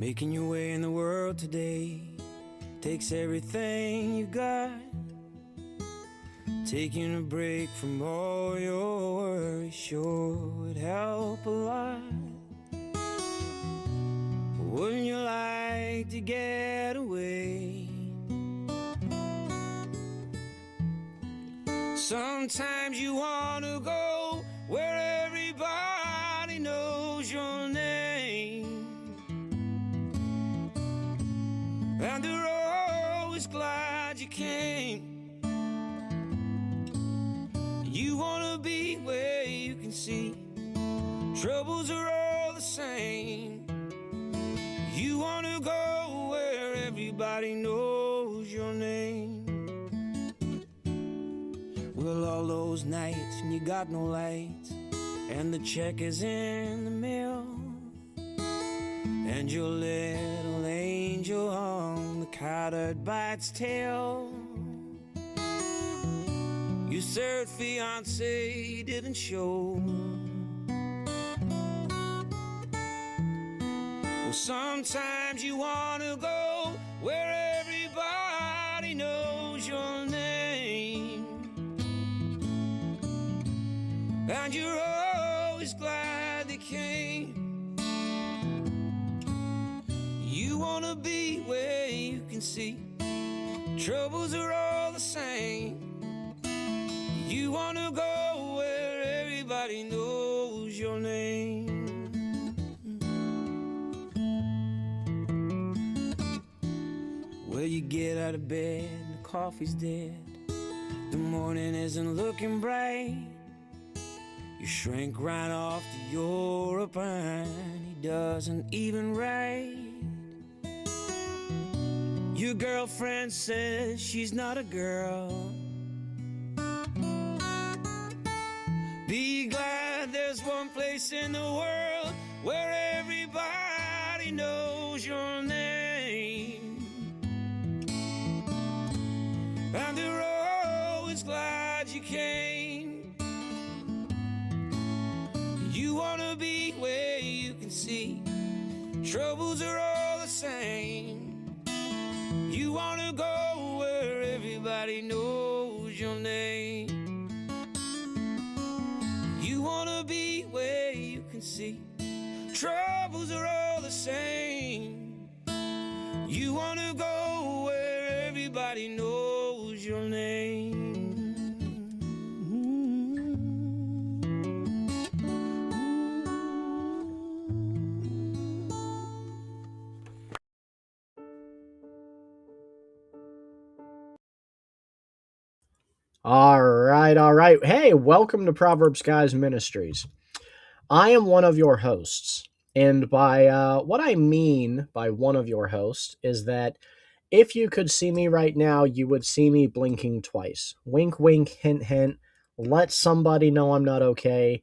Making your way in the world today takes everything you got. Taking a break from all your worries sure would help a lot. Wouldn't you like to get away? Sometimes you wanna go where everybody knows your name, and they're always glad you came. You wanna be where you can see troubles are all the same. You wanna go where everybody knows your name. Well, all those nights when you got no lights and the check is in the mail, and your little angel on the countered by its tail. Your third fiance didn't show. Well, sometimes you wanna go where everybody knows your name, and you're always glad they came. You wanna be where you can see troubles are all the same. You wanna go where everybody knows your name. Well, you get out of bed and the coffee's dead. The morning isn't looking bright. You shrink right off to Europe and he doesn't even write. Your girlfriend says she's not a girl. Be glad there's one place in the world where everybody knows your name, and they're always glad you came. You wanna be where you can see troubles are all the same. You wanna go where everybody knows your name. You wanna be where you can see troubles are all the same. You wanna go where everybody knows your name. All right. Hey, welcome to Proverbs Guys Ministries. I am one of your hosts, and by what I mean by one of your hosts is that if you could see me right now, you would see me blinking twice. Wink, wink, hint, hint. Let somebody know I'm not okay.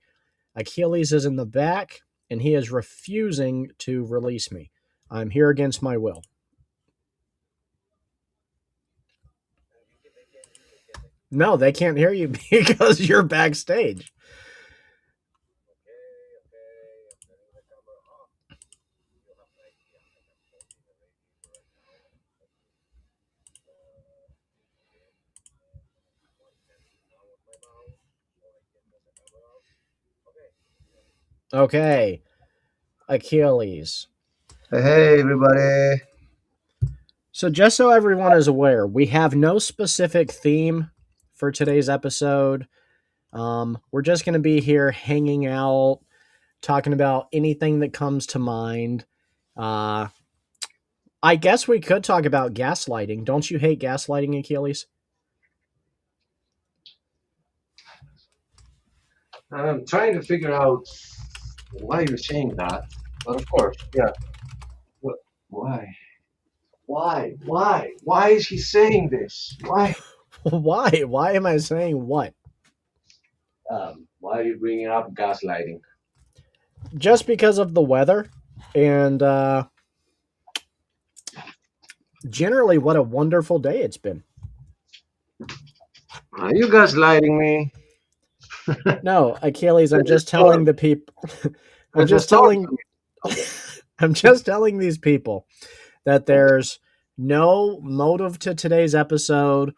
Achilles is in the back, and he is refusing to release me. I'm here against my will. No, they can't hear you because you're backstage. Okay, Achilles. Hey, everybody. So just so everyone is aware, we have no specific theme for today's episode. We're just going to be here hanging out, talking about anything that comes to mind. I guess we could talk about gaslighting. Don't you hate gaslighting, Achilles? I'm trying to figure out why you're saying that, but of course, yeah. What? Why? Why is he saying this? Why? Why? Why am I saying what? Why are you bringing up gaslighting? Just because of the weather and generally what a wonderful day it's been. Are you gaslighting me? No, Achilles, I'm just telling the people. I'm just telling. I'm just telling these people that there's no motive to today's episode,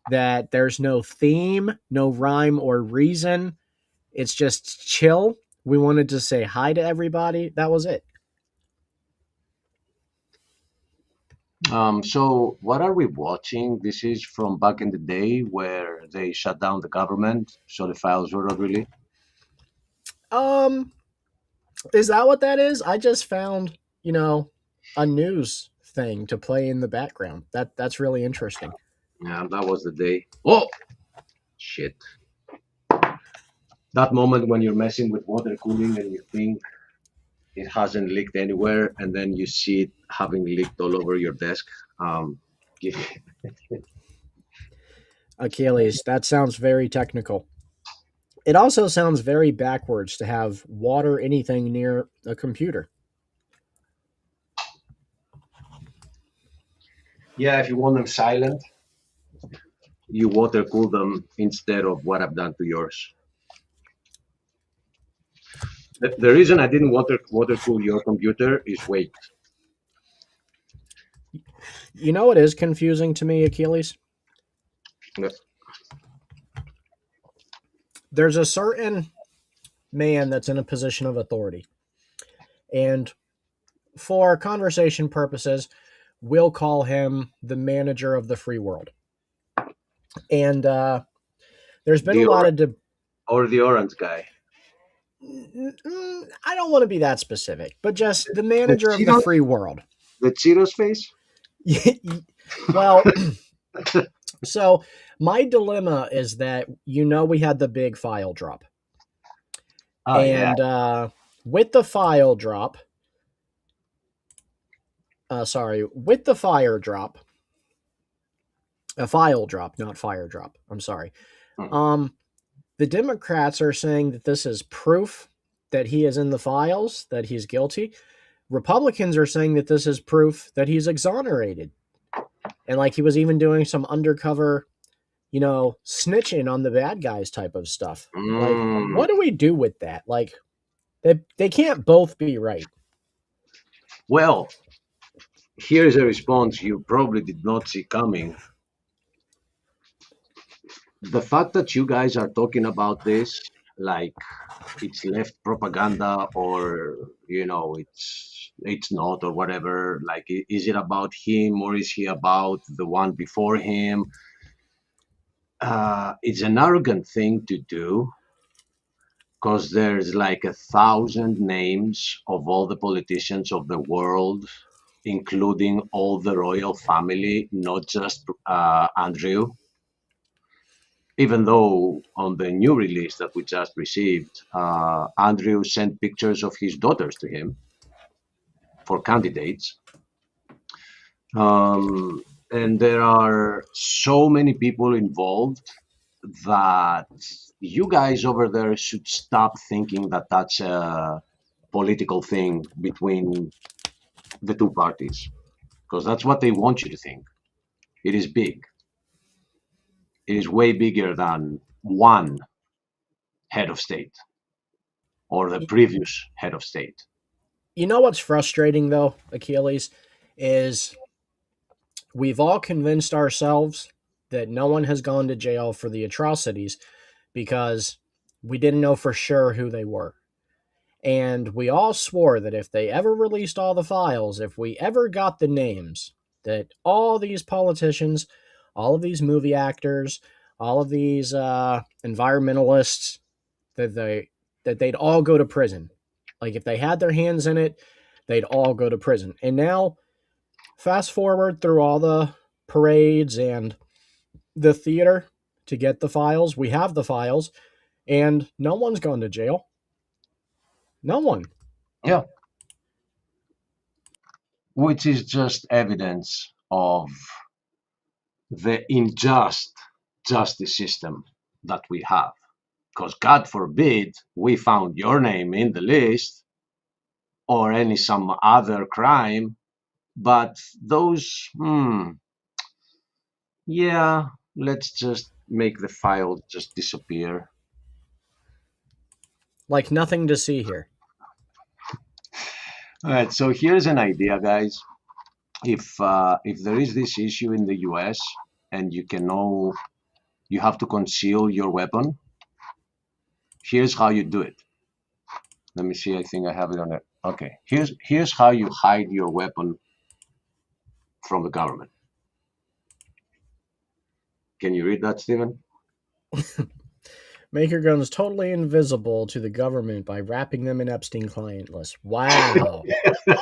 that there's no theme, no rhyme or reason. It's just chill. We wanted to say hi to everybody. That was it. So what are we watching? This is from back in the day where they shut down the government, so the files were not released. Um, is that what that is? I just found, a news thing to play in the background. That's really interesting. Yeah, that was the day. Oh, shit. That moment when you're messing with water cooling and you think it hasn't leaked anywhere, and then you see it having leaked all over your desk. Um, give- Achilles, that sounds very technical. It also sounds very backwards to have water anything near a computer. yeah, if you want them silent, you water cool them instead of what I've done to yours. The reason I didn't water cool your computer is weight. You know what is confusing to me, Achilles? Yeah. There's a certain man that's in a position of authority. And for conversation purposes, we'll call him the manager of the free world. And there's been The a lot or- of or the orange guy. I don't want to be that specific, but just the manager of the Cheetos? free world. The Cheetos face? Well, so my dilemma is that we had the big file drop, Oh, yeah. and with the file drop, with the fire drop, a file drop, not fire drop. I'm sorry. The Democrats are saying that this is proof that he is in the files, that he's guilty. Republicans are saying that this is proof that he's exonerated. And like he was even doing some undercover, snitching on the bad guys type of stuff. Like, what do we do with that? Like, they can't both be right. Well, here's a response you probably did not see coming. The fact that you guys are talking about this like it's left propaganda, or it's not, or whatever, like is it about him or is he about the one before him? It's an arrogant thing to do, because there's like 1,000 names of all the politicians of the world, including all the royal family, not just Andrew. Even though on the new release that we just received, Andrew sent pictures of his daughters to him for candidates. And there are so many people involved that you guys over there should stop thinking that that's a political thing between the two parties, because that's what they want you to think. It is big. It is way bigger than one head of state or the previous head of state. You know what's frustrating, though, Achilles, is we've all convinced ourselves that no one has gone to jail for the atrocities because we didn't know for sure who they were. And we all swore that if they ever released all the files, if we ever got the names, that all these politicians, all of these movie actors, all of these environmentalists, that they'd all go to prison. Like if they had their hands in it, they'd all go to prison. And now, fast forward through all the parades and the theater to get the files. We have the files, and no one's gone to jail. No one. Yeah. Which is just evidence of the unjust justice system that we have. Because God forbid we found your name in the list or some other crime, but those, yeah, let's just make the file just disappear. Like nothing to see here. All right, so here's an idea, guys. If there is this issue in the U.S. and you have to conceal your weapon, here's how you do it. Let me see. I think I have it on it. Okay. Here's how you hide your weapon from the government. Can you read that, Stephen? Make your guns totally invisible to the government by wrapping them in Epstein client lists. Wow.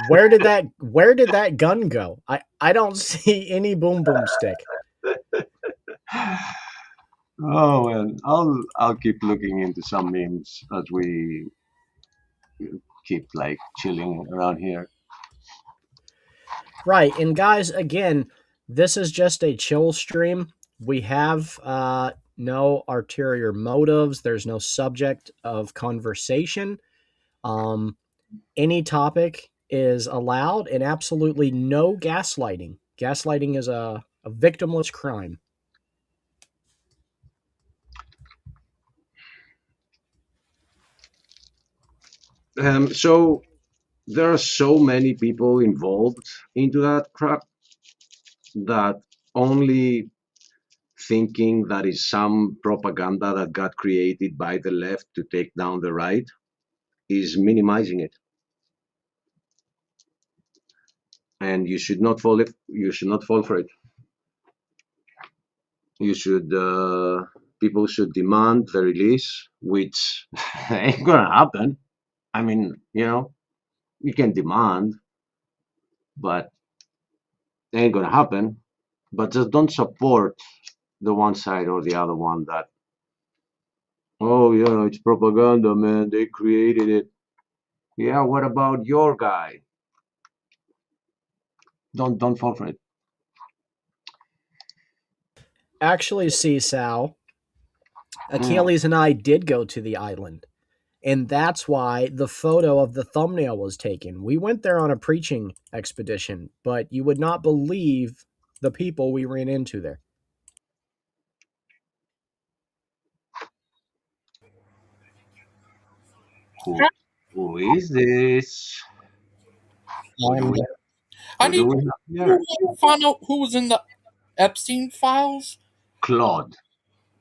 Where did that gun go? I don't see any boom stick. Oh man, I'll keep looking into some memes as we keep like chilling around here. Right. And guys, again, this is just a chill stream. We have no ulterior motives. There's no subject of conversation. Any topic is allowed, and absolutely no gaslighting. Gaslighting is a victimless crime. So there are so many people involved into that crap that only thinking that is some propaganda that got created by the left to take down the right is minimizing it. And you should not fall for it. You should people should demand the release, which ain't gonna happen. I mean, you can demand, but it ain't gonna happen. But just don't support the one side or the other one that, oh yeah, it's propaganda, man. They created it. Yeah, what about your guy? Don't fall for it. Actually, see, Sal, Achilles and I did go to the island. And that's why the photo of the thumbnail was taken. We went there on a preaching expedition, but you would not believe the people we ran into there. Who is this? I need to find out who was in the Epstein files. Claude.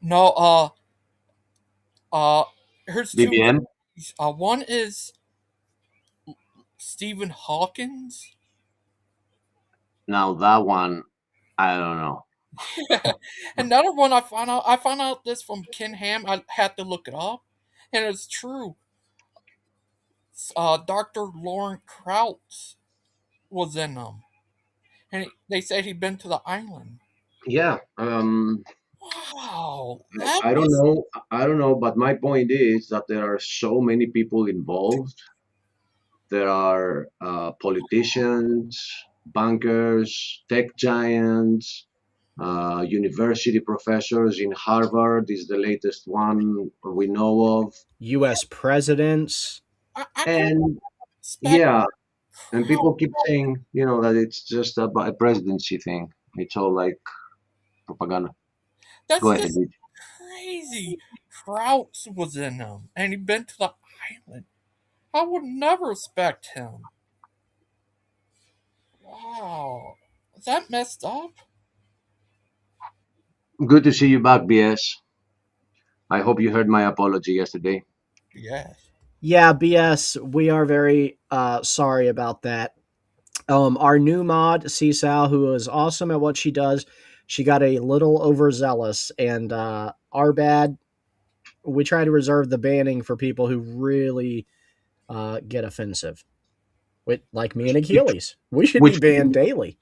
No, here's two. BBM. One is Stephen Hawkins. Now that one, I don't know. Another one I found out this from Ken Ham. I had to look it up, and it's true. Dr. Lauren Kraut was in them, and they said he'd been to the island. Yeah. Wow. I don't know. I don't know, but my point is that there are so many people involved. There are politicians, bankers, tech giants, university professors in Harvard is the latest one we know of. U.S. presidents. And yeah, and people keep saying, that it's just a presidency thing. It's all like propaganda. That's Go ahead. Crazy. Krauts was in them, and he'd been to the island. I would never expect him. Wow. Is that messed up? Good to see you back, BS. I hope you heard my apology yesterday. Yes. Yeah, BS, we are very sorry about that. Our new mod, Seasal, who is awesome at what she does, she got a little overzealous, and our bad. We try to reserve the banning for people who really get offensive. Like me and Achilles. We should be banned daily.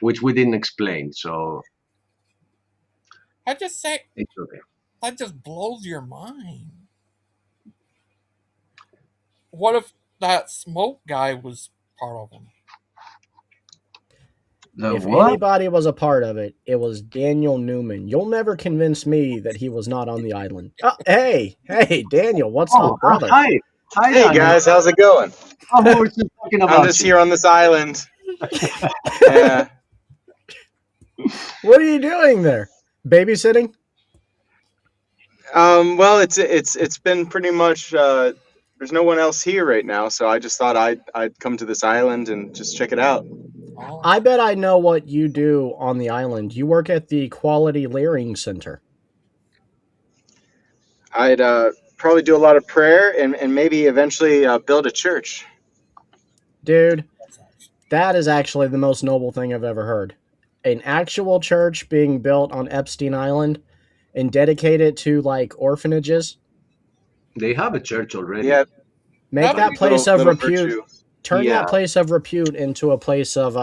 Which we didn't explain, so... I just say... It's okay. That just blows your mind. What if that smoke guy was part of them? If anybody was a part of it, it was Daniel Newman. You'll never convince me that he was not on the island. Hey, Daniel, what's up, brother? Hi, hey Daniel. Guys, how's it going? We're just talking about I'm just here on this island. Yeah. What are you doing there? Babysitting? Well, it's been pretty much there's no one else here right now, so I just thought I'd come to this island and just check it out. Oh, I bet I know what you do on the island. You work at the Quality Learning Center. I'd probably do a lot of prayer and maybe eventually build a church. Dude, that's nice. that is actually the most noble thing I've ever heard. An actual church being built on Epstein Island and dedicated to like orphanages. They have a church already. Yeah, Make That would that be place of little repute. virtue. Turn Yeah. that place of repute into a place of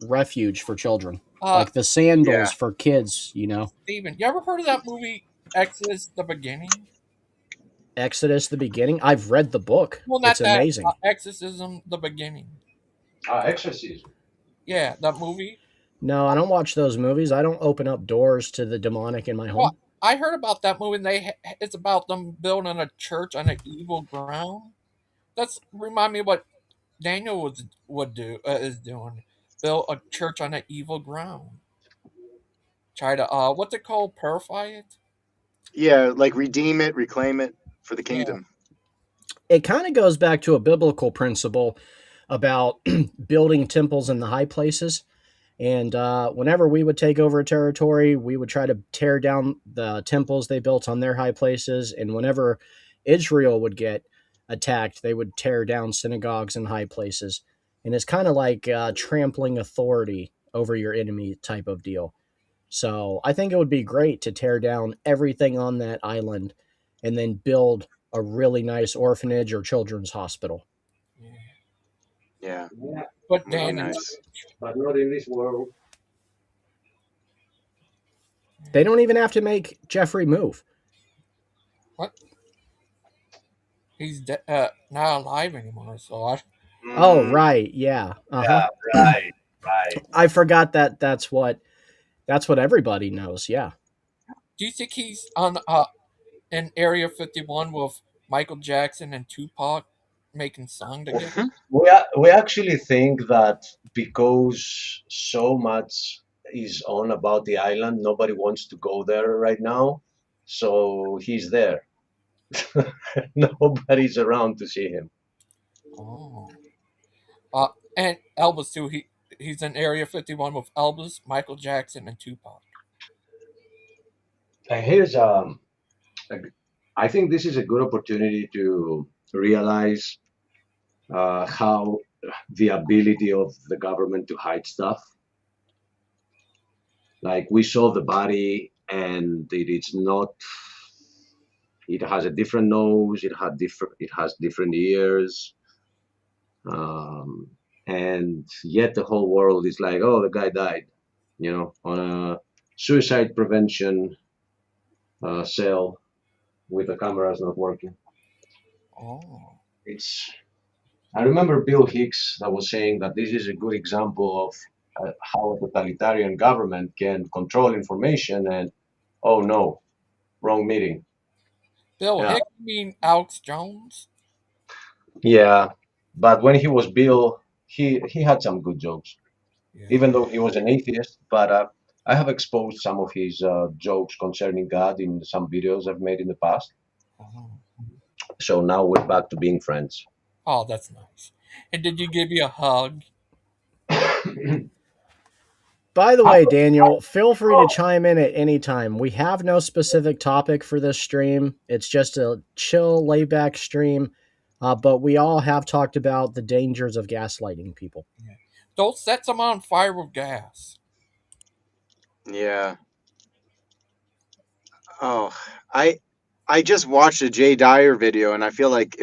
refuge for children. Uh, Like the sandals Yeah. for kids, you know. Steven, you ever heard of that movie Exodus: The Beginning? Exodus the Beginning. I've read the book. Well, not It's that. amazing. Exorcism: The Beginning. Exorcism. Yeah, that movie. No, I don't watch those movies. I don't open up doors to the demonic in my home. Well, I heard about that movie. And it's about them building a church on an evil ground. That's remind me of what Daniel is doing. Build a church on an evil ground. Try to what's it called? Purify it. Yeah, like redeem it, reclaim it for the kingdom. It kind of goes back to a biblical principle about building temples in the high places. And whenever we would take over a territory, we would try to tear down the temples they built on their high places. And whenever Israel would get attacked, they would tear down synagogues and high places. And it's kind of like trampling authority over your enemy type of deal. So I think it would be great to tear down everything on that island and then build a really nice orphanage or children's hospital. Yeah. Yeah, But really Daniel, nice. But not in this world. They don't even have to make Jeffrey move. he's not alive anymore. So I. Oh, right. Yeah. Uh-huh. Right. I forgot that that's what everybody knows. Yeah. Do you think he's on in Area 51 with Michael Jackson and Tupac making song together? We actually think that because so much is on about the island, nobody wants to go there right now. So he's there. Nobody's around to see him. Oh. And Elvis too. He's in Area 51 with Elvis, Michael Jackson, and Tupac. And here's I think this is a good opportunity to realize how the ability of the government to hide stuff. Like we saw the body, and it is not. It has a different nose. It has different ears, and yet the whole world is like, oh, the guy died, on a suicide prevention cell with the cameras not working. Oh. I remember Bill Hicks that was saying that this is a good example of how a totalitarian government can control information and, oh no, wrong meeting. Bill Yeah. Hicks, you mean Alex Jones? Yeah, but when he was Bill, he had some good jokes, Yeah. even though he was an atheist. But I have exposed some of his jokes concerning God in some videos I've made in the past. Oh. So now we're back to being friends. Oh, that's nice. And did you give you a hug? By the way, Daniel, feel free to chime in at any time. We have no specific topic for this stream. It's just a chill, laid-back stream. But we all have talked about the dangers of gaslighting people. Don't set someone on fire with gas. Yeah. Oh, I just watched a Jay Dyer video, and I feel like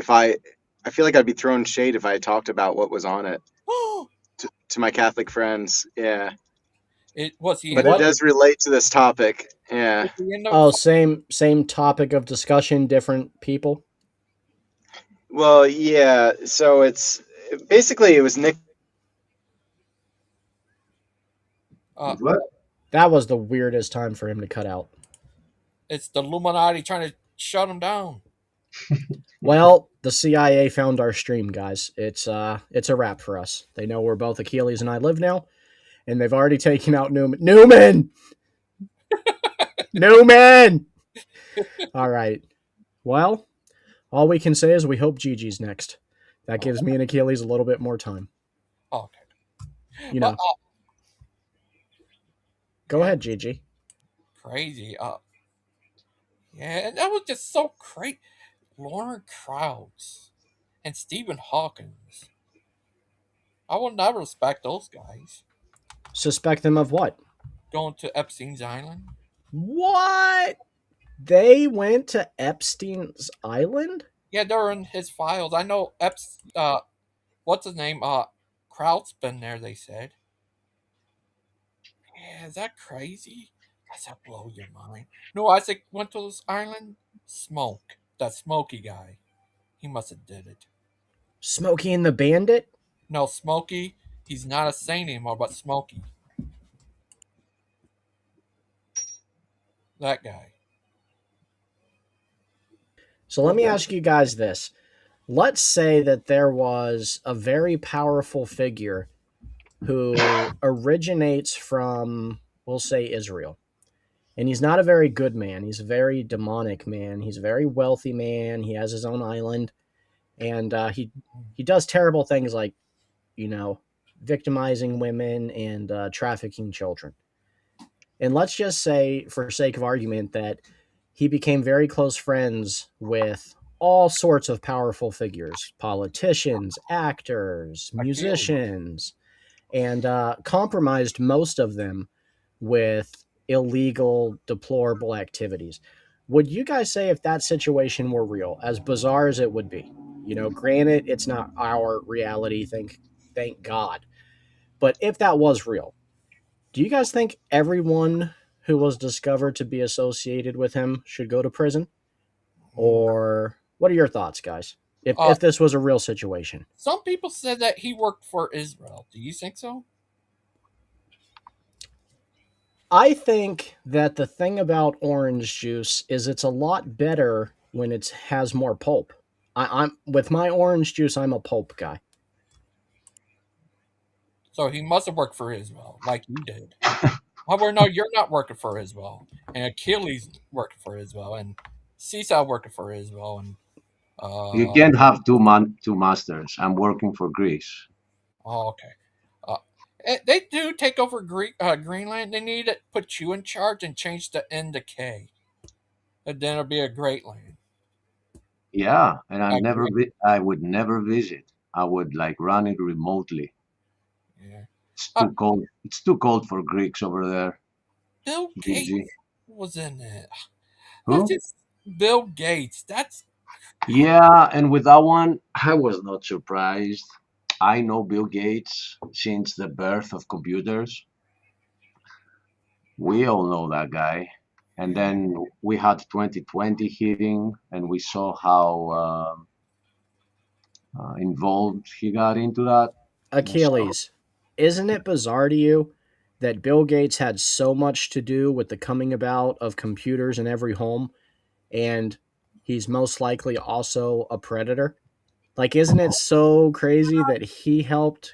I'd be throwing shade if I talked about what was on it to my Catholic friends. Yeah, Was he? but What? it does relate to this topic. Yeah. Was he in the- Oh, same topic of discussion, different people. Well, yeah. So it was Nick. What? That was the weirdest time for him to cut out. It's the Illuminati trying to shut him down. Well, the CIA found our stream, guys. It's a wrap for us. They know where both Achilles and I live now, and they've already taken out Newman. Newman! All right. Well, All we can say is we hope Gigi's next. That gives me and Achilles a little bit more time. Okay. You know. Well, Go ahead, Gigi. crazy. Yeah, that was just so great. Lauren Krauts and Stephen Hawkins. I will never respect those guys. Suspect them of what? Going to Epstein's Island. What? They went to Epstein's Island? Yeah, they're in his files. I know what's his name? Kraut's been there, they said. Yeah, is that crazy? Does that blow your mind? No, I think went to this island? Smoke. That Smokey guy. He must have did it. Smokey and the Bandit? No, Smokey, he's not a saint anymore, but Smokey. That guy. So let me ask you guys this. Let's say that there was a very powerful figure who originates from, we'll say, Israel. And he's not a very good man. He's a very demonic man. He's a very wealthy man. He has his own island. And he does terrible things like, victimizing women and trafficking children. And let's just say, for sake of argument, that he became very close friends with all sorts of powerful figures, politicians, actors, musicians, and compromised most of them with illegal, deplorable activities. Would you guys say if that situation were real, as bizarre as it would be? Granted, it's not our reality, thank God. But if that was real, do you guys think everyone who was discovered to be associated with him should go to prison? Or what are your thoughts, guys? If this was a real situation. Some people said that he worked for Israel. Do you think so? I think that the thing about orange juice is it's a lot better when it has more pulp. I'm with my orange juice, I'm a pulp guy. So he must have worked for Israel, like you did. However, no, you're not working for Israel, and Achilles working for Israel, and Seesaw working for Israel, and You can't have two masters. I'm working for Greece. oh, okay. They do take over Greenland. They need to put you in charge and change the N to K, and then it'll be a great land. Yeah, and Agree. I would never visit. I would like run it remotely. Yeah. It's too cold. It's too cold for Greeks over there. Bill GG. Gates was in it. Who? Bill Gates. That's Yeah, and with that one, I was not surprised. I know Bill Gates since the birth of computers. We all know that guy. And then we had 2020 hitting, and we saw how involved he got into that. Achilles, isn't it bizarre to you that Bill Gates had so much to do with the coming about of computers in every home, and he's most likely also a predator? Like, isn't it so crazy that he helped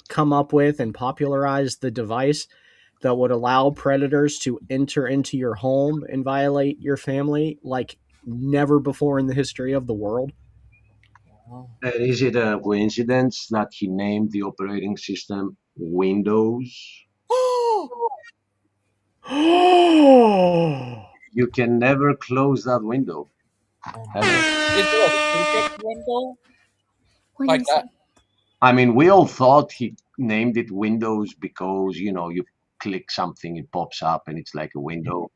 come up with and popularize the device that would allow predators to enter into your home and violate your family like never before in the history of the world? And is it a coincidence that he named the operating system Windows? You can never close that window. Ever. Is there a secret window? Like that? I mean, we all thought he named it Windows because, you click something, it pops up, and it's like a window.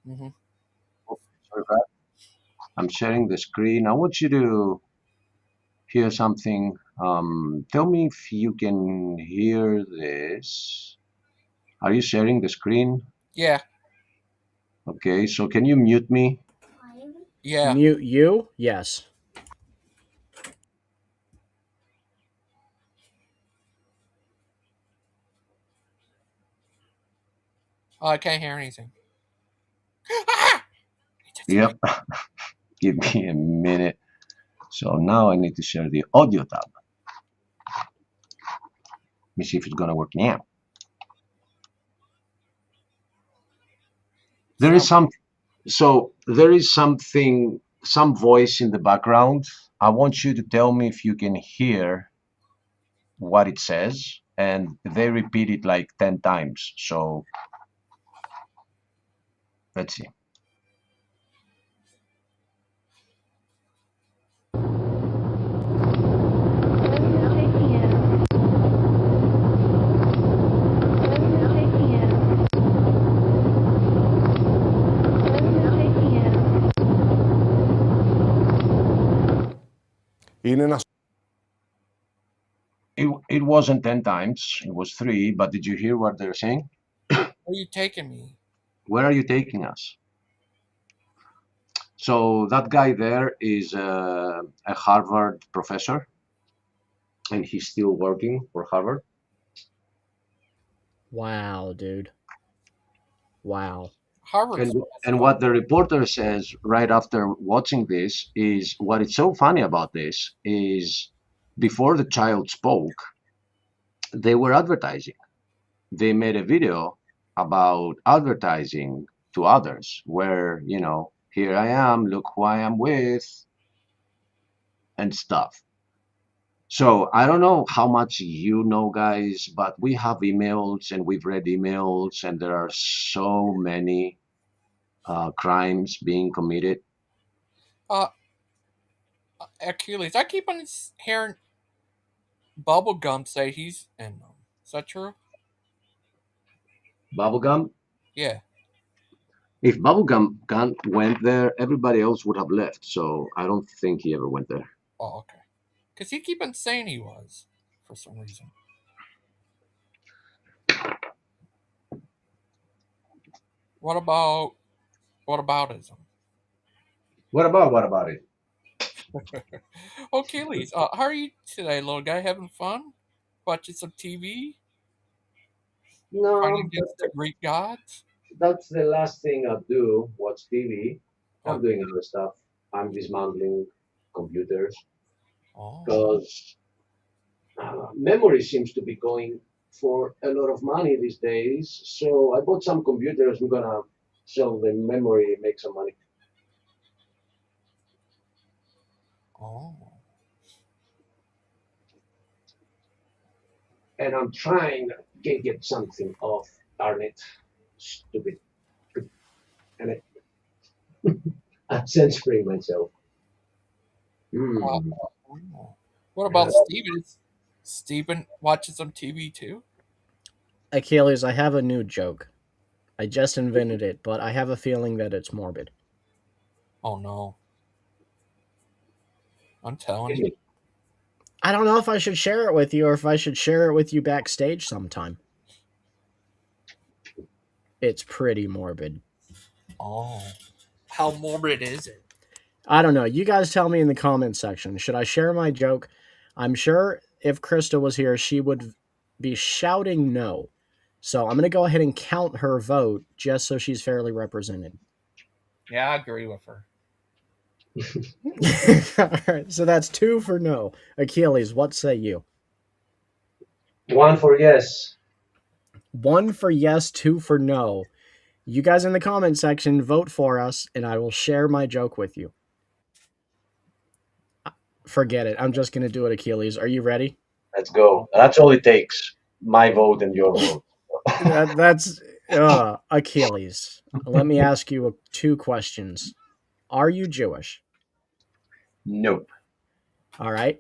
Mm-hmm. Sorry, Brad. I'm sharing the screen. I want you to hear something. Tell me if you can hear this. Are you sharing the screen? Yeah. Okay, so can you mute me? Yeah. Mute you? Yes. Oh, I can't hear anything. Yep. Give me a minute. So now I need to share the audio tab. Let me see if it's gonna work now. There is something some voice in the background. I want you to tell me if you can hear what it says, and they repeat it like 10 times. So let's see. Είναι ένα It wasn't 10 times, it was 3, but did you hear what they're saying? Where are you taking me? Where are you taking us? So that guy there is a Harvard professor, and he's still working for Harvard. Wow, dude. Wow. Harvard. And what the reporter says right after watching this is, what is so funny about this is, before the child spoke, they were advertising. They made a video about advertising to others where, you know, here I am, look who I am with, and stuff. So I don't know how much you know, guys, but we have emails and we've read emails, and there are so many crimes being committed. Achilles, I keep on hearing Bubblegum say he's in them. Is that true? Bubblegum? Yeah. If Bubblegum went there, everybody else would have left. So I don't think he ever went there. Oh, okay. Because he keep on saying he was, for some reason. What about whataboutism? What about it? Achilles, how are you today, little guy? Having fun? Watching some TV? No, Fighting against the Greek gods? that's the last thing I do. Watch TV. Oh. I'm doing other stuff. I'm dismantling computers Oh. because memory seems to be going for a lot of money these days. So I bought some computers. I'm gonna sell the memory, make some money. Oh. And I'm trying to get something off. Darn it, stupid. And I'm censoring myself. What about Steven? Is Steven watching some TV too? Achilles, I have a new joke. I just invented it, but I have a feeling that it's morbid. Oh no. I'm telling you. I don't know if I should share it with you or if I should share it with you backstage sometime. It's pretty morbid. Oh. How morbid is it? I don't know. You guys tell me in the comment section. Should I share my joke? I'm sure if Krista was here, she would be shouting no. So I'm going to go ahead and count her vote just so she's fairly represented. Yeah, I agree with her. All right, so that's 2 for no. Achilles, what say you? 1 for yes. 1 for yes, 2 for no. You guys in the comment section vote for us, and I will share my joke with you. Forget it. I'm just going to do it, Achilles. Are you ready? Let's go. That's all it takes. My vote and your vote. That's Achilles. Let me ask you 2 questions. Are you Jewish? Nope. All right.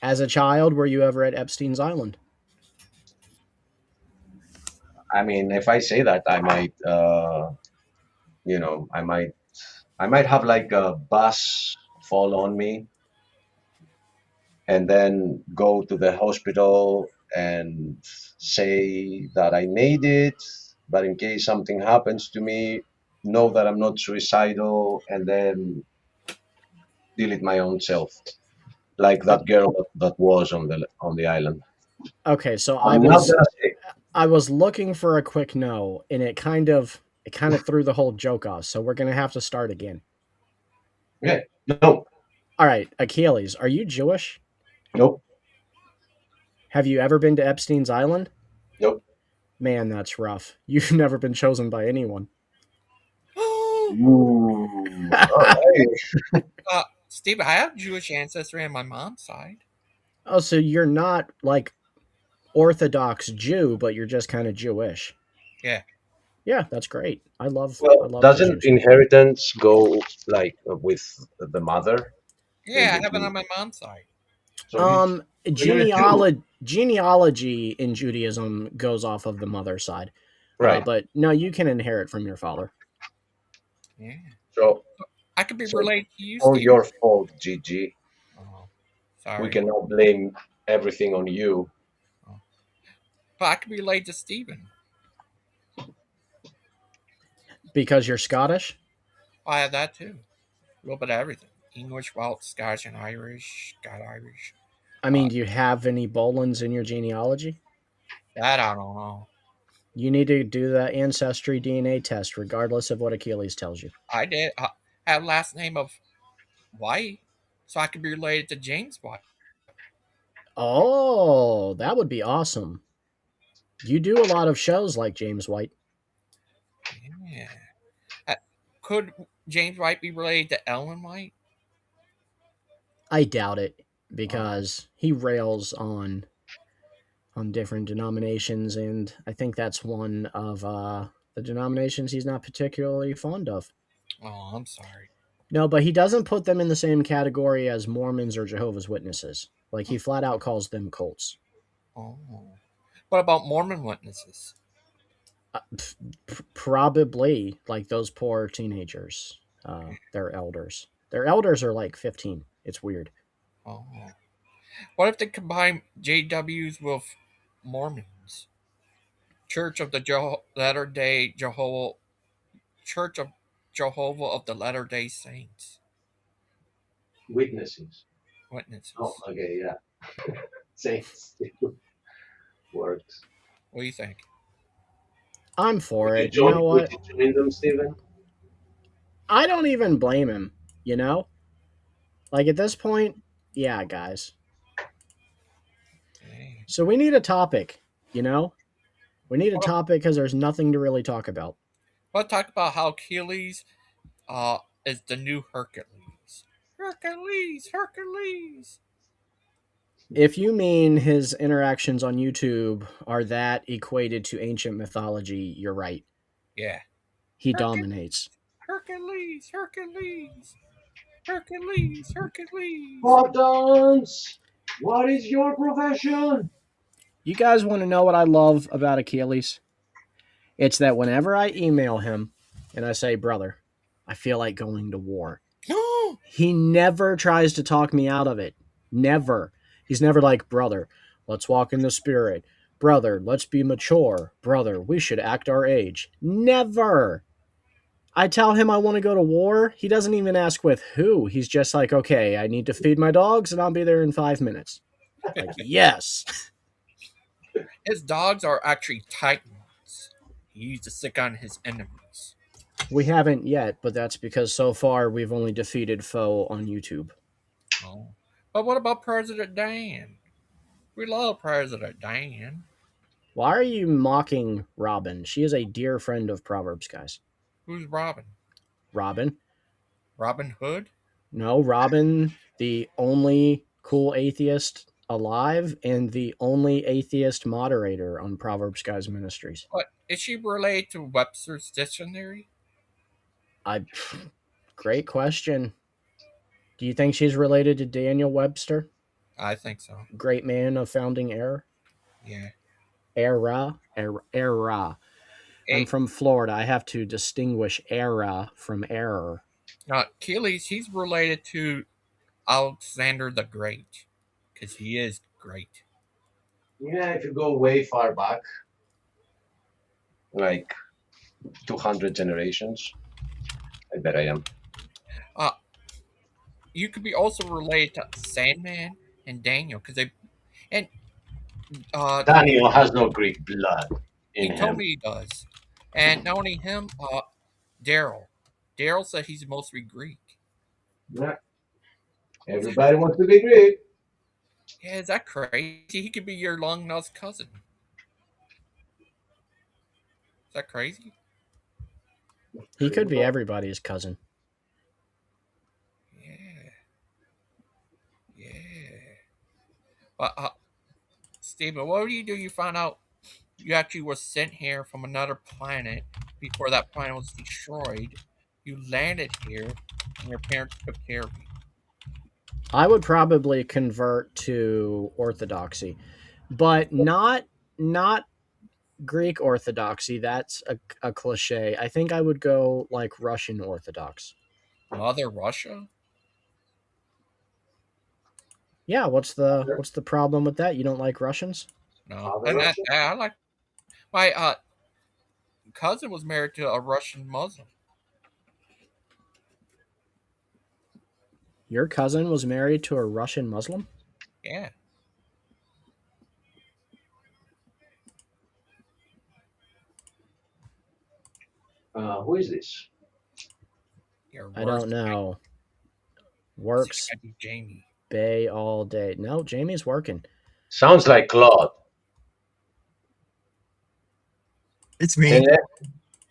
As a child, were you ever at Epstein's Island? I mean, if I say that, I might, I might have like a bus fall on me, and then go to the hospital and say that I made it, but in case something happens to me, know that I'm not suicidal, and then deal it my own self, like that girl that was on the island. Okay, so I'm not gonna say. I was looking for a quick no, and it kind of threw the whole joke off. So we're gonna have to start again. Yeah. No. All right, Achilles, are you Jewish? Nope. Have you ever been to Epstein's Island? Nope. Man, that's rough. You've never been chosen by anyone. Ooh. All right. Steve, I have Jewish ancestry on my mom's side. Oh, so you're not like Orthodox Jew, but you're just kind of Jewish. Yeah. Yeah, that's great. I love Well, the doesn't Jews. inheritance go like with the mother? Yeah, I have it on my mom's side. So you're a Jew. Genealogy in Judaism goes off of the mother side. Right. But no, you can inherit from your father. Yeah. So I could be So, related to you, all Steve. your fault, Gigi. Oh, We sorry. cannot blame everything on you. But I could be related to Steven. Because you're Scottish? I have that too. A little bit of everything. English, Welsh, Scottish, and Irish. Got Irish. I mean, do you have any Bolins in your genealogy? That I don't know. You need to do the ancestry DNA test, regardless of what Achilles tells you. I did. I have last name of White, so I could be related to James White. Oh, that would be awesome. You do a lot of shows like James White. Yeah. Could James White be related to Ellen White? I doubt it because he rails on different denominations, and I think that's one of the denominations he's not particularly fond of. Oh, I'm sorry. No, but he doesn't put them in the same category as Mormons or Jehovah's Witnesses. Like, he flat out calls them cults. Oh. What about Mormon witnesses? Probably, like, those poor teenagers. They're elders. Their elders are like 15. It's weird. Oh. What if they combine JWs with Mormons? Church of the Latter Day Jehovah, Church of Jehovah of the Latter Day Saints Witnesses. Witnesses. Oh, okay, yeah. Saints. Works. What do you think? I'm for Would you it. You know what? Would you join them, Steven? I don't even blame him, you know? Like, at this point, yeah, guys. Okay. So we need a topic, you know? We need a topic because there's nothing to really talk about. Let's talk about how Achilles is the new Hercules. Hercules, Hercules. If you mean his interactions on YouTube are that equated to ancient mythology, you're right. Yeah. He dominates. Hercules, Hercules, Hercules, Hercules. Spartans! What is your profession? You guys want to know what I love about Achilles? It's that whenever I email him and I say, brother, I feel like going to war, he never tries to talk me out of it. Never. He's never like, brother, let's walk in the spirit. Brother, let's be mature. Brother, we should act our age. Never. I tell him I want to go to war. He doesn't even ask with who. He's just like, okay, I need to feed my dogs and I'll be there in 5 minutes. Like, yes. His dogs are actually titans. He used to sick on his enemies. We haven't yet, but that's because so far we've only defeated foe on YouTube. Oh. But what about President Dan? We love President Dan. Why are you mocking Robin? She is a dear friend of Proverbs, guys. Who's Robin? Robin? Robin Hood? No, Robin, the only cool atheist alive and the only atheist moderator on Proverbs Guys Ministries. What? Is she related to Webster's Dictionary? Great question. Do you think she's related to Daniel Webster? I think so. Great man of founding era? Yeah. Era. Hey, I'm from Florida. I have to distinguish era from error. now, Achilles, he's related to Alexander the Great. Because he is great. Yeah, if you go way far back, like 200 generations, I bet I am. You could be also related to Sandman and Daniel. Because they... And... Daniel has no Greek blood in He told him. me he does. And not only him, Daryl. Daryl said he's mostly Greek. Yeah. Everybody wants to be Greek. Yeah, is that crazy? He could be your long-nosed cousin. Is that crazy? He could be everybody's cousin. But Stephen, what do? You find out you actually were sent here from another planet before that planet was destroyed. You landed here, and your parents took care of you. I would probably convert to Orthodoxy, but not Greek Orthodoxy. That's a cliche. I think I would go like Russian Orthodox. Mother Russia? Yeah, what's the problem with that? You don't like Russians? No, Mother and Russia? I like my cousin was married to a Russian Muslim. Your cousin was married to a Russian Muslim? Yeah, Who is this? your I worst don't know. It's Works gotta be Jamie. bay all day. No, Jamie's working. Sounds like Claude. It's me. Hello.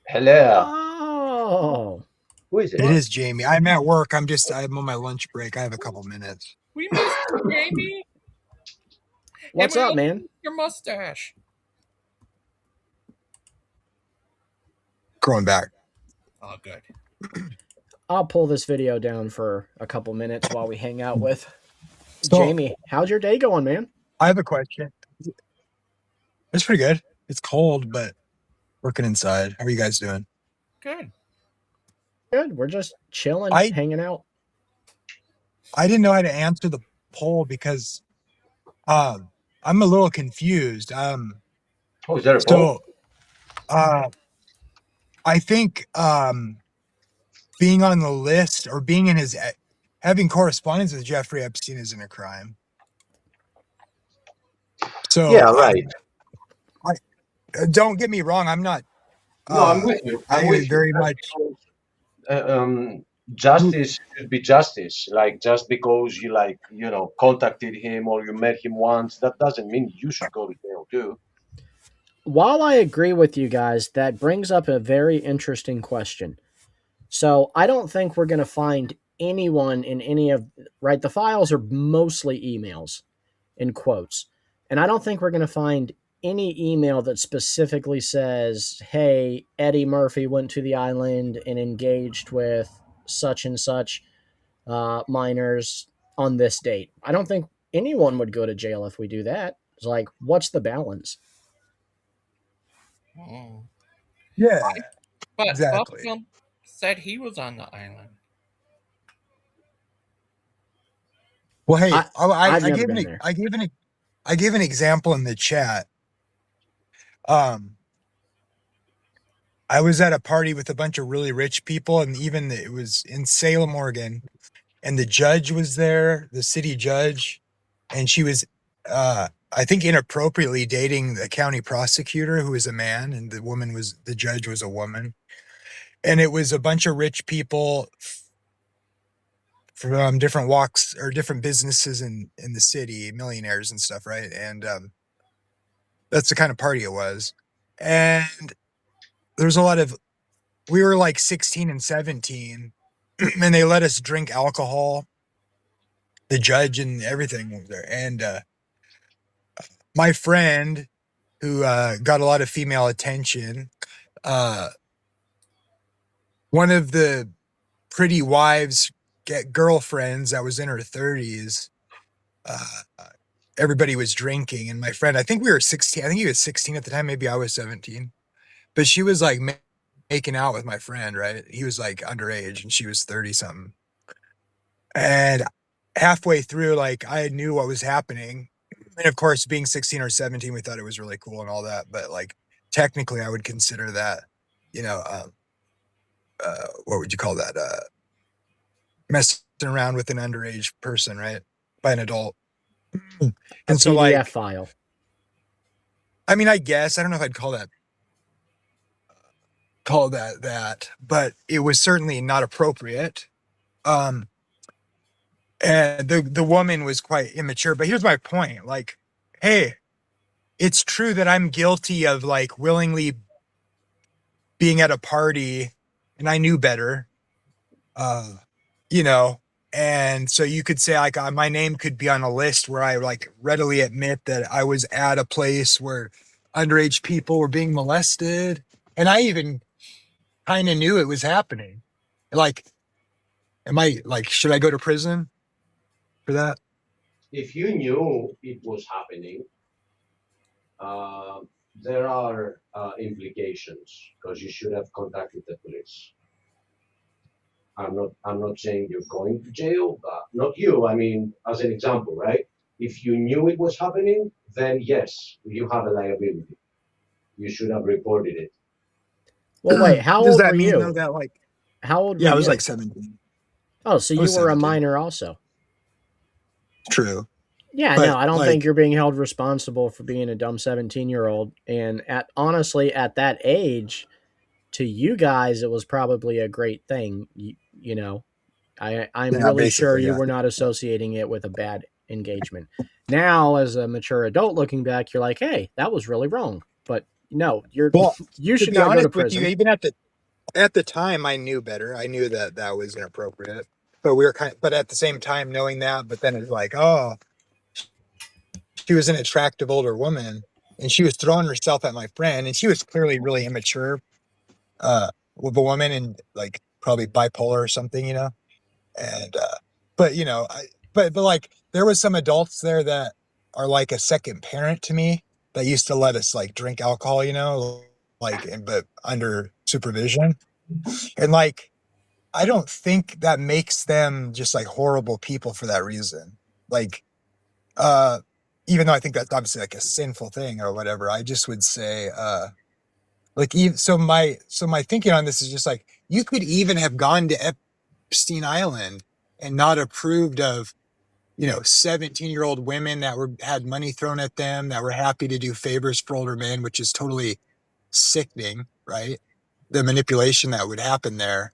Hello. Oh, Who is it? It is Jamie. I'm at work. I'm on my lunch break. I have a couple minutes. We missed you, Jamie. what's And we up, also man? missed your mustache. Growing back. Oh, good. I'll pull this video down for a couple minutes while we hang out with So Jamie. How's your day going, man? I have a question. It's pretty good. It's cold, but working inside. How are you guys doing? Good. Good. We're just chilling, I hanging out. I didn't know how to answer the poll because I'm a little confused. Oh, is there a poll? So I think being on the list or being in his having correspondence with Jeffrey Epstein isn't a crime. So Yeah, right. Don't get me wrong. I'm not. No, I'm with you. I'm I with you. very much. Justice should be justice. Like, just because you contacted him or you met him once, that doesn't mean you should go to jail too. While I agree with you guys, that brings up a very interesting question. So I don't think we're going to find anyone in any of, right? The files are mostly emails in quotes. And I don't think we're going to find any email that specifically says, hey, Eddie Murphy went to the island and engaged with such and such minors on this date. I don't think anyone would go to jail if we do that. It's like, what's the balance? Oh. Yeah, But exactly. Bubblegum said he was on the island. Well, hey, I've I never gave been an there. I gave an example in the chat. I was at a party with a bunch of really rich people, and it was in Salem, Oregon, and the judge was there, the city judge, and she was, I think, inappropriately dating the county prosecutor, who was a man, and the judge was a woman, and it was a bunch of rich people from different walks or different businesses in the city, millionaires and stuff, right? And that's the kind of party it was, and there's a lot of, we were like 16 and 17 and they let us drink alcohol, the judge and everything was there. And my friend who got a lot of female attention, one of the pretty wives girlfriends that was in her 30s, everybody was drinking, and my friend, I think we were 16, I think he was 16 at the time, maybe I was 17, but she was like making out with my friend, right? He was like underage and she was 30 something. And halfway through, like, I knew what was happening. And of course, being 16 or 17, we thought it was really cool and all that. But like, technically, I would consider that, what would you call that? Messing around with an underage person, right? By an adult. And so, PDF like, file. I mean, I guess, I don't know if I'd call that that, but it was certainly not appropriate. And the woman was quite immature, but here's my point. Like, hey, it's true that I'm guilty of like willingly being at a party and I knew better, And so you could say like my name could be on a list where I like readily admit that I was at a place where underage people were being molested. And I even kind of knew it was happening. Like, should I go to prison for that? If you knew it was happening, there are implications because you should have contacted the police. I'm not saying you're going to jail, but not you. I mean, as an example, right? If you knew it was happening, then yes, you have a liability. You should have reported it. Well, wait, how Does old that were mean you? though that like, How old yeah, were I was you? like 17. Oh, so I you was were a 17. minor also. True. Yeah, But no, I don't like, think you're being held responsible for being a dumb 17-year-old. And honestly, at that age, to you guys, it was probably a great thing. You know, I'm yeah, really sure basically, you yeah. were not associating it with a bad engagement. Now, as a mature adult looking back, you're like, hey, that was really wrong. But no, Well, you to should be not go to honest with you, prison. even at the time, I knew better. I knew that that was inappropriate. But we were but at the same time knowing that, but then it's like, oh, she was an attractive older woman, and she was throwing herself at my friend, and she was clearly really immature, with a woman, and like probably bipolar or something, you know. And but you know, but like there was some adults there that are like a second parent to me that used to let us like drink alcohol, you know, like but under supervision. And like I don't think that makes them just like horrible people for that reason. Like uh even though I think that's obviously like a sinful thing or whatever, I just would say like even so my thinking on this is just like you could even have gone to Epstein Island and not approved of, you know, 17-year-old women that had money thrown at them, that were happy to do favors for older men, which is totally sickening, right? The manipulation that would happen there.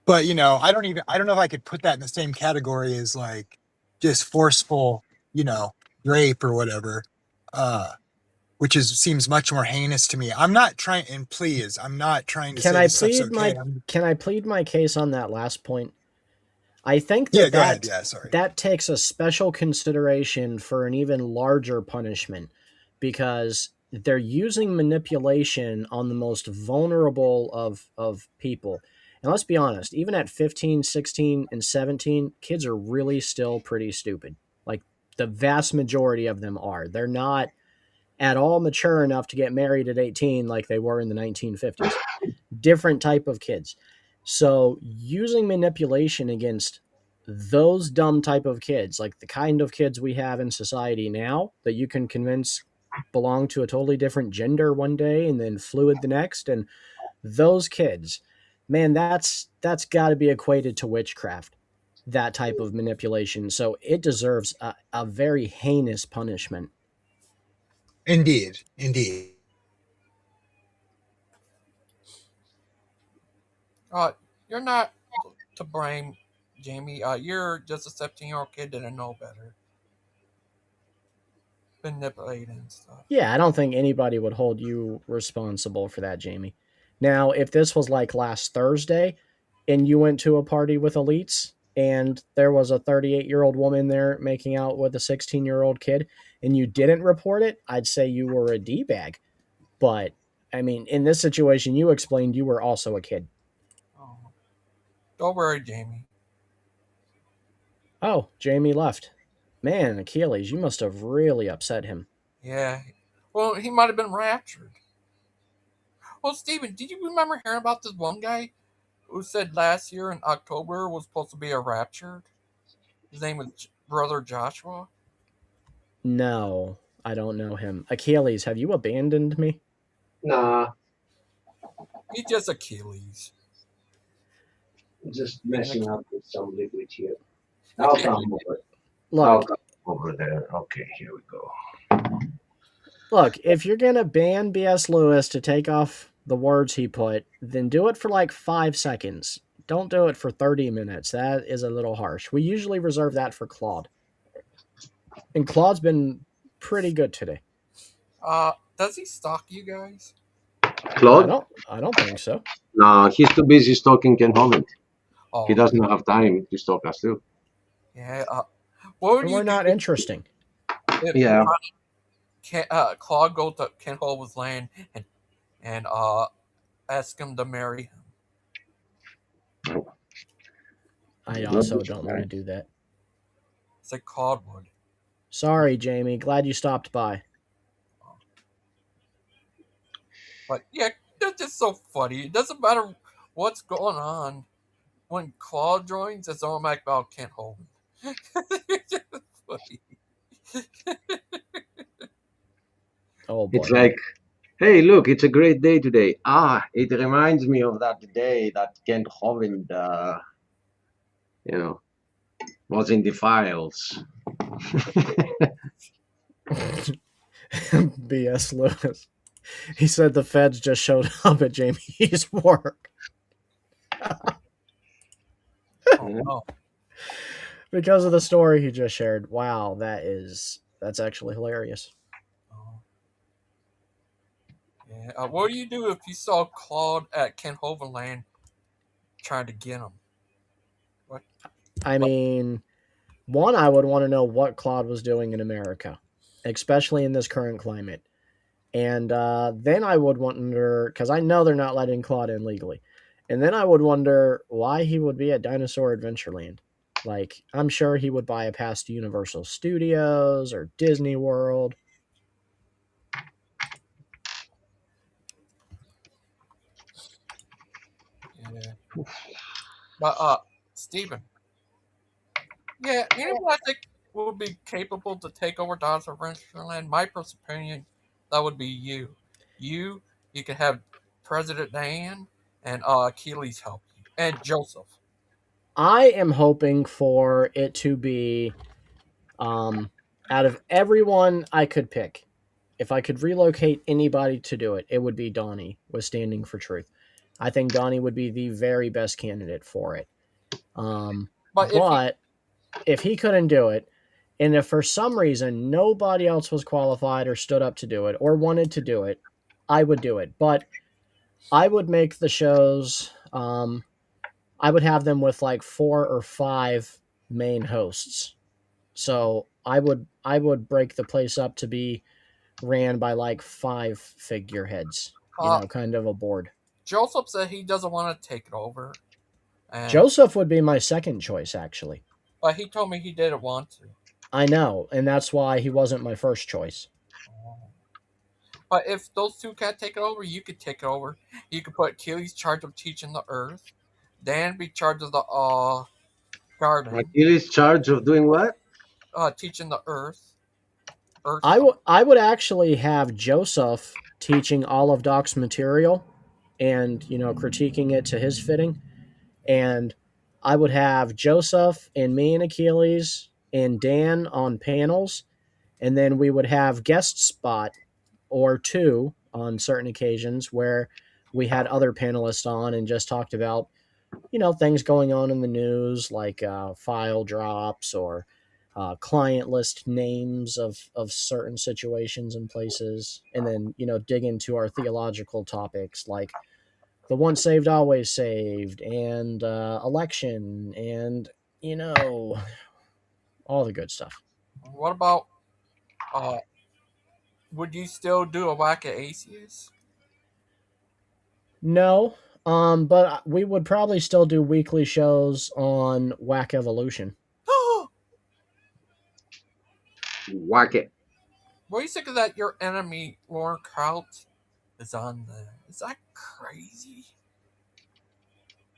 But, you know, I don't know if I could put that in the same category as like just forceful, you know, rape or whatever. Which seems much more heinous to me. I'm not trying, and please, I'm not trying to Can say I this stuff's plead okay. my case on that last point? I think Yeah, go ahead. Yeah, sorry. that takes a special consideration for an even larger punishment because they're using manipulation on the most vulnerable of people. And let's be honest, even at 15, 16, and 17, kids are really still pretty stupid. Like the vast majority of them are. They're not at all mature enough to get married at 18 like they were in the 1950s. Different type of kids. So using manipulation against those dumb type of kids, like the kind of kids we have in society now that you can convince belong to a totally different gender one day and then fluid the next, and those kids, man, that's got to be equated to witchcraft, that type of manipulation. So it deserves a very heinous punishment. Indeed. Indeed. You're not to blame, Jamie. You're just a 17-year-old kid that didn't know better. Manipulating and stuff. Yeah, I don't think anybody would hold you responsible for that, Jamie. Now, if this was like last Thursday and you went to a party with elites and there was a 38-year-old woman there making out with a 16-year-old kid and you didn't report it, I'd say you were a D-bag. But, I mean, in this situation, you explained you were also a kid. Oh. Don't worry, Jamie. Oh, Jamie left. Man, Achilles, you must have really upset him. Yeah. Well, he might have been raptured. Well, Steven, did you remember hearing about this one guy who said last year in October was supposed to be a raptured? His name was Brother Joshua. No, I don't know him. Achilles, have you abandoned me? Nah, He's just Achilles. just messing up with some liquid here. I'll come over. Look, I'll come over there. Okay, here we go. Look, if you're going to ban B.S. Lewis to take off the words he put, then do it for like 5 seconds. Don't do it for 30 minutes. That is a little harsh. We usually reserve that for Claude. And Claude's been pretty good today. Does he stalk you guys? Claude? I don't think so. No, he's too busy stalking Ken Holland. He Oh, doesn't have time to stalk us too. yeah. What would And you we're do not interesting. if Yeah. Claude goes to Ken Hovind's land and ask him to marry him? I Not also the don't want to surprise. do that. It's like Claude would. Sorry, Jamie. Glad you stopped by. But yeah, that's just so funny. It doesn't matter what's going on. When Claude joins, it's automatic about Kent Hovind. It's just funny. Oh boy. It's like, hey, look, it's a great day today. It reminds me of that day that Kent Hovind, was in the files. B.S. Lewis. He said the feds just showed up at Jamie's work Oh no. because of the story he just shared. Wow, that's actually hilarious. Oh. Yeah. What do you do if you saw Claude at Kent Hovind land trying to get him? What? I mean, one, I would want to know what Claude was doing in America, especially in this current climate. And then I would wonder, because I know they're not letting Claude in legally. And then I would wonder why he would be at Dinosaur Adventureland. Like, I'm sure he would buy a pass to Universal Studios or Disney World. Yeah. But Steven. Yeah, anyone I think would be capable to take over Dinosaur Adventureland, my personal opinion, that would be you. You could have President Dan and Achilles help you. And Joseph. I am hoping for it to be out of everyone I could pick. If I could relocate anybody to do it, it would be Donnie with Standing for Truth. I think Donnie would be the very best candidate for it. But If he couldn't do it, and if for some reason nobody else was qualified or stood up to do it or wanted to do it, I would do it. But I would make the shows. I would have them with like 4 or 5 main hosts. So I would break the place up to be ran by like 5 figureheads. Kind of a board. Joseph said he doesn't want to take it over. And, Joseph would be my second choice, actually. But he told me he didn't want to. I know, and that's why he wasn't my first choice. But if those two can't take it over, you could take it over. You could put Achilles charge of teaching the earth. Dan be charge of the garden. Achilles charge of doing what? Teaching the earth. I would actually have Joseph teaching all of Doc's material and, critiquing it to his fitting. And I would have Joseph and me and Achilles and Dan on panels. And then we would have guest spot or 2 on certain occasions where we had other panelists on and just talked about, things going on in the news, like file drops or client list names of certain situations and places, and then dig into our theological topics like the once saved always saved and election and all the good stuff. What about would you still do a whack at Aces? No, but we would probably still do weekly shows on Whack Evolution. Whack it. What do you think of that? Your enemy, Lauren Kraut, is on there. Is that crazy?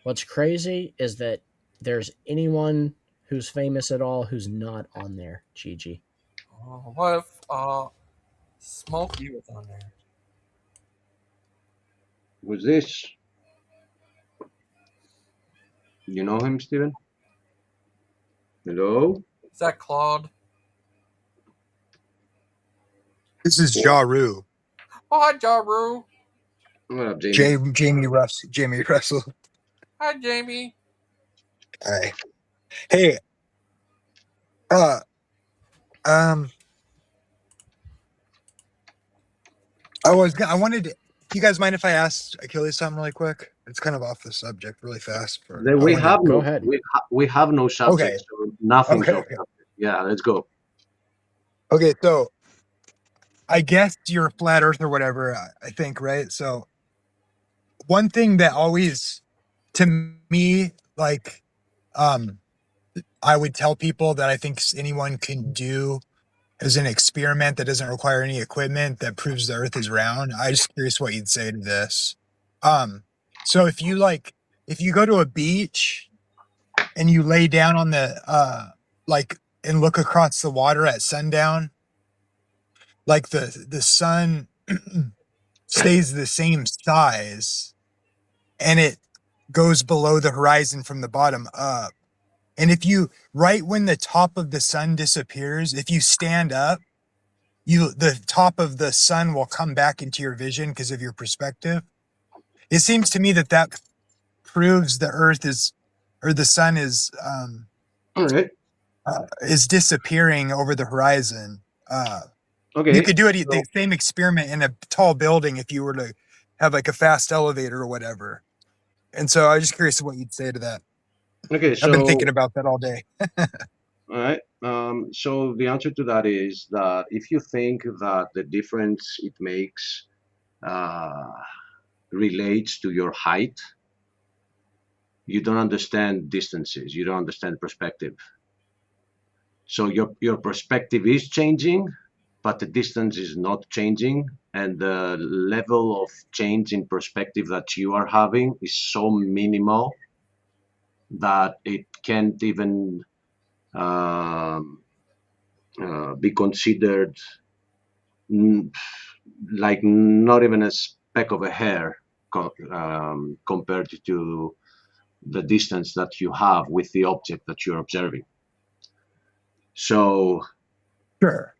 What's crazy is that there's anyone who's famous at all who's not on there, Gigi. What if Smokey was on there? Who's this? You know him, Steven? Hello? Is that Claude? This is Jaru. Oh, hi, Jaru. What up, Jamie? Jamie Russell. Hi, Jamie. Hi. Hey. I wanted to, you guys mind if I asked Achilles something really quick? it's kind of off the subject really fast. We wanna- have Go no ahead. we have no subject, Okay. so nothing's Okay, off okay. subject. Yeah, let's go. Okay, so I guess you're a flat Earth or whatever. I think, right? So one thing that always, to me, like, I would tell people that I think anyone can do as an experiment that doesn't require any equipment that proves the Earth is round. I just curious what you'd say to this. So if you go to a beach and you lay down on the and look across the water at sundown, like the sun stays the same size and it goes below the horizon from the bottom up. And if you, right when the top of the sun disappears, if you stand up, the top of the sun will come back into your vision because of your perspective. It seems to me that proves the Earth or the sun All right. is disappearing over the horizon. Okay. You could do so- the same experiment in a tall building if you were to have like a fast elevator or whatever. And so I was just curious what you'd say to that. Okay, I've been so thinking about that all day. all right. So the answer to that is that if you think that the difference it makes relates to your height, you don't understand distances. You don't understand perspective. So your perspective is changing, but the distance is not changing, and the level of change in perspective that you are having is so minimal that it can't even be considered like not even a speck of a hair compared to the distance that you have with the object that you're observing. So Sure.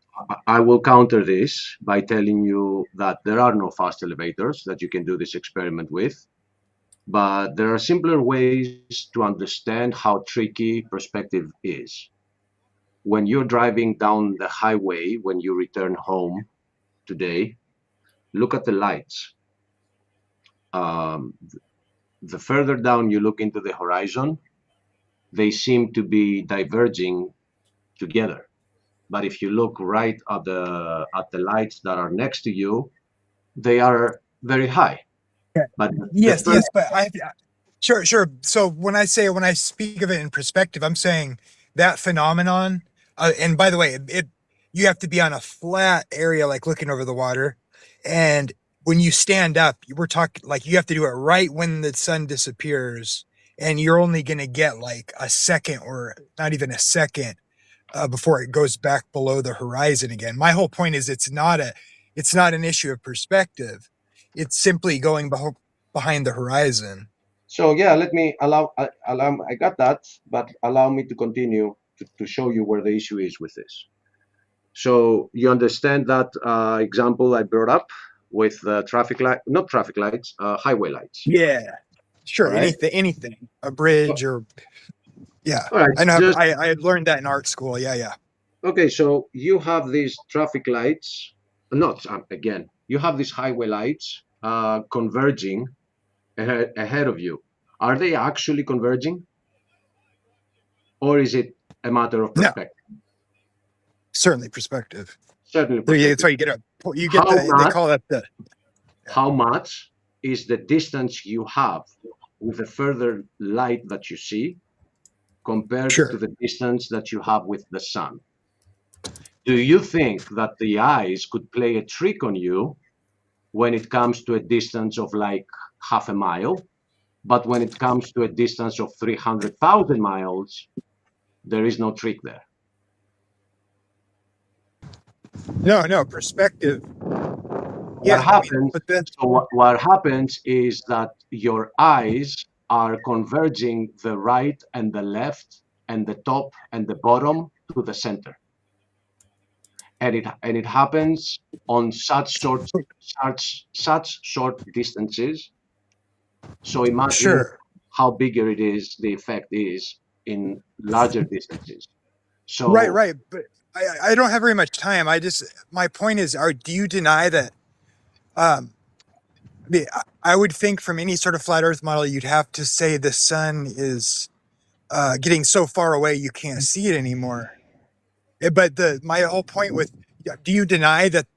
I will counter this by telling you that there are no fast elevators that you can do this experiment with, but there are simpler ways to understand how tricky perspective is. When you're driving down the highway, when you return home today, look at the lights. The further down you look into the horizon, they seem to be diverging together. But if you look right at the lights that are next to you, they are very high. Yeah. But Yes, but sure. So when I speak of it in perspective, I'm saying that phenomenon. And by the way, you have to be on a flat area, like looking over the water. And when you stand up, we're talking like you have to do it right when the sun disappears, and you're only going to get like a second or not even a second before it goes back below the horizon again. My whole point is it's not an issue of perspective. It's simply going behind the horizon. So yeah, let me I got that, but allow me to continue to show you where the issue is with this. So you understand that example I brought up with traffic light, not traffic lights, highway lights. Yeah, sure. Right. Anything, a bridge or yeah. All right. I know. I had learned that in art school. Yeah. Okay, so you have these traffic lights, not again. You have these highway lights converging ahead of you. Are they actually converging, or is it a matter of perspective? No. Certainly perspective. Certainly. That's why they call that the. How much is the distance you have with the further light that you see compared Sure. to the distance that you have with the sun? Do you think that the eyes could play a trick on you when it comes to a distance of like half a mile, but when it comes to a distance of 300,000 miles, there is no trick there? No, perspective. What happens is that your eyes are converging the right and the left and the top and the bottom to the center. And it happens on such short distances. So imagine how bigger it is, the effect is in larger distances. So Right. But I don't have very much time. My point is, do you deny that I would think from any sort of flat Earth model, you'd have to say the sun is getting so far away you can't see it anymore. But my whole point with, do you deny that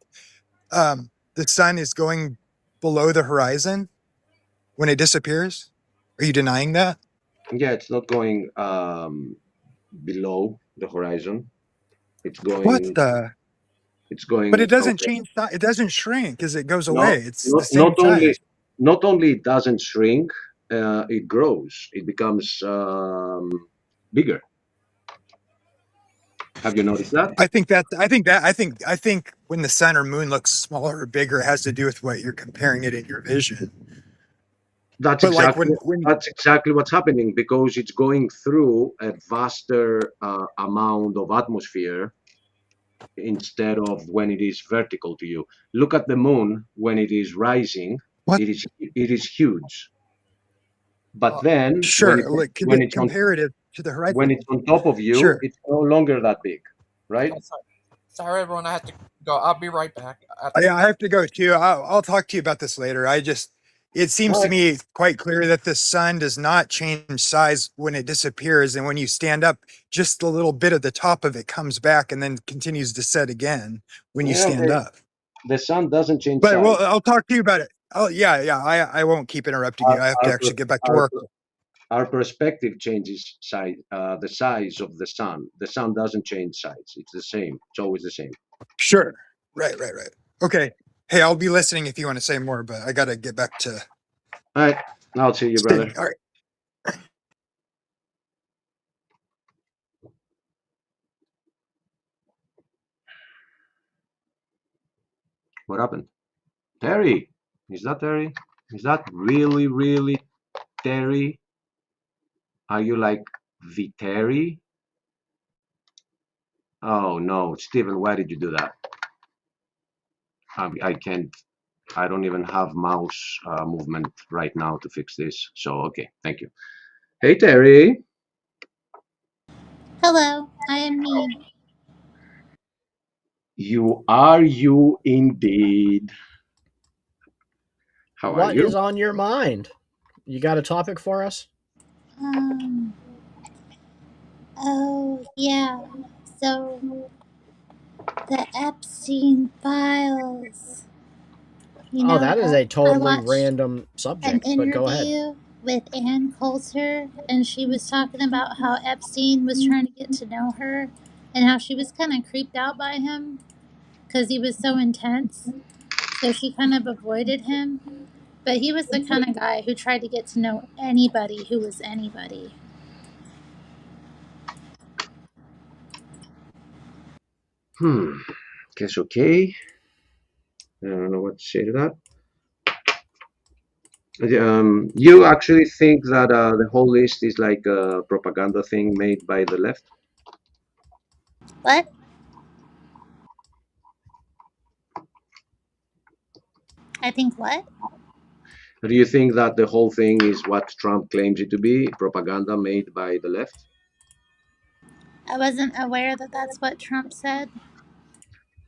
the sun is going below the horizon when it disappears? Are you denying that? Yeah, it's not going below the horizon. It's What going. the? It's going. But it doesn't Okay. change. It doesn't shrink as it goes No, away. It's the same not only size. it doesn't shrink, it grows. It becomes bigger. Have you noticed that? I think when the sun or moon looks smaller or bigger, it has to do with what you're comparing it in your vision. That's But like exactly when that's exactly what's happening because it's going through a vaster amount of atmosphere instead of when it is vertical to you. Look at the moon when it is rising. what? It is huge. But then Sure, like comparative to the when horizon. it's on top of you, Sure. it's no longer that big, right? Oh, sorry, everyone. I have to go. I'll be right back. I have to go too. I'll talk to you about this later. It seems to Right. me quite clear that the sun does not change size when it disappears. And when you stand up, just a little bit of the top of it comes back and then continues to set again when you Yeah, stand up. the sun doesn't change But size. well, I'll talk to you about it. Oh, yeah. I won't keep interrupting you. I have to Our, actually get back to our, work. our perspective changes size, the size of the sun. The sun doesn't change size. It's the same. It's always the same. Sure. Right. Okay. Hey, I'll be listening if you want to say more, but I got to get back to All right. I'll see you, brother. All right. What happened? Terry. Is that Terry? Is that really Terry? Are you like the Terry? Oh no, Stephen, why did you do that? I can't. I don't even have mouse movement right now to fix this. So okay, thank you. Hey Terry. Hello, I am me. You indeed. How are What you? is on your mind? You got a topic for us? Um, oh, yeah. So, the Epstein files. Oh, that is a I totally watched random an subject, but go ahead. interview with Ann Coulter, and she was talking about how Epstein was trying to get to know her and how she was kind of creeped out by him because he was so intense. So, she kind of avoided him. But he was the kind of guy who tried to get to know anybody who was anybody. Guess okay. I don't know what to say to that. You actually think that the whole list is like a propaganda thing made by the left? What? I think what? Do you think that the whole thing is what Trump claims it to be, propaganda made by the left? I wasn't aware that that's what Trump said.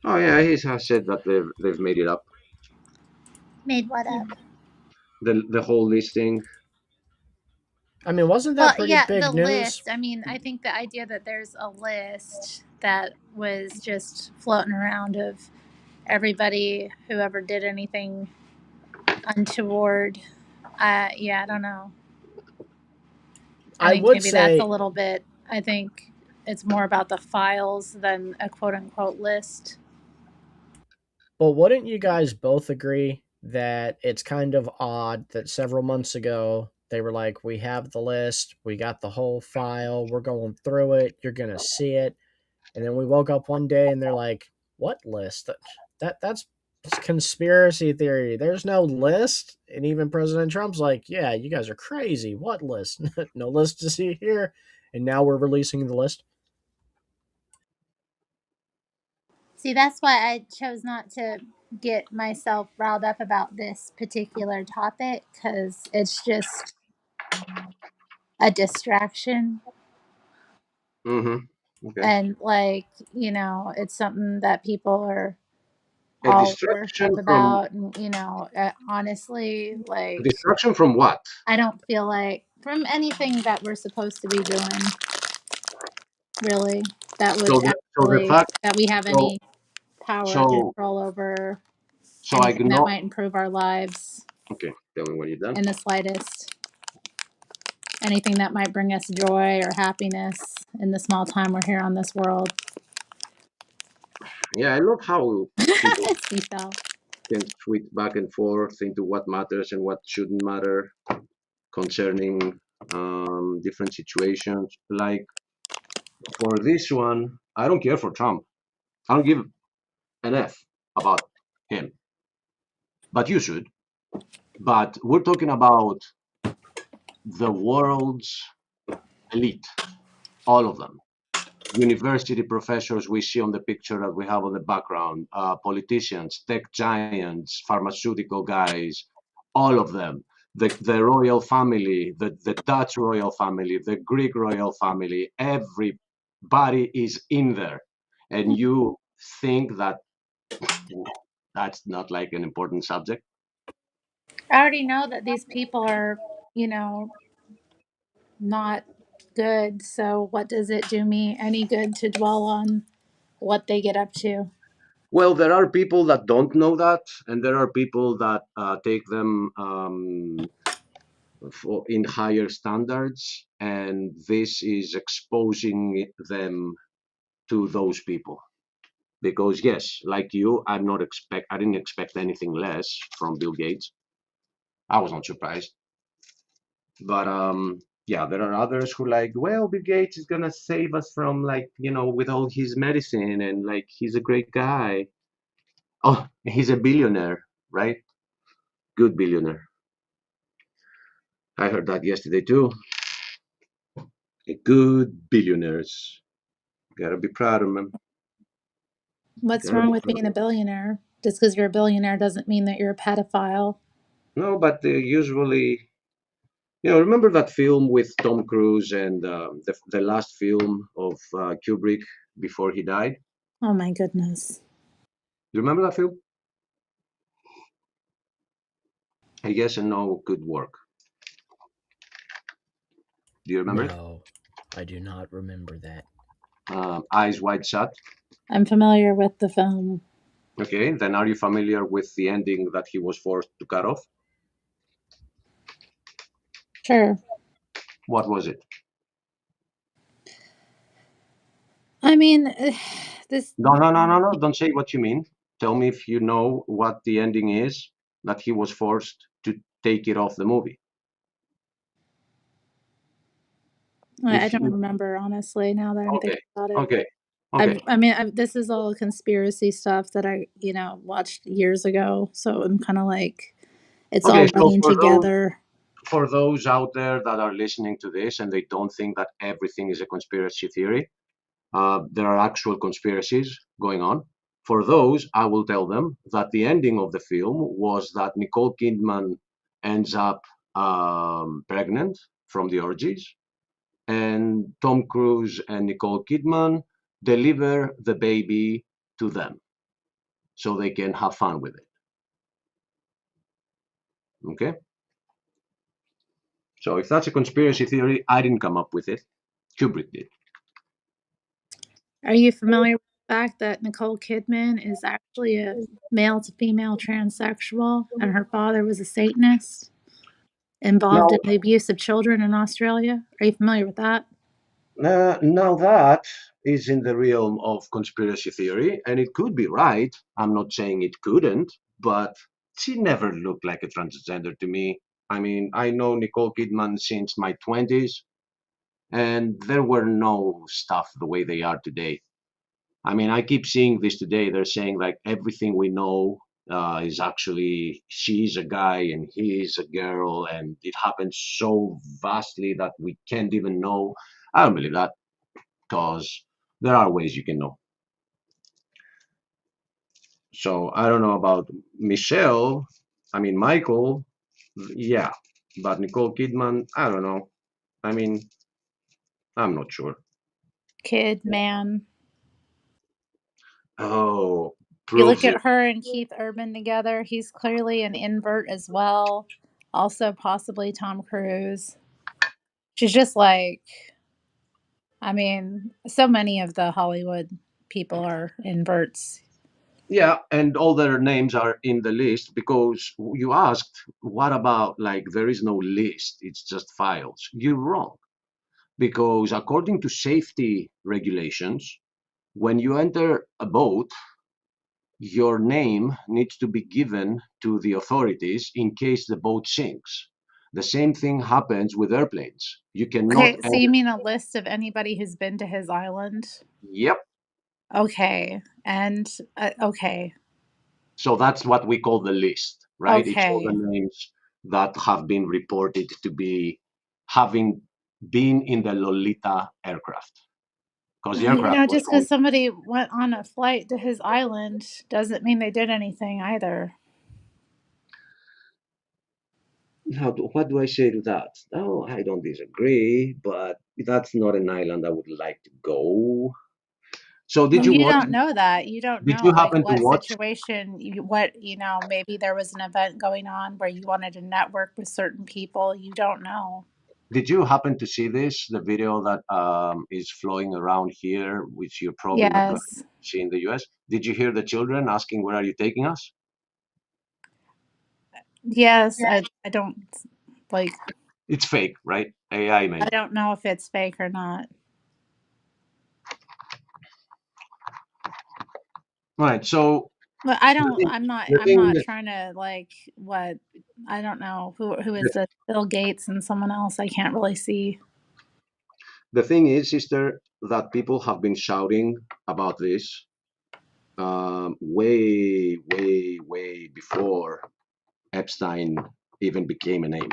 Oh yeah, he has said that they've made it up. Made what up? The whole listing. I mean, wasn't Well, that pretty yeah, big the news? list. I mean, I think the idea that there's a list that was just floating around of everybody who ever did anything untoward. Yeah, I don't know. I think would maybe that's say, a little bit. I think it's more about the files than a quote unquote list. but wouldn't you guys both agree that it's kind of odd that several months ago they were like, we have the list, we got the whole file, we're going through it, you're going to see it. And then we woke up one day and they're like, what list? That's conspiracy theory. There's no list. And even President Trump's like, yeah, you guys are crazy. What list? No list to see here. And now we're releasing the list. See, that's why I chose not to get myself riled up about this particular topic because it's just a distraction. Mm-hmm. Okay. And, like, it's something that people are A all distraction worship from about. And, honestly, like, distraction from what? I don't feel like from anything that we're supposed to be doing, really, that So would the actually, fact that we have so any power or so control over so I anything that ignore. might improve our lives Okay, tell me when you're done. in the slightest. Anything that might bring us joy or happiness in the small time we're here on this world. Yeah, I love how people Seashell. can tweet back and forth into what matters and what shouldn't matter concerning different situations. Like for this one, I don't care for Trump. I don't give an F about him, but you should. But we're talking about the world's elite, all of them. University professors we see on the picture that we have on the background, politicians, tech giants, pharmaceutical guys, all of them. The royal family, the Dutch royal family, the Greek royal family, everybody is in there. And you think that that's not like an important subject? I already know that these people are, you know, not good. So what does it do me any good to dwell on what they get up to? Well, there are people that don't know that, and there are people that take them in higher standards, and this is exposing them to those people. Because yes, like you, I didn't expect anything less from Bill Gates. I was not surprised, but yeah, there are others who like, well, Bill Gates is gonna save us from, like, with all his medicine, and like he's a great guy. Oh, he's a billionaire, right? Good billionaire. I heard that yesterday too. A good billionaires. Gotta be proud of them. What's Gotta wrong be with proud. being a billionaire? Just because you're a billionaire doesn't mean that you're a pedophile. No, but usually, remember that film with Tom Cruise and the last film of Kubrick before he died? Oh my goodness. You remember that film? A yes and no good work. Do you remember it? No, I do not remember that. Eyes Wide Shut. I'm familiar with the film. Okay, then are you familiar with the ending that he was forced to cut off? Sure. What was it? I mean, this. No. Don't say what you mean. Tell me if you know what the ending is that he was forced to take it off the movie. I If don't you, remember, honestly, now that I'm thinking okay, about it. okay, okay, This is all conspiracy stuff that I, watched years ago. So I'm kind of like, it's okay. all So running together. for those out there that are listening to this and they don't think that everything is a conspiracy theory, there are actual conspiracies going on. For those, I will tell them that the ending of the film was that Nicole Kidman ends up pregnant from the orgies, and Tom Cruise and Nicole Kidman deliver the baby to them so they can have fun with it. Okay? So if that's a conspiracy theory, I didn't come up with it. Kubrick did. Are you familiar with the fact that Nicole Kidman is actually a male to female transsexual and her father was a Satanist involved in Now, the abuse of children in Australia? Are you familiar with that? now that is in the realm of conspiracy theory, and it could be right. I'm not saying it couldn't, but she never looked like a transgender to me. I mean, I know Nicole Kidman since my 20s, and there were no stuff the way they are today. I mean, I keep seeing this today. They're saying like everything we know is actually she's a guy and he's a girl, and it happens so vastly that we can't even know. I don't believe that because there are ways you can know. So I don't know about Michelle. I mean, Michael, yeah, but Nicole Kidman, I don't know. I mean, I'm not sure. Kid, man. Oh, You look proves it. at her and Keith Urban together, he's clearly an invert as well. Also, possibly Tom Cruise. She's just like, I mean, so many of the Hollywood people are inverts. Yeah, and all their names are in the list because you asked, what about like there is no list, it's just files. You're wrong. Because according to safety regulations, when you enter a boat, your name needs to be given to the authorities in case the boat sinks. The same thing happens with airplanes. You cannot Okay, so you enter. mean a list of anybody who's been to his island? Yep. Okay, and okay, So that's what we call the list, right? It's all the okay. names that have been reported to be having been in the Lolita aircraft. Because the Well, you aircraft know, was just going. because somebody went on a flight to his island doesn't mean they did anything either. What do I say to that? No, I don't disagree, but that's not an island I would like to go. So did Well, you you watch? don't know that. You don't Did know you like happen to what watch? situation, maybe there was an event going on where you wanted to network with certain people. You don't know. Did you happen to see this? The video that is flowing around here, which you're probably not going to Yes. see in the US. Did you hear the children asking, "Where are you taking us?" Yes, I don't like It's fake, right? AI I made. don't know if it's fake or not. Right. So But the I'm thing not is, trying to like what I don't know who is the, this Bill Gates and someone else I can't really see. the thing is, sister, that people have been shouting about this way, way, way before Epstein even became a name.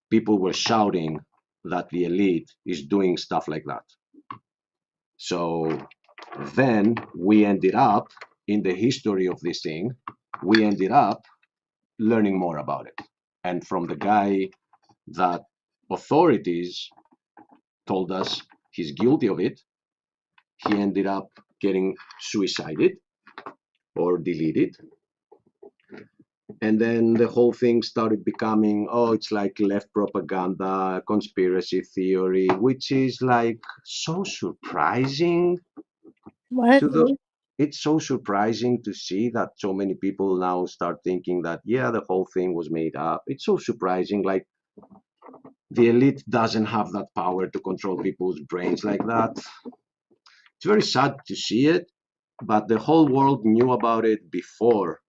People were shouting that the elite is doing stuff like that. So then we ended up in the history of this thing, we ended up learning more about it. And from the guy that authorities told us he's guilty of it, he ended up getting suicided or deleted. And then the whole thing started becoming, oh, it's like left propaganda, conspiracy theory, which is like so surprising What? to the. It's so surprising to see that so many people now start thinking that, yeah, the whole thing was made up. It's so surprising. Like the elite doesn't have that power to control people's brains like that. It's very sad to see it, but the whole world knew about it before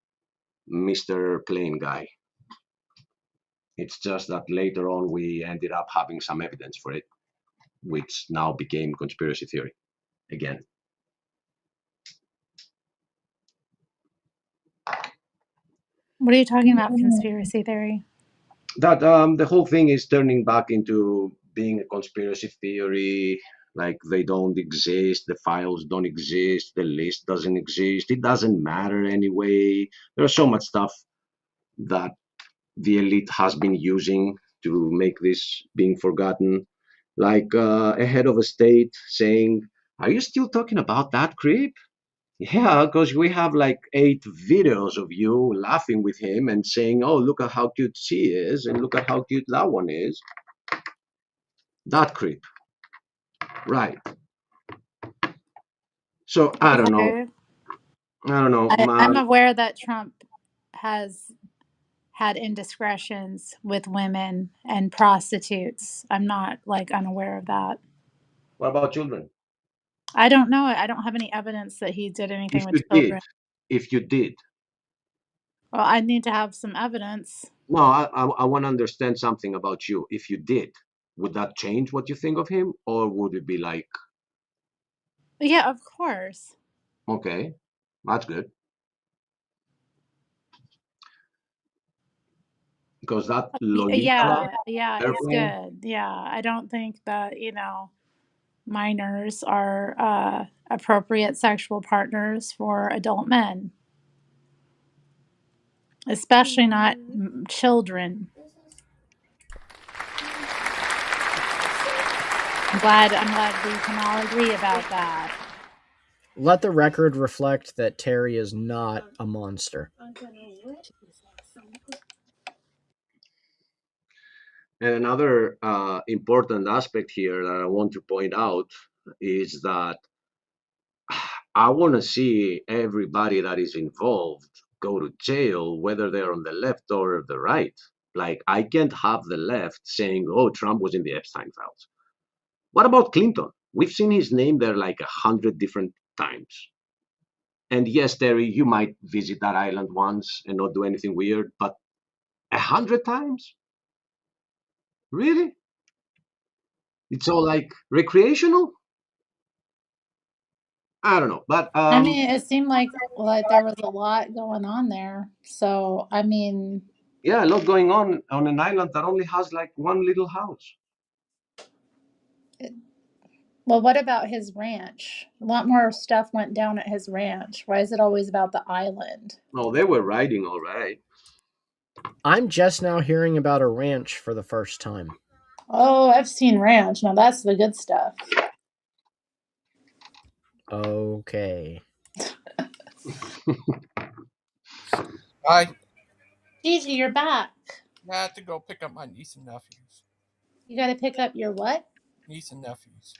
Mr. Plain Guy. It's just that later on we ended up having some evidence for it, which now became conspiracy theory again. What are you talking about? Conspiracy theory? That the whole thing is turning back into being a conspiracy theory, like they don't exist, the files don't exist, the list doesn't exist, it doesn't matter anyway. There's so much stuff that the elite has been using to make this being forgotten. Like a head of a state saying, "Are you still talking about that creep?" Yeah, because we have like 8 videos of you laughing with him and saying, "Oh, look at how cute she is, and look at how cute that one is." That creep, right? So I don't know. Okay. I don't know. I'm aware that Trump has had indiscretions with women and prostitutes. I'm not like unaware of that. What about children? I don't know. I don't have any evidence that he did anything If with you did, children. if you did, Well, I need to have some evidence. no, I want to understand something about you. If you did, would that change what you think of him, or would it be like, But yeah, of course. okay, that's good? Because that Lolita Yeah, it's airplane, good. Yeah, I don't think that, minors are appropriate sexual partners for adult men, especially not children. I'm glad we can all agree about that. Let the record reflect that Terry is not a monster. And another important aspect here that I want to point out is that I want to see everybody that is involved go to jail, whether they're on the left or the right. Like, I can't have the left saying, oh, Trump was in the Epstein files. What about Clinton? We've seen his name there like 100 different times. And yes, Terry, you might visit that island once and not do anything weird, but 100 times? Really? It's all like recreational? I don't know, but I mean, it seemed like there was a lot going on there. So, I mean, yeah, a lot going on an island that only has like one little house. well, what about his ranch? A lot more stuff went down at his ranch. Why is it always about the island? No, they were riding all right. I'm just now hearing about a ranch for the first time. Oh, Epstein Ranch. Now that's the good stuff. Okay. I Gigi, you're back. had to go pick up my niece and nephews. You got to pick up your what? Niece and nephews.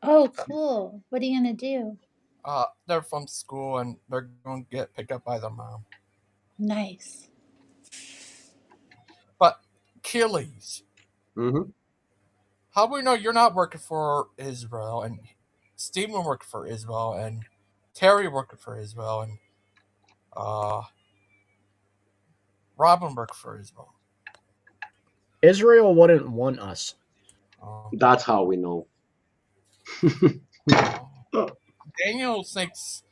Oh, cool. What are you going to do? They're from school and they're going to get picked up by their mom. Nice. But Achilles, Mm-hmm. how do we know you're not working for Israel and Stephen working for Israel and Terry working for Israel and Robin working for Israel? Israel wouldn't want us. That's how we know. Daniel thinks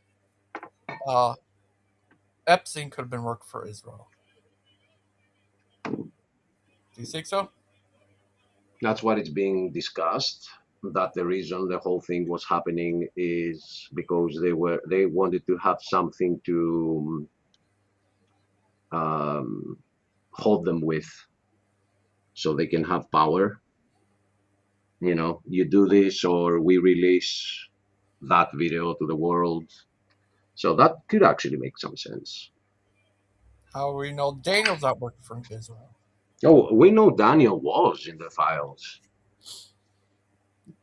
Epstein could have been working for Israel. Do you think so? That's what it's being discussed. That the reason the whole thing was happening is because they wanted to have something to hold them with, so they can have power. You know, you do this or we release that video to the world. So that could actually make some sense. How do we know Daniel's not working for Israel? Oh, we know Daniel was in the files.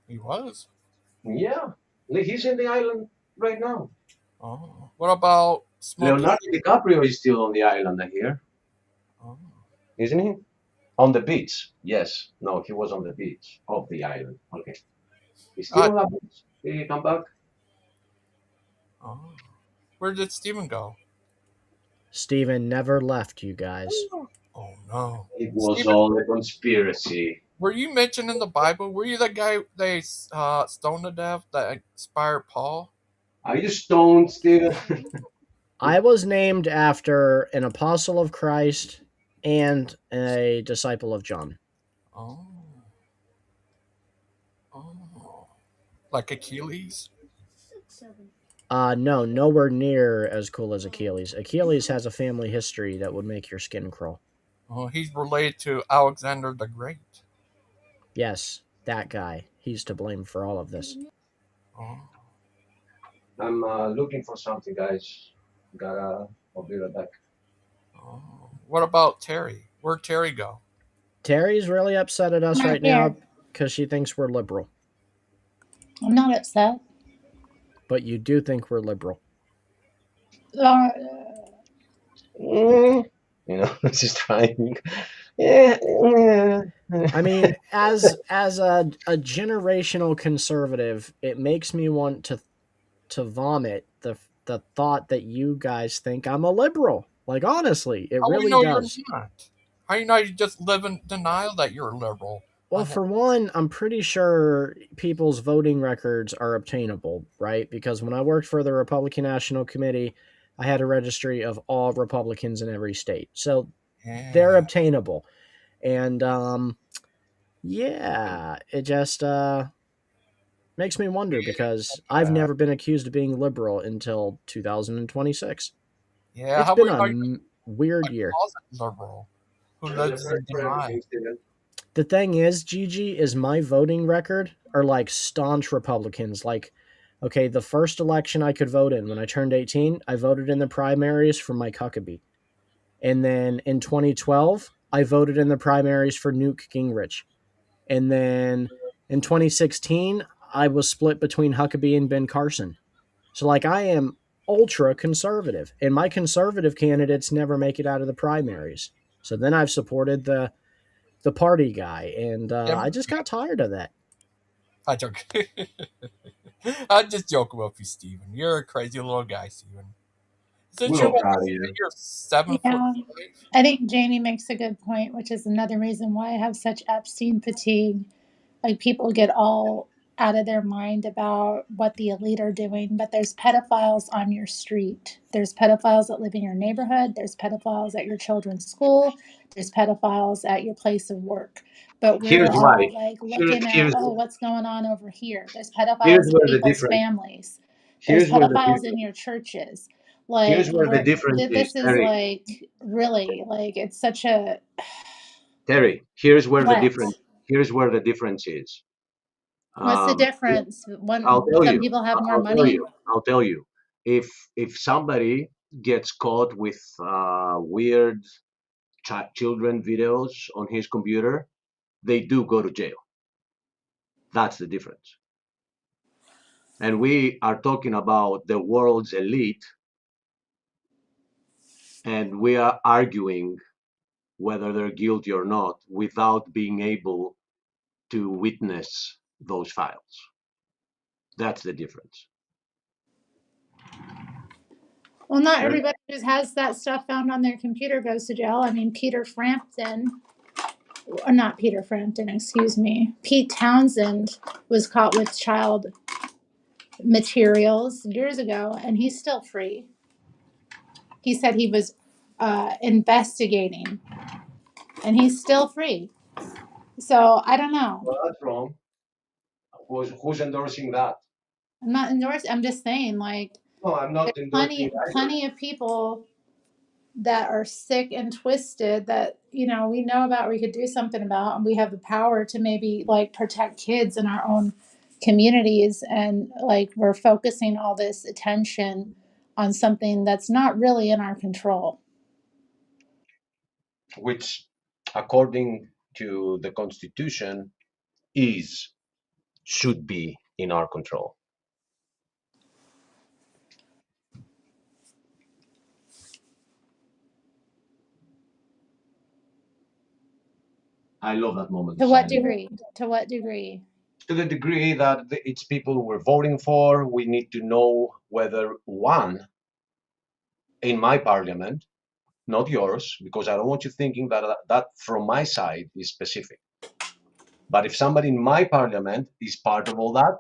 He was. Yeah, he's in the island right now. Oh. What about Smokey? Leonardo DiCaprio is still on the island, I hear. Oh. Isn't he? On the beach. Yes. No, he was on the beach of the island. Okay. He's still on the beach. Did he come back? Oh. Where did Stephen go? Steven never left, you guys. Oh no. It was Stephen, all a conspiracy. were you mentioned in the Bible? Were you the guy they stoned to death that inspired Paul? Are you stoned, Steven? I was named after an apostle of Christ and a disciple of John. Oh. Oh. Like Achilles? No, nowhere near as cool as Achilles. Achilles has a family history that would make your skin crawl. Oh, he's related to Alexander the Great. Yes, that guy. He's to blame for all of this. Oh. I'm looking for something, guys. I'll be right back. Oh. What about Terry? Where'd Terry go? Terry's really upset at us I'm right now because she thinks we're liberal. I'm not upset. But you do think we're liberal. You know, just trying. Yeah. I mean, as a generational conservative, it makes me want to vomit the thought that you guys think I'm a liberal. Like, honestly, it How really we know does. you're not? How you know you just live in denial that you're a liberal? Well, for one, I'm pretty sure people's voting records are obtainable, right? Because when I worked for the Republican National Committee, I had a registry of all Republicans in every state. So they're obtainable. And yeah, it just makes me wonder because I've never been accused of being liberal until 2026. Yeah, it's how been we a weird year. Liberal who lives in denial. The thing is, Gigi, is my voting record are like staunch Republicans. Like Okay, the first election I could vote in when I turned 18, I voted in the primaries for Mike Huckabee. And then in 2012, I voted in the primaries for Newt Gingrich. And then in 2016, I was split between Huckabee and Ben Carson. So, like, I am ultra conservative, and my conservative candidates never make it out of the primaries. So then I've supported the party guy, and I just got tired of that. I joke. I'm just joking with you, Steven. You're a crazy little guy, Steven. Since We're you're all about proud to of say you. you're 7 foot Yeah. 5, I think Jamie makes a good point, which is another reason why I have such Epstein fatigue. Like, people get all out of their mind about what the elite are doing, but there's pedophiles on your street. There's pedophiles that live in your neighborhood. There's pedophiles at your children's school. There's pedophiles at your place of work. But we're Here's why. all like looking at, Here's oh, what's going on over here? There's here's pedophiles in where the people's difference. families. There's Here's where the pedophiles in difference. your churches. Here's Like, where the difference is, this is Terry. like really like it's such a Terry, here's where the what? difference. Here's where the difference is. What's the Um, difference? I'll When tell some you. people have more I'll tell money? you. I'll tell you. If somebody gets caught with weird children videos on his computer, they do go to jail. That's the difference. And we are talking about the world's elite, and we are arguing whether they're guilty or not without being able to witness those files. That's the difference. Well, not There- everybody who has that stuff found on their computer goes to jail. I mean, Peter Frampton, or not Peter Frampton, excuse me, Pete Townsend was caught with child materials years ago, and he's still free. He said he was investigating, and he's still free. So I don't know. Well, that's wrong. Who's endorsing that? I'm not endorsing. I'm just saying, like, No, I'm not there's endorsing it either. plenty of people that are sick and twisted that we know about, we could do something about, and we have the power to maybe like protect kids in our own communities, and like we're focusing all this attention on something that's not really in our control. Which, according to the Constitution, should be in our control. I love that moment. To what degree? To what degree? To the degree that it's people we're voting for, we need to know whether one in my parliament, not yours, because I don't want you thinking that from my side is specific. But if somebody in my parliament is part of all that,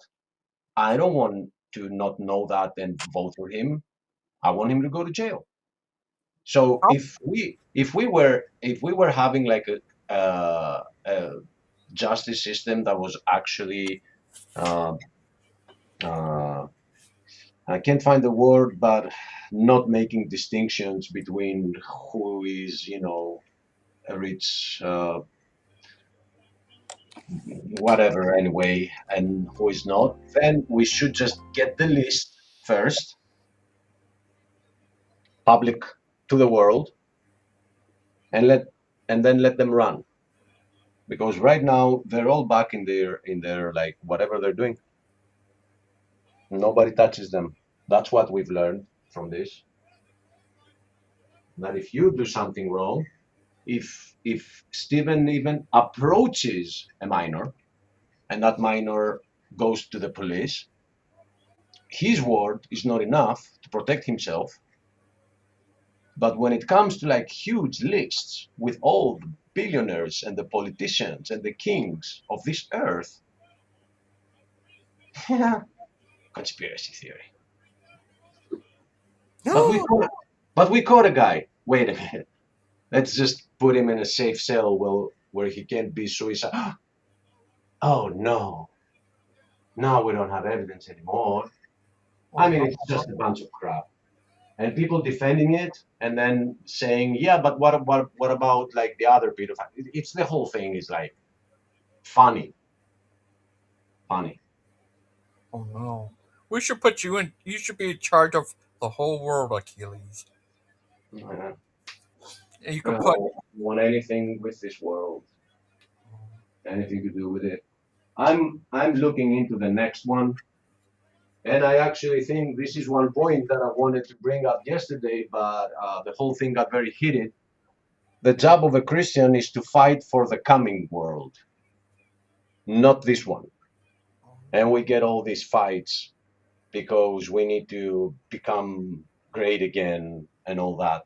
I don't want to not know that and vote for him. I want him to go to jail. So if we were having like a justice system that was actually I can't find the word, but not making distinctions between who is, a rich, whatever, anyway, and who is not, then we should just get the list first, public to the world, and then let them run. Because right now they're all back in their like whatever they're doing. Nobody touches them. That's what we've learned from this. That if you do something wrong, if Stephen even approaches a minor and that minor goes to the police, his word is not enough to protect himself. But when it comes to like huge lists with all the billionaires and the politicians and the kings of this earth, conspiracy theory. But we caught a guy. Wait a minute. Let's just put him in a safe cell where he can't be suicidal. Oh no. Now we don't have evidence anymore. I mean, it's just a bunch of crap. And people defending it and then saying, yeah, but what about like the other pedophiles? It's the whole thing is like funny. Oh no. We should put you in. You should be in charge of the whole world, Achilles. Uh, And you I can put. don't want anything with this world, anything to do with it. I'm looking into the next one, and I actually think this is one point that I wanted to bring up yesterday, but the whole thing got very heated. The job of a Christian is to fight for the coming world, not this one. And we get all these fights because we need to become great again and all that.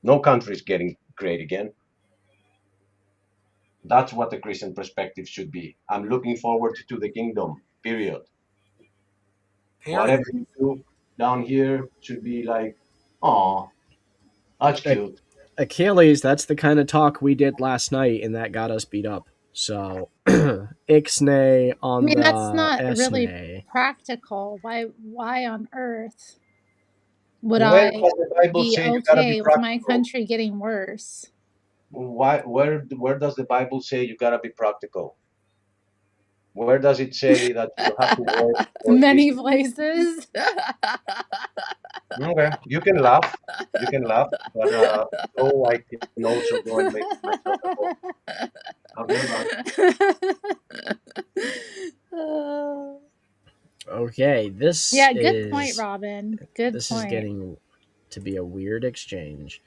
No country is getting great again. That's what the Christian perspective should be. I'm looking forward to the kingdom, period. Whatever you do down here should be like, oh, that's cute. Achilles, that's the kind of talk we did last night, and that got us beat up. So, ixnay on I mean, the that's not really esnay. practical. Why on earth would Where I does the Bible be say you gotta be okay with my practical? country getting worse? Where does the Bible say you gotta be practical? Where does it say that you have to work for Many this? places. Okay, you can laugh. You can laugh, but so I can also go and make myself at home. Okay, bye. Okay, this Yeah, is good point, Robin. Good this point. is getting to be a weird exchange.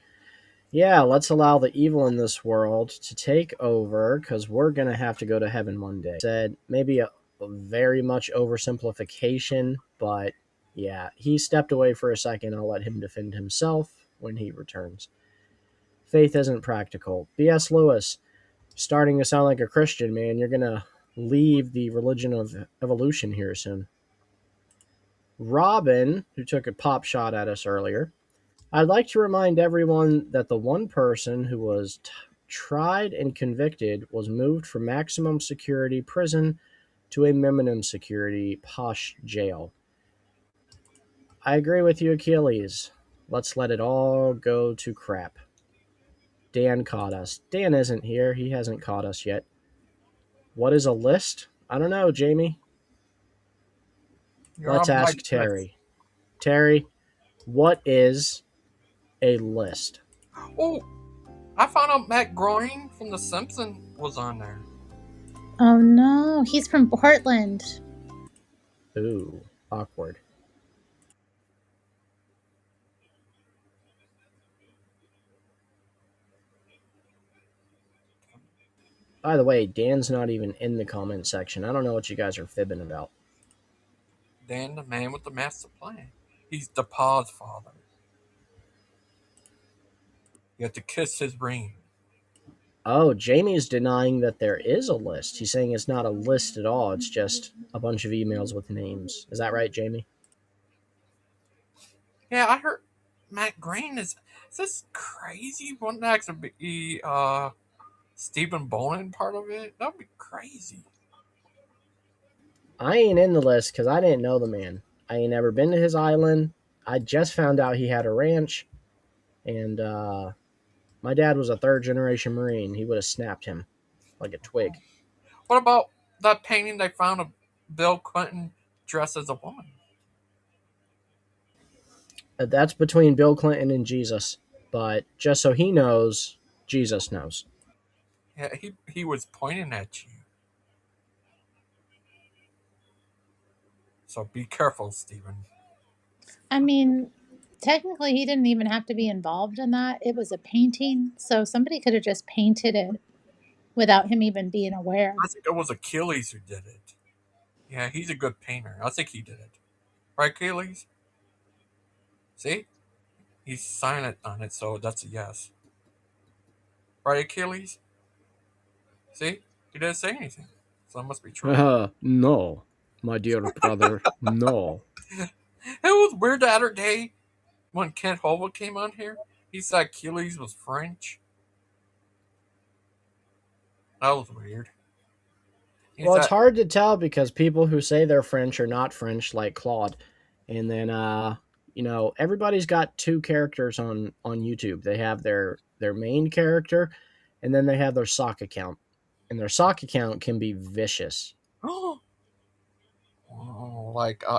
Yeah, let's allow the evil in this world to take over because we're going to have to go to heaven one day. Said maybe a very much oversimplification, but yeah, he stepped away for a second. I'll let him defend himself when he returns. Faith isn't practical. B.S. Lewis, starting to sound like a Christian, man. You're going to leave the religion of evolution here soon. Robin, who took a pop shot at us earlier, I'd like to remind everyone that the one person who was tried and convicted was moved from maximum security prison to a minimum security posh jail. I agree with you, Achilles. Let's let it all go to crap. Dan caught us. Dan isn't here. He hasn't caught us yet. What is a list? I don't know, Jamie. Let's ask Terry. Terry, what is a list? Oh, I found out Matt Groening from The Simpsons was on there. Oh no, he's from Portland. Ooh, awkward. By the way, Dan's not even in the comment section. I don't know what you guys are fibbing about. Dan, the man with the master plan. He's DePauw's father. You have to kiss his ring. Oh, Jamie's denying that there is a list. He's saying it's not a list at all. It's just a bunch of emails with names. Is that right, Jamie? Yeah, I heard Matt Groening is this crazy? Wouldn't that actually be Stephen Bonin part of it? That'd be crazy. I ain't in the list because I didn't know the man. I ain't never been to his island. I just found out he had a ranch, and my dad was a third generation Marine. He would have snapped him like a twig. What about that painting they found of Bill Clinton dressed as a woman? That's between Bill Clinton and Jesus, but just so he knows, Jesus knows. Yeah, he was pointing at you. So be careful, Stephen. I mean, technically, he didn't even have to be involved in that. It was a painting, so somebody could have just painted it without him even being aware. I think it was Achilles who did it. Yeah, he's a good painter. I think he did it. Right, Achilles? See? He's silent on it, so that's a yes. Right, Achilles? See? He didn't say anything. So it must be true. No, my dear brother, no. It was weird the other day when Kent Hova came on here. He said Achilles was French. That was weird. Well, it's hard to tell because people who say they're French are not French, like Claude. And then, everybody's got two characters on YouTube. They have their main character, and then they have their sock account. And their sock account can be vicious. Wow.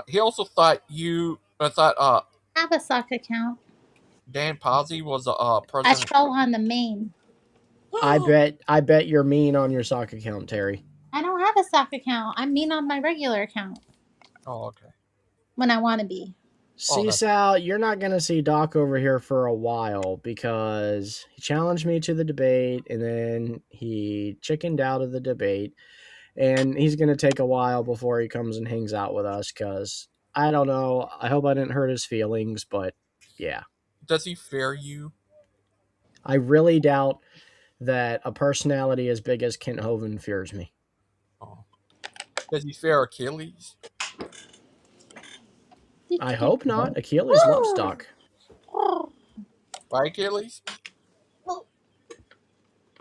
He also thought I have a sock account. Dan Pazzi was a I president. scroll on the main. I bet you're mean on your sock account, Terry. I don't have a sock account. I'm mean on my regular account Oh, okay. when I want to be. See, that's- Sal, you're not going to see Doc over here for a while because he challenged me to the debate and then he chickened out of the debate. And he's going to take a while before he comes and hangs out with us because I don't know. I hope I didn't hurt his feelings, but yeah. Does he fear you? I really doubt that a personality as big as Kent Hovind fears me. Oh. Does he fear Achilles? I hope not. Achilles loves Doc. Right, Achilles?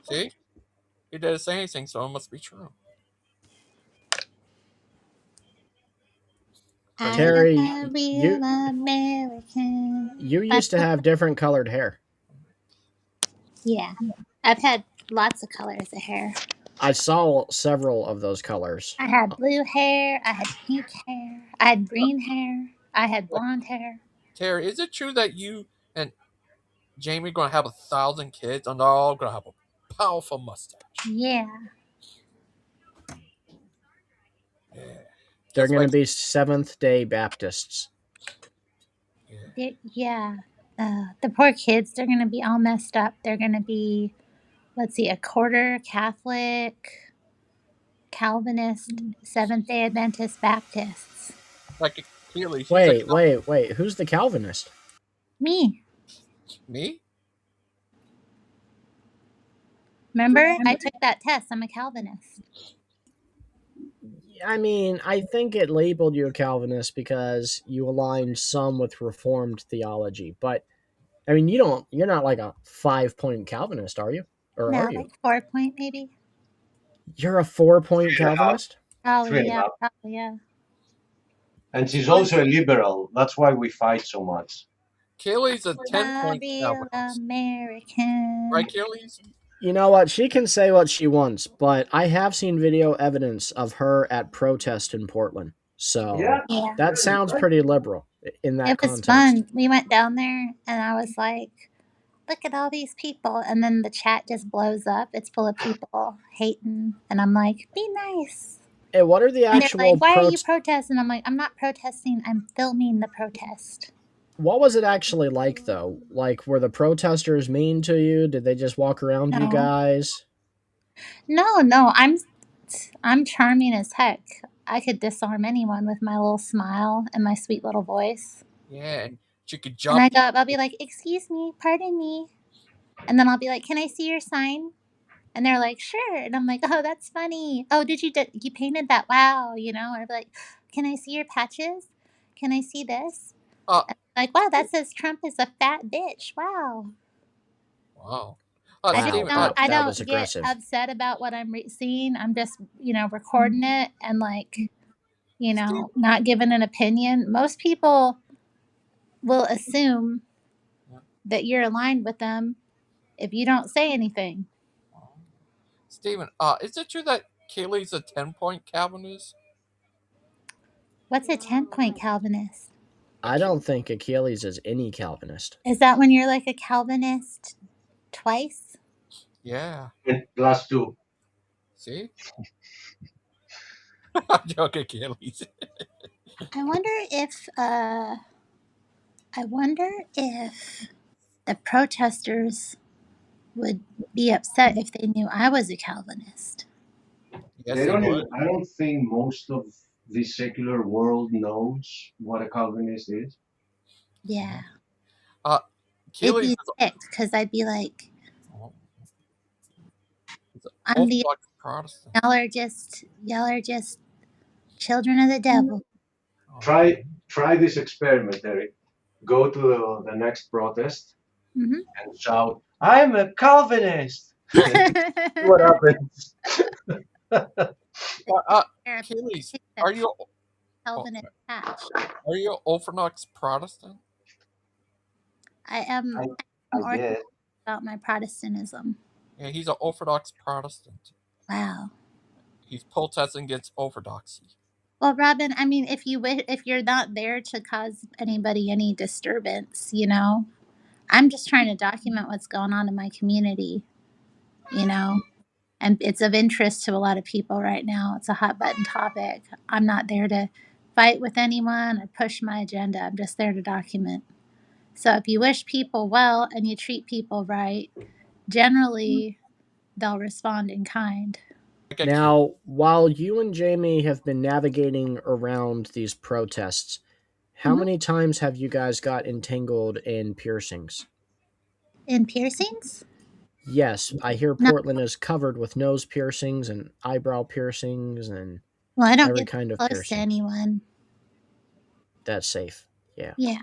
See? He didn't say anything, so it must be true. Terry, I'm a real American. You used to have different colored hair. Yeah. I've had lots of colors of hair. I saw several of those colors. I had blue hair. I had pink hair. I had green hair. I had blonde hair. Terry, is it true that you and Jamie are going to have 1,000 kids and they're all going to have a powerful mustache? Yeah. Yeah. They're going to be Seventh-day Baptists. Yeah. The poor kids, they're going to be all messed up. They're going to be, a quarter Catholic, Calvinist, Seventh-day Adventist Baptists. Like Achilles. Wait. Who's the Calvinist? Me. Me? Remember? I took that test. I'm a Calvinist. I mean, I think it labeled you a Calvinist because you aligned some with Reformed theology, but I mean, you're not like a 5-point Calvinist, are you? Or no, are you? Like 4-point maybe. You're a 4-point Calvinist? Probably, yeah. And she's also a liberal. That's why we fight so much. Achilles is a 10-point Calvinist. American. Right, Achilles? You know what? She can say what she wants, but I have seen video evidence of her at protest in Portland. So Yeah. that sounds pretty liberal in that context. It was fun. We went down there and I was like, look at all these people. And then the chat just blows up. It's full of people hating. And I'm like, be nice. Hey, what are the And actual they're like, why are you protesting? I'm like, I'm not protesting. I'm filming the protest. What was it actually like, though? Like, were the protesters mean to you? Did they just walk around you guys? No. I'm charming as heck. I could disarm anyone with my little smile and my sweet little voice. Yeah, and she could jump. And I'll be like, excuse me, pardon me. And then I'll be like, can I see your sign? And they're like, sure. And I'm like, oh, that's funny. Oh, you painted that? Wow. Or I'd be like, can I see your patches? Can I see this? Like, wow, that says Trump is a fat bitch. Wow. Wow. I don't get upset about what I'm seeing. I'm just, recording it and not giving an opinion. Most people will assume that you're aligned with them if you don't say anything. Steven, is it true that Kaylee's a 10-point Calvinist? What's a 10-point Calvinist? I don't think Achilles is any Calvinist. Is that when you're like a Calvinist twice? Yeah. Plus 2. See? I'm joking, Achilles. I wonder if the protesters would be upset if they knew I was a Calvinist. Yes, I don't think most of the secular world knows what a Calvinist is. Yeah. It'd be sick because I'd be like, I'm the Protestant. Y'all are just children of the devil. Try this experiment, Eric. Go to the next protest and shout, "I'm a Calvinist." What happens? Achilles, are you Calvinist patch? Are you an Orthodox Protestant? I am. I'm guess. about my Protestantism. Yeah, he's an Orthodox Protestant. Wow. He's protesting against orthodoxy. Well, Robin, I mean, if you're not there to cause anybody any disturbance, you know, I'm just trying to document what's going on in my community, you know, and it's of interest to a lot of people right now. It's a hot button topic. I'm not there to fight with anyone or push my agenda. I'm just there to document. So if you wish people well and you treat people right, generally they'll respond in kind. Like a key. Now, while you and Jamie have been navigating around these protests, how Mhm. many times have you guys got entangled in piercings? In piercings? Yes, I hear No. Portland is covered with nose piercings and eyebrow piercings and Well, I don't every get kind of close to piercing. anyone. That's safe. Yeah. Yeah.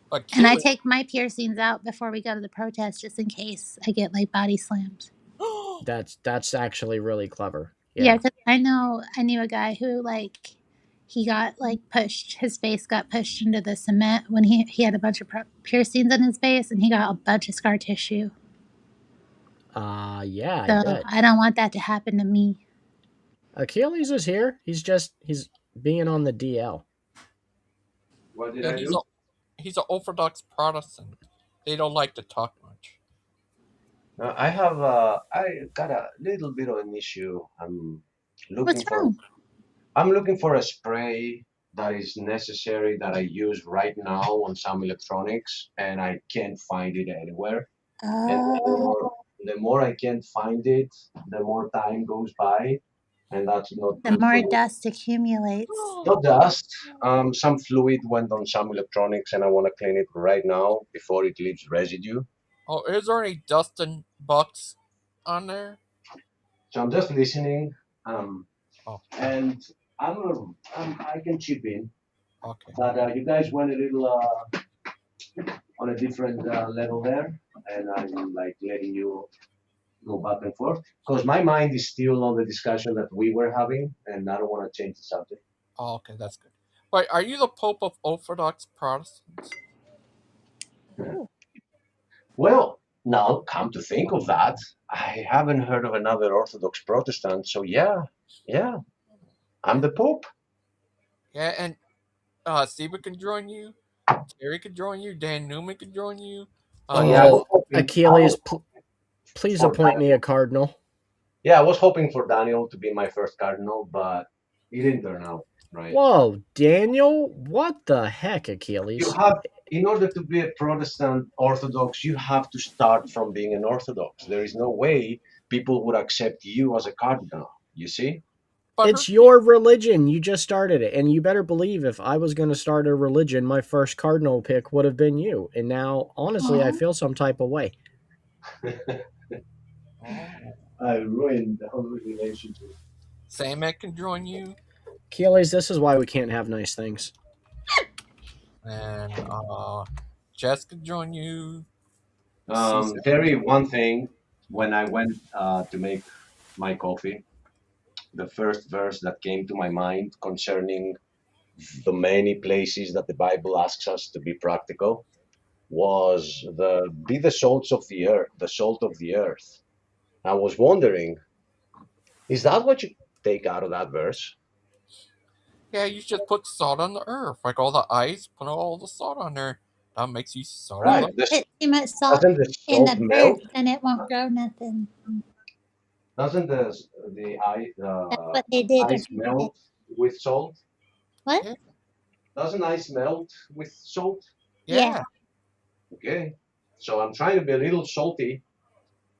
But And I Keely, take my piercings out before we go to the protest just in case I get like body slammed. That's actually really clever. Yeah, Yeah. because I knew a guy who like he got like pushed. His face got pushed into the cement when he had a bunch of piercings in his face, and he got a bunch of scar tissue. Yeah, I So bet. I don't want that to happen to me. Achilles is here. He's being on the DL. What did yeah, I do? he's an Orthodox Protestant. They don't like to talk much. I got a little bit of an issue. What's looking for wrong? I'm looking for a spray that is necessary that I use right now on some electronics, and I can't find it anywhere. And the more I can't find it, the more time goes by, and that's not The good for more me. dust accumulates. Not dust. Some fluid went on some electronics, and I want to clean it right now before it leaves residue. Oh, is there any dust and bugs on there? So I'm just listening, Oh, and I can chip in. okay. But you guys went a little on a different level there, and I'm like letting you go back and forth because my mind is still on the discussion that we were having, and I don't want to change the subject. Oh, okay, that's good. But are you the Pope of Orthodox Protestants? Well, now come to think of that, I haven't heard of another Orthodox Protestant. So yeah, I'm the Pope. Yeah, and Stephen can join you. Terry could join you. Dan Newman could join you. Yeah, I was Oh, hoping. Achilles, please for appoint me a cardinal. Yeah, I was hoping for Daniel to be my first cardinal, but he didn't turn out right. Whoa, Daniel? What the heck, You Achilles? have, in order to be a Protestant Orthodox, you have to start from being an Orthodox. There is no way people would accept you as a cardinal. You see? but It's your religion. You just started it. And you better believe if I was going to start a religion, my first cardinal pick would have been you. And now, honestly, I feel some type of way. I ruined the whole relationship. Sam can join you. Achilles, this is why we can't have nice things. And Jess could join you. Terry, one thing, when I went to make my coffee, the first verse that came to my mind concerning the many places that the Bible asks us to be practical was the be the salts of the earth, the salt of the earth. I was wondering, is that what you take out of that verse? Yeah, you should put salt on the earth. Like all the ice, put all the salt on there. That makes you salt Right. of the This, Put too much salt doesn't the in salt the melt? earth and it won't grow nothing. Doesn't the That's what they did to ice melt with salt? what? Yeah. Doesn't ice melt with salt? Yeah. Okay. So I'm trying to be a little salty,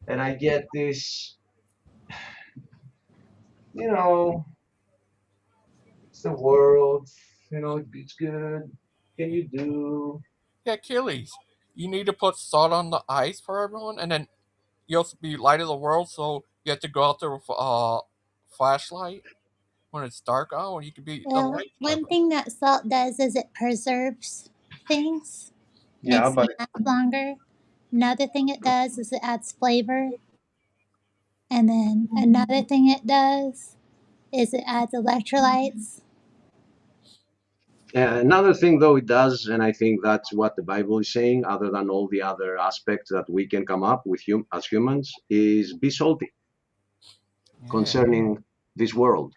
and I get this, you know, it's the world, it's good. Can you do? Yeah, Achilles. You need to put salt on the ice for everyone, and then you also be light of the world, so you have to go out there with a flashlight when it's dark out, or you could be the Well, light. one thing that salt does is it preserves things, Yeah, makes them but last longer. Another thing it does is it adds flavor. And then another thing it does is it adds electrolytes. another thing though it does, and I think that's what the Bible is saying, other than all the other aspects that we can come up with as humans, is be salty Yeah. concerning this world.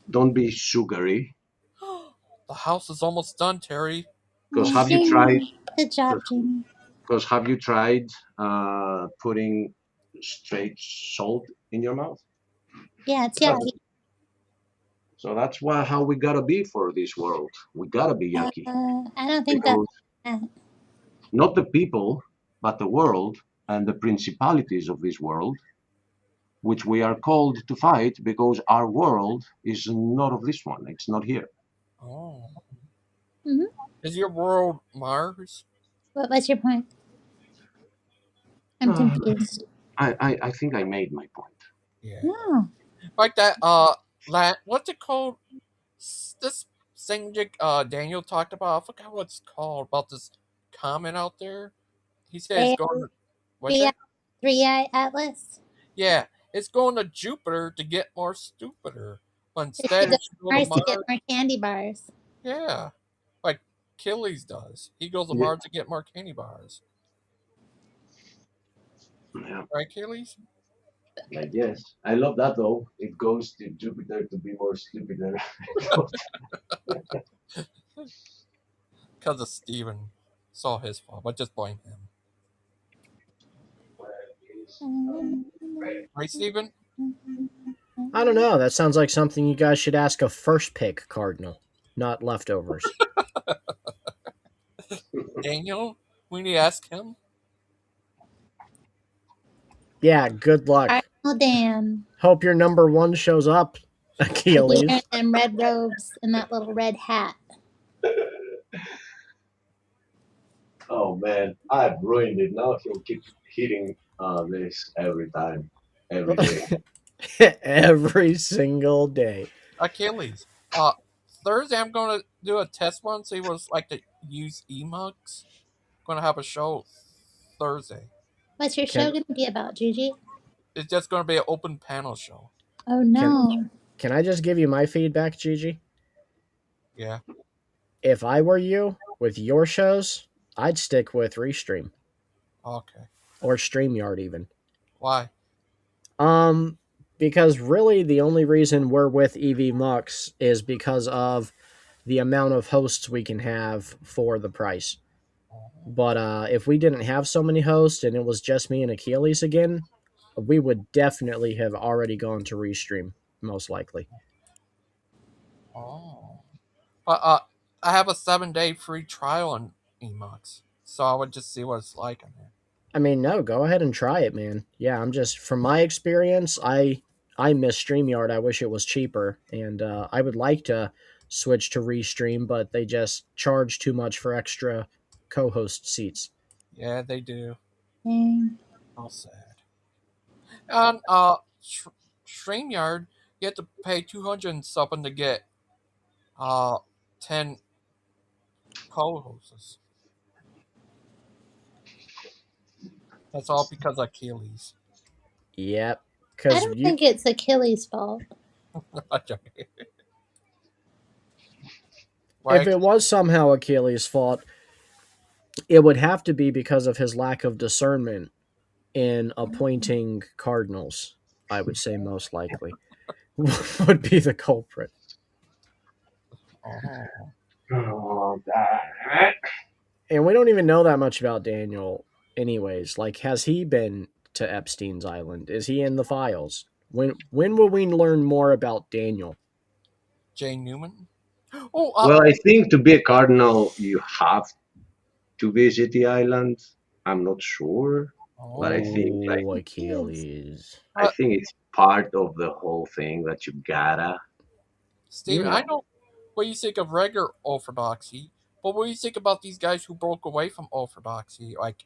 Don't be sugary. The house is almost done, Terry. Because have you tried? Good job, Jamie. Because have you tried putting straight salt in your mouth? Yeah, it's yucky. So that's how we gotta be for this world. We gotta be yucky. I don't think that's Because not the people, but the world and the principalities of this world, which we are called to fight because our world is not of this one. It's not here. Oh. Mhm. Is your world Mars? What's your point? I'm confused. I think I made my point. Yeah. No. Like that, what's it called? This thing Daniel talked about. I forgot what it's called, about this comet out there. He said it's going. What's that? 3i Atlas. Yeah, it's going to Jupiter to get more stupider. But It's instead, it should go to Mars to get Mars. more candy bars. Yeah, like Achilles does. He goes to Yeah. Mars to get more candy bars. Yeah, Right, Achilles? I guess. I love that though. It goes to Jupiter to be more stupider. Because of Steven. It's all his fault, but just blame him. Right, Steven? I don't know. That sounds like something you guys should ask a first pick cardinal, not leftovers. Daniel? We need to ask him. Yeah, good luck. Cardinal Dan. Hope your number one shows up, Achilles. Wearing them red robes and that little red hat. Oh man, I've ruined it. Now he'll keep hitting this every time, every day. Every single day. Achilles. Thursday I'm going to do a test run, see what it's like to use emugs. Going to have a show Thursday. What's your show going to be about, Gigi? It's just going to be an open panel show. Oh, no. Can I just give you my feedback, Gigi? Yeah. If I were you, with your shows, I'd stick with Restream. Okay. Or StreamYard even. Why? Because really the only reason we're with EV Mux is because of the amount of hosts we can have for the price. But if we didn't have so many hosts and it was just me and Achilles again, we would definitely have already gone to Restream, most likely. Oh. I have a 7-day free trial on emugs, so I would just see what it's like on there. I mean, no, go ahead and try it, man. Yeah, I'm just, from my experience, I miss StreamYard. I wish it was cheaper, and I would like to switch to Restream, but they just charge too much for extra co-host seats. Yeah, they do. Dang. How sad. On StreamYard, you have to pay 200 and something to get 10 co-hosts. That's all because of Achilles. Yep. I don't think it's Achilles' fault. If it was somehow Achilles' fault, it would have to be because of his lack of discernment in appointing cardinals, I would say most likely, would be the culprit. Oh, and we don't even know that much about Daniel anyways. Like, has he been to Epstein's Island? Is he in the files? When will we learn more about Daniel? Jay Newman? Well, I think to be a cardinal, you have to visit the island. I'm not sure, but I think Achilles. I think it's part of the whole thing that you gotta. Steven, I know what you think of regular orthodoxy, but what do you think about these guys who broke away from orthodoxy, like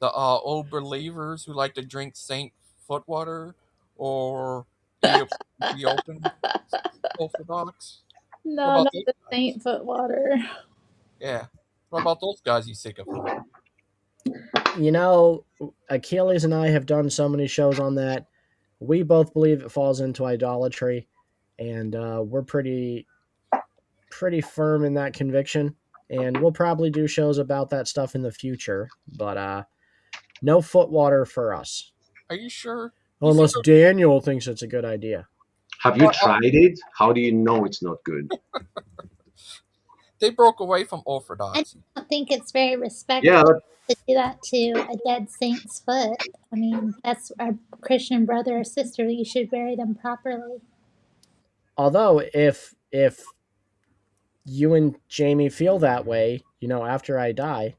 the old believers who like to drink Saint Footwater or the open Orthodox? No, not the Saint Footwater. Yeah. What about those guys you think of? You know, Achilles and I have done so many shows on that. We both believe it falls into idolatry, and we're pretty firm in that conviction. And we'll probably do shows about that stuff in the future, but no Footwater for us. Are you sure? Unless Daniel thinks it's a good idea. Have you Well, tried it? How do you know it's not good? they broke away from I orthodoxy. don't think it's very Yeah, respectful to do that to a dead saint's foot. I mean, that's our Christian brother or sister. You should bury them properly. Although, if you and Jamie feel that way, after I die,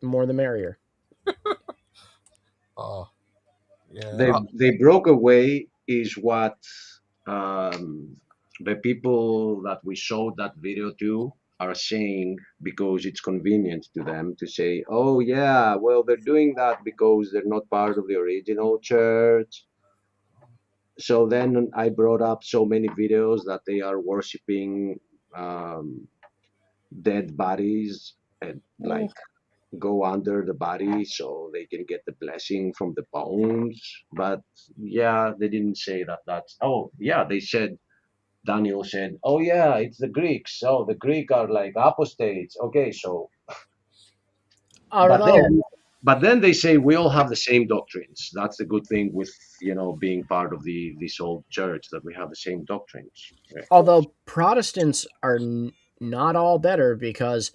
the more the merrier. Yeah. they broke away is what um, the people that we showed that video to are saying, because it's convenient to them to say, oh yeah, well, they're doing that because they're not part of the original church. So then I brought up so many videos that they are worshiping um, dead bodies and Ugh. like go under the body so they can get the blessing from the bones. But yeah, they didn't say that. That's oh yeah, they said, Daniel said, oh yeah, it's the Greeks. Oh, the Greek are like apostates. Okay, so but Although, then they say we all have the same doctrines. That's the good thing with being part of this old church, that we have the same doctrines. Yeah. although Protestants are not all better, because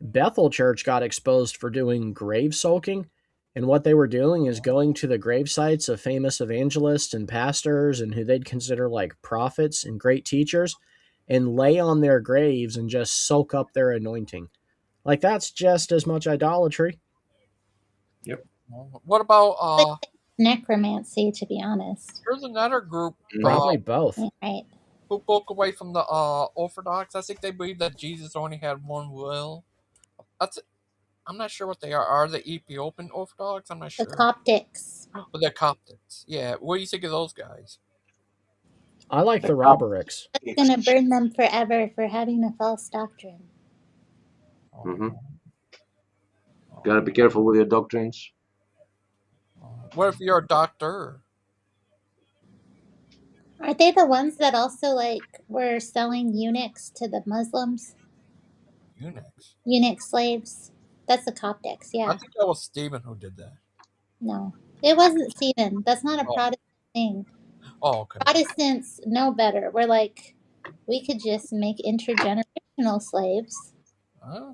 Bethel Church got exposed for doing grave soaking, and what they were doing is going to the grave sites of famous evangelists and pastors and who they'd consider like prophets and great teachers, and lay on their graves and just soak up their anointing. Like, that's just as much idolatry. Yep. What about But necromancy, to be honest. here's another group Probably both. Right. who broke away from the Orthodox. I think they believe that Jesus only had one will. I'm not sure what they are. Are they Ethiopian Orthodox? I'm not The sure. Coptics. But they're Coptics. Yeah. What do you think of those guys? I like the Robericks. It's going to burn them forever for having a false doctrine. Mm-hmm. Gotta be careful with your doctrines. What if you're a doctor? Aren't they the ones that also like were selling eunuchs to the Muslims? Eunuchs. Eunuch slaves. That's the Coptics, I yeah. think that was Stephen who did that. No. It wasn't Stephen. That's not a Oh. Protestant thing. Oh, okay. Protestants know better. We're like, we could just make intergenerational slaves, Huh?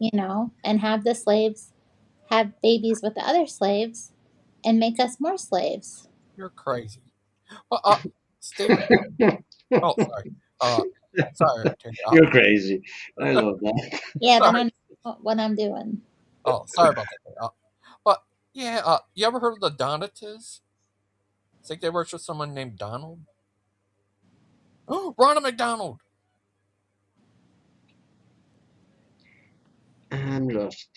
and have the slaves have babies with the other slaves and make us more slaves. You're crazy. Well, Stephen. Oh, sorry. Sorry. You're crazy. I love that. Yeah, Sorry. then I know what I'm doing. Oh, sorry about that. But yeah, you ever heard of the Donatists? I think they worship someone named Donald. Oh, Ronald McDonald. I'm lost.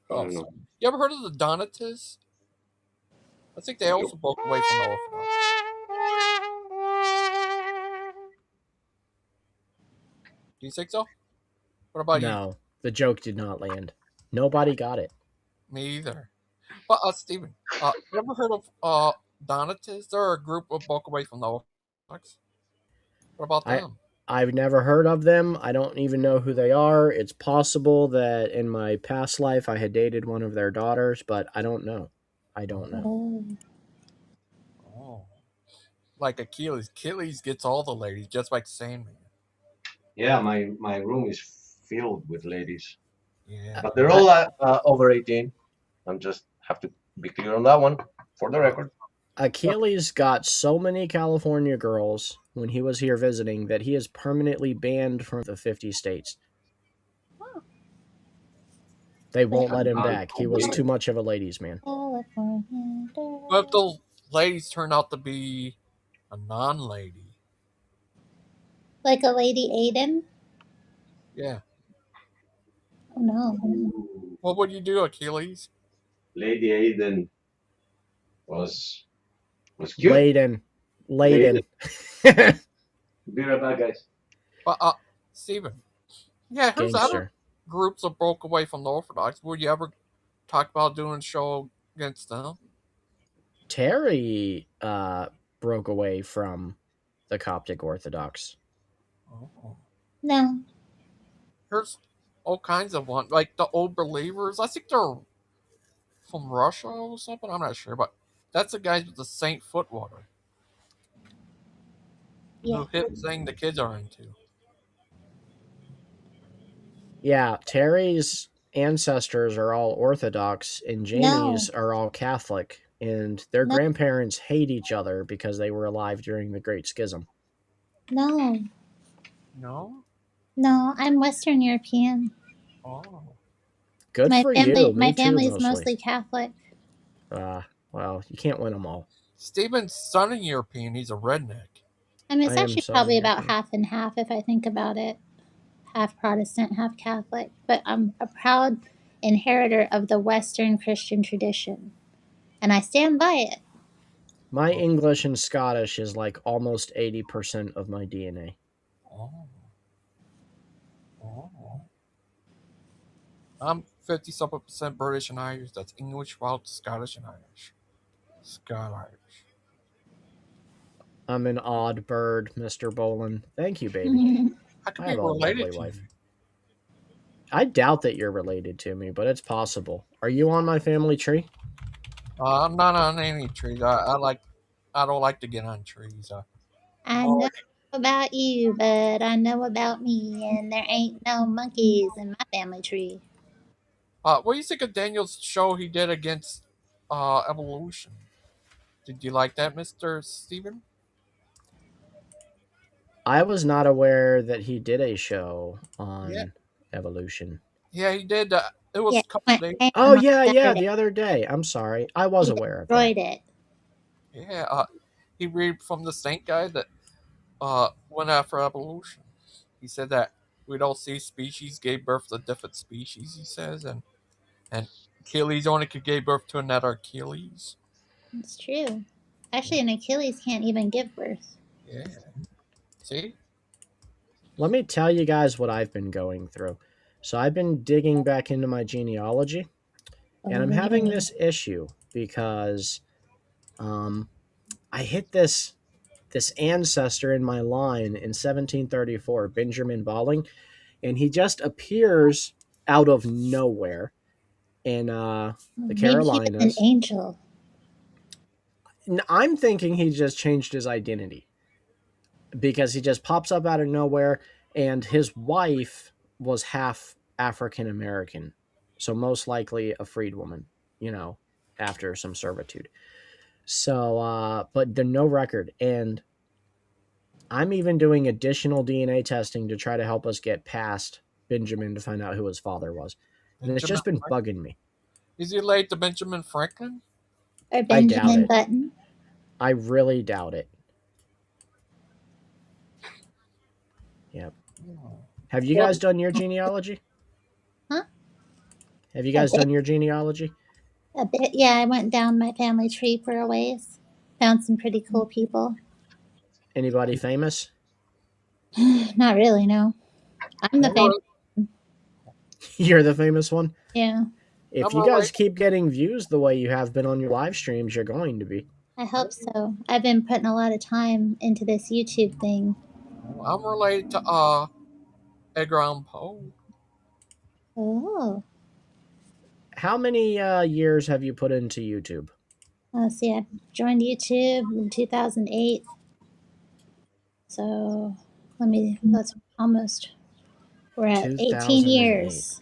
I Oh, don't know. you ever heard of the Donatists? I think they also broke away from the Orthodox. Do you think so? What about you? No, the joke did not land. Nobody got it. Me either. But Stephen, you ever heard of Donatists? They're a group of broke away from the Orthodox. What about them? I've never heard of them. I don't even know who they are. It's possible that in my past life I had dated one of their daughters, but I don't know. I don't know. Oh. Like Achilles. Achilles gets all the ladies, just like Sandman. Yeah, my room is filled with ladies, Yeah. but they're all over 18. I'm just have to be clear on that one for the record. Achilles got so many California girls when he was here visiting that he is permanently banned from the 50 states. They won't let him back. He was too much of a ladies' man. What if those ladies turn out to be a non-lady? Like a Lady Aiden? Yeah. Oh no. What would you do, Achilles? Lady Aiden was cute. Laden. Be right back, guys. But Stephen. Yeah, here's other Gangster. groups that broke away from the Orthodox. Would you ever talk about doing a show against them? Terry broke away from the Coptic Orthodox. Oh. No. There's all kinds of ones, like the Old Believers. I think they're from Russia or something. I'm not sure, but that's the guys with the Saint Footwater. Yeah. new hip thing the kids are into. Yeah, Terry's ancestors are all Orthodox, and Jamie's No. are all Catholic, and their No. grandparents hate each other because they were alive during the Great Schism. No. No? No. I'm Western European. Oh. Good My for family. you. My Me too, family is mostly. mostly Catholic. Well, you can't win them all. Steven's Southern European, he's a redneck. I mean, it's I am actually Southern probably about European. half and half if I think about it. Half Protestant, half Catholic. But I'm a proud inheritor of the Western Christian tradition, and I stand by it. My English and Scottish is like almost 80% of my DNA. Oh. Oh. I'm 50 something percent British and Irish. That's English, Welsh, Scottish, and Irish. Scott-Irish. I'm an odd bird, Mr. Bolin. Thank you, baby. I could I be have a lovely related to wife. you. I doubt that you're related to me, but it's possible. Are you on my family tree? I'm not on any trees. I don't like to get on trees. I More know like about you, but I know about me, and there ain't no monkeys in my family tree. what do you think of Daniel's show he did against evolution? Did you like that, Mr. Steven? I was not aware that he did a show Yeah. on evolution. Yeah, he did. It was Yeah, a couple went days. ham Oh, on yeah, Saturday. the other day. I'm sorry. I was He aware of that. destroyed it. Yeah, he read from the Saint guy that went after evolution. He said that we don't see species gave birth to different species. He says, and Achilles only could give birth to another Achilles. It's true. Actually, an Achilles can't even give birth. Yeah. See? Let me tell you guys what I've been going through. So I've been digging back into my genealogy, and I'm having Oh. this issue because I hit this ancestor in my line in 1734, Benjamin Bolling, and he just appears out of nowhere in the Maybe he was an Carolinas. angel. I'm thinking he just changed his identity because he just pops up out of nowhere, and his wife was half African American, so most likely a freedwoman, after some servitude. So, but there's no record, and I'm even doing additional DNA testing to try to help us get past Benjamin to find out who his father was, and it's Benjamin just been Franklin. bugging me. Is he related to Benjamin Franklin? Or I doubt Benjamin it. Button. I really doubt it. Yep. Have you guys done your genealogy? Huh? Have you A guys bit. done your genealogy? A bit. Yeah, I went down my family tree for a ways. Found some pretty cool people. Anybody famous? Not really, no. I'm the I'm, famous. re- You're the famous one. Yeah, If I'm you guys related. keep getting views the way you have been on your live streams, you're going to be. I hope so. I've been putting a lot of time into this YouTube thing. I'm related to Edgar Allan Poe. Oh. How many years have you put into YouTube? Let's see, I joined YouTube in 2008. So that's almost, we're at 18 2008. years.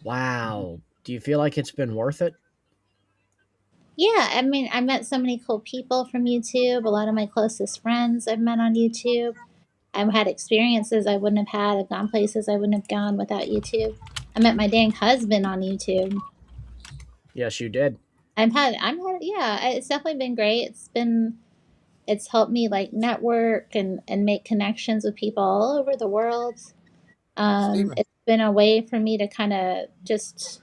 Wow. Do you feel like it's been worth it? Yeah, I mean, I met so many cool people from YouTube. A lot of my closest friends I've met on YouTube. I've had experiences I wouldn't have had. I've gone places I wouldn't have gone without YouTube. I met my dang husband on YouTube. Yes, you did. Yeah, it's definitely been great. It's helped me like network and make connections with people all over the world. Steven. It's been a way for me to kind of just,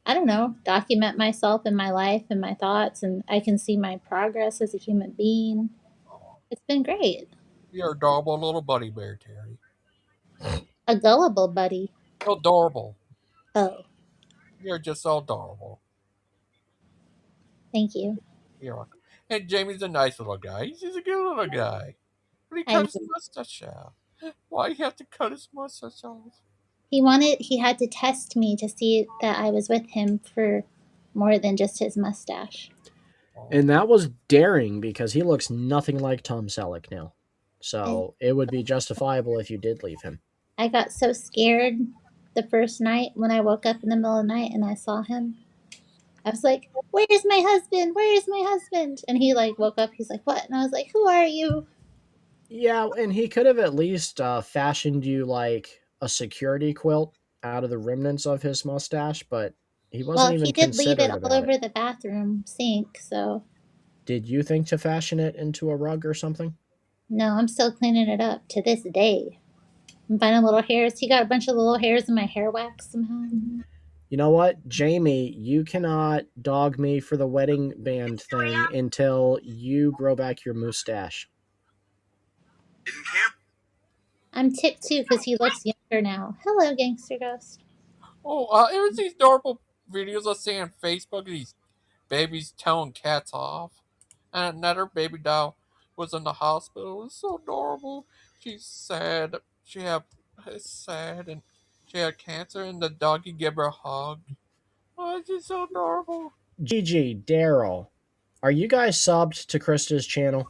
I don't know, document myself and my life and my thoughts, and I can see my progress as a human being. It's been great. You're adorable little buddy bear, Terry. A gullible buddy. Adorable. Oh, You're just so adorable. thank you. You're welcome. And Jamie's a nice little guy. He's a good little guy. But he I cut his mustache off. Why you have to cut his mustache off? he had to test me to see that I was with him for more than just his mustache. And that was daring because he looks nothing like Tom Selleck now. So it would be justifiable if you did leave him. I got so scared the first night when I woke up in the middle of the night and I saw him. I was like, "Where's my husband? Where is my husband?" And he like woke up. He's like, "What?" And I was like, "Who are you?" Yeah, and he could have at least fashioned you like a security quilt out of the remnants of his mustache, but he wasn't Well, even he did leave it considerate all about over it. the bathroom sink, so Did you think to fashion it into a rug or something? no, I'm still cleaning it up to this day. I'm finding little hairs. He got a bunch of little hairs in my hair wax somehow. You know what, Jamie, you cannot dog me for the wedding band thing until you grow back your mustache. I'm ticked too because he looks younger now. Hello, Gangster Ghost. Oh, it was these adorable videos I see on Facebook of these babies telling cats off. And another baby doll was in the hospital. It was so adorable. She's sad. It's sad, and she had cancer, and the doggy gave her a hug. Oh, it's just so adorable. Gigi, Daryl, are you guys subbed to Krista's channel?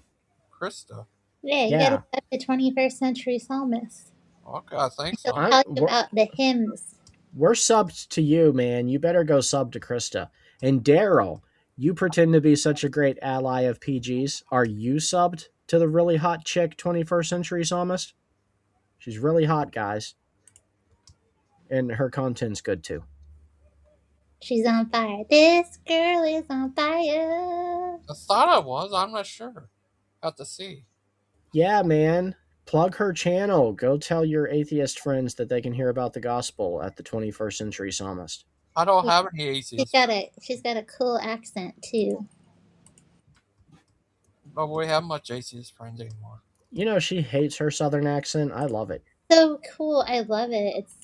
Krista. Yeah, you gotta Yeah. love the 21st century psalmist. Okay, I think He'll so. tell you about the hymns. We're subbed to you, man. You better go sub to Krista. And Daryl, you pretend to be such a great ally of PG's. Are you subbed to the really hot chick 21st Century Psalmist? She's really hot, guys. And her content's good too. She's on fire. This girl is on fire. I thought I was. I'm not sure. Have to see. Yeah, man. Plug her channel. Go tell your atheist friends that they can hear about the gospel at the 21st Century Psalmist. I don't have any She's aces. got a cool accent too. But we have much aces friends anymore. You know, she hates her southern accent. I love it. So cool. I love it. It's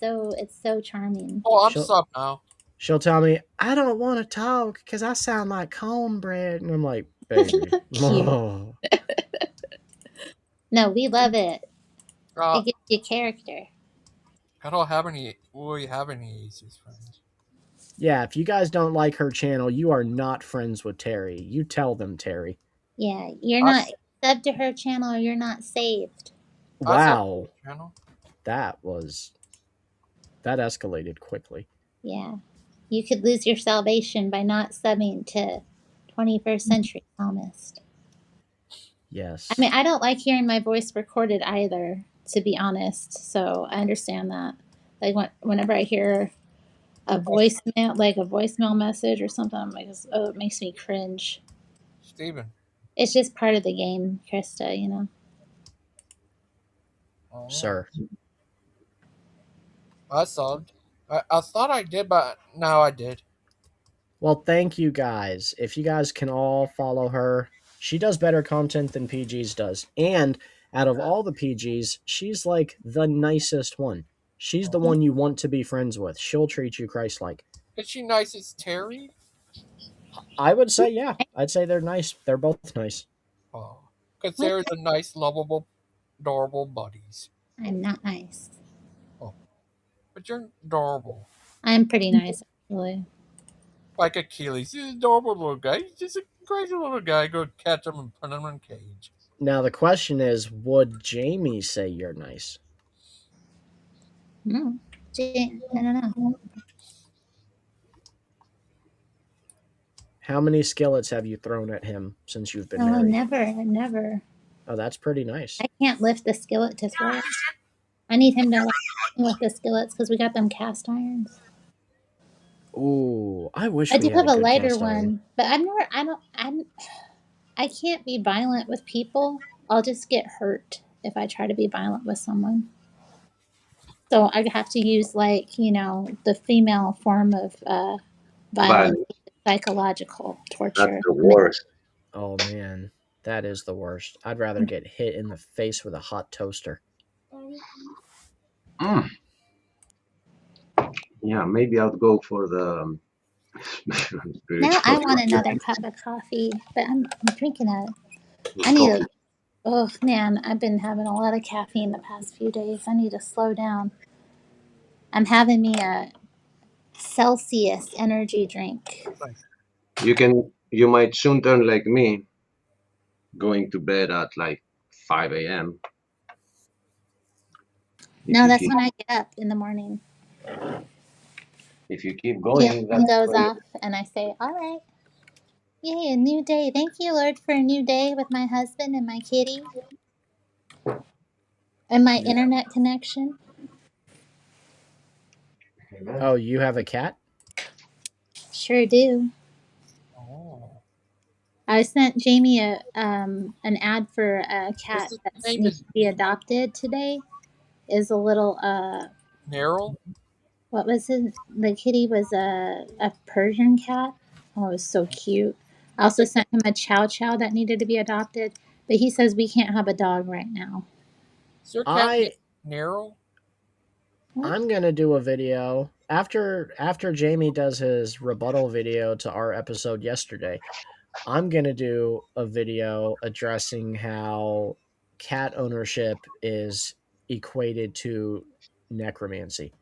so charming. Oh, I'm She'll- sub now. She'll tell me, I don't want to talk because I sound like cornbread. And I'm like, baby. Oh. No, we love it. Uh, It gives you character. I don't have any. We have any aces friends. Yeah, if you guys don't like her channel, you are not friends with Terry. You tell them, Terry. Yeah, you're I not sub to her channel or you're not saved. Wow. Channel. That escalated quickly. Yeah. You could lose your salvation by not subbing to 21st century psalmist. Yes. I mean, I don't like hearing my voice recorded either, to be honest. So I understand that. Like whenever I hear a voicemail message or something, I'm like, oh, it makes me cringe. Steven. It's just part of the game, Krista, you know. Oh, Sir. I subbed. I thought I did, but now I did. Well, thank you guys. If you guys can all follow her, she does better content than PG's does. And out of all the PGs, she's like the nicest one. She's the one you want to be friends with. She'll treat you Christ-like. Is she nice as Terry? I would say, yeah. I'd say they're nice. They're both nice. Oh, because Terry's a nice, lovable, adorable buddies. I'm not nice. But you're adorable. I'm pretty nice, actually. Like Achilles. He's an adorable little guy. He's just a crazy little guy. Go catch him and put him in a cage. Now, the question is, would Jamie say you're nice? I don't know. How many skillets have you thrown at him since you've been Oh, married? never. Oh, that's pretty nice. I can't lift the skillet to throw it. I need him to lift the skillets because we got them cast irons. Ooh, I wish I we do had have a good lighter cast iron. one, but I can't be violent with people. I'll just get hurt if I try to be violent with someone. So I have to use the female form of violence, psychological torture. That's the worst. Oh man, that is the worst. I'd rather get hit in the face with a hot toaster. Mm. Yeah, maybe I'll go for the Now I want another cup of coffee, but I'm drinking I need a. Oh man, I've been having a lot of caffeine the past few days. I need to slow down. I'm having me a Celsius energy drink. You might soon turn like me, going to bed at like 5 a.m. No, you that's keep, when I get up in the morning. if you keep The going, alarm that's goes when off, and I say, "All right, yay, a new day! Thank you, Lord, for a new day with my husband and my kitty and my Yeah. internet connection." Amen. Oh, you have a cat? Sure do. Oh. I sent Jamie an ad for a cat His that name needs is to be adopted today. Is a little Neryl. what was his? The kitty was a Persian cat. Oh, it was so cute. I also sent him a Chow Chow that needed to be adopted, but he says we can't have a dog right now. Is your cat I Neryl? I'm gonna do a video after Jamie does his rebuttal video to our episode yesterday. I'm gonna do a video addressing how cat ownership is equated to necromancy,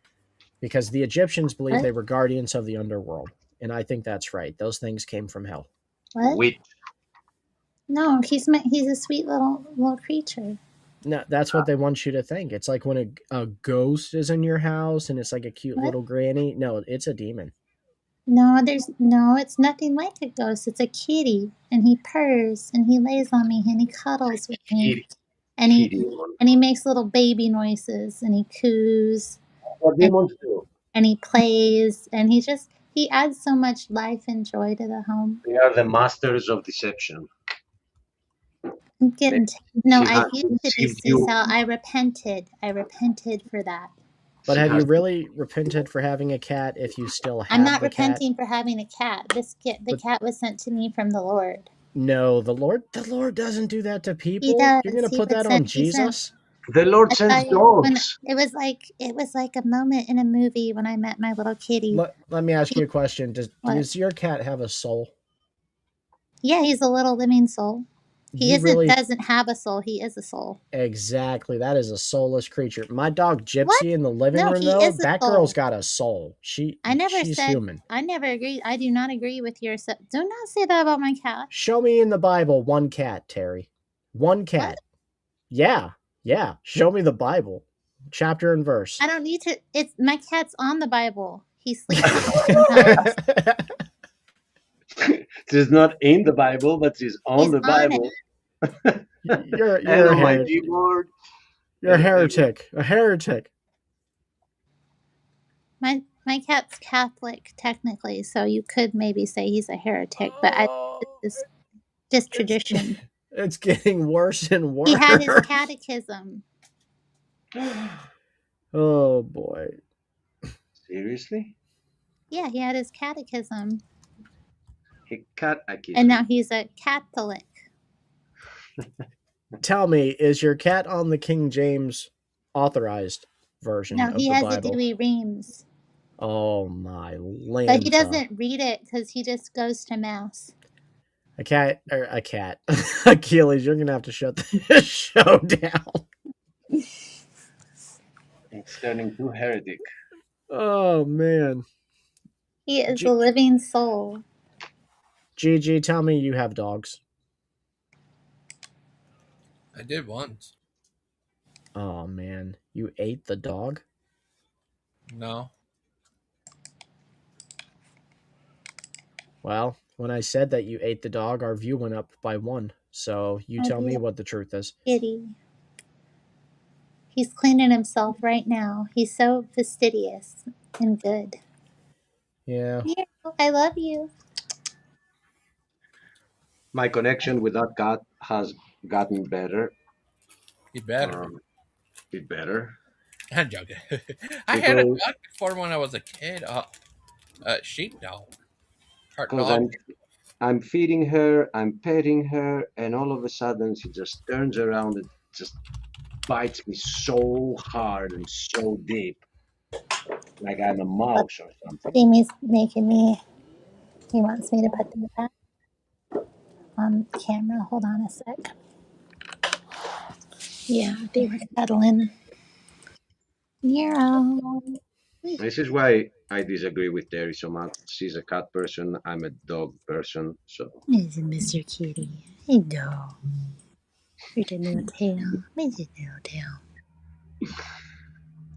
because the Egyptians believed What? they were guardians of the underworld, and I think that's right. Those things came from hell. What? Wit. No, he's a sweet little creature. No, that's what they want you to think. It's like when a ghost is in your house and it's like a cute What? little granny. No, it's a demon. No, it's nothing like a ghost. It's a kitty, and he purrs, and he lays on me, and he cuddles with me, Kitty. and Demon. he makes little baby noises, and he coos, What demons do? and he plays, and he adds so much life and joy to the home. They are the masters of deception. I'm getting no. She I has used to be deceived you. Cecil. I repented for that. But She have you has really repented for having a cat if you still have I'm not the cat? repenting for having a cat. The But- cat was sent to me from the Lord. No, the Lord doesn't do that to people. He does. You're gonna He put would that send- on he sent- Jesus? The Lord I sends tell you, when dogs. it was like a moment in a movie when I met my little kitty. Let me ask you a question. What? Does your cat have a soul? Yeah, he's a little living soul. He doesn't have a soul. He is a soul. Exactly. That is a soulless creature. My dog Gypsy What? in the living No, room, he though, is a that soul. girl's got a soul. She's human. I never agree. I do not agree with your. Do not say that about my cat. Show me in the Bible one cat, Terry. One cat. Yeah. Show me the Bible, chapter and verse. I don't need to. It's my cat's on the Bible. He sleeps sometimes. She's not in the Bible, but she's on He's the on Bible. You're And a on my heretic. keyboard. You're a heretic. A heretic. My cat's Catholic technically, so you could maybe say he's a heretic, but it's just tradition. It's getting worse and worse. He had his catechism. Oh boy. Seriously? Yeah, he had his catechism, He cut a kid. and now he's a Catholic. Tell me, is your cat on the King James authorized version No, of he the has Bible? a Dewey Reams, Oh my land! but he doesn't read it because he just goes to mass. A cat. Achilles, you're gonna have to shut this show down. It's turning too heretic. Oh man. He is a living soul. Gigi, tell me you have dogs. I did once. Oh man, you ate the dog? No. Well, when I said that you ate the dog, our view went up by 1. So you tell me what the truth is. Kitty. He's cleaning himself right now. He's so fastidious and good. Yeah. I love you. My connection with that cat has gotten better. He better. Bit better. I'm joking. I had a dog before when I was a kid. A sheepdog. Because I'm feeding her, I'm petting her, and all of a sudden she just turns around and just bites me so hard and so deep, like I'm a mouse or something. Jamie's making me. He wants me to put them back on camera. Hold on a sec. Yeah, they were cuddling. Nero. This is why I disagree with Terry so much. She's a cat person, I'm a dog person, so. Mr. Kitty. Hey, dog. Here's your little tail. Here's your little tail.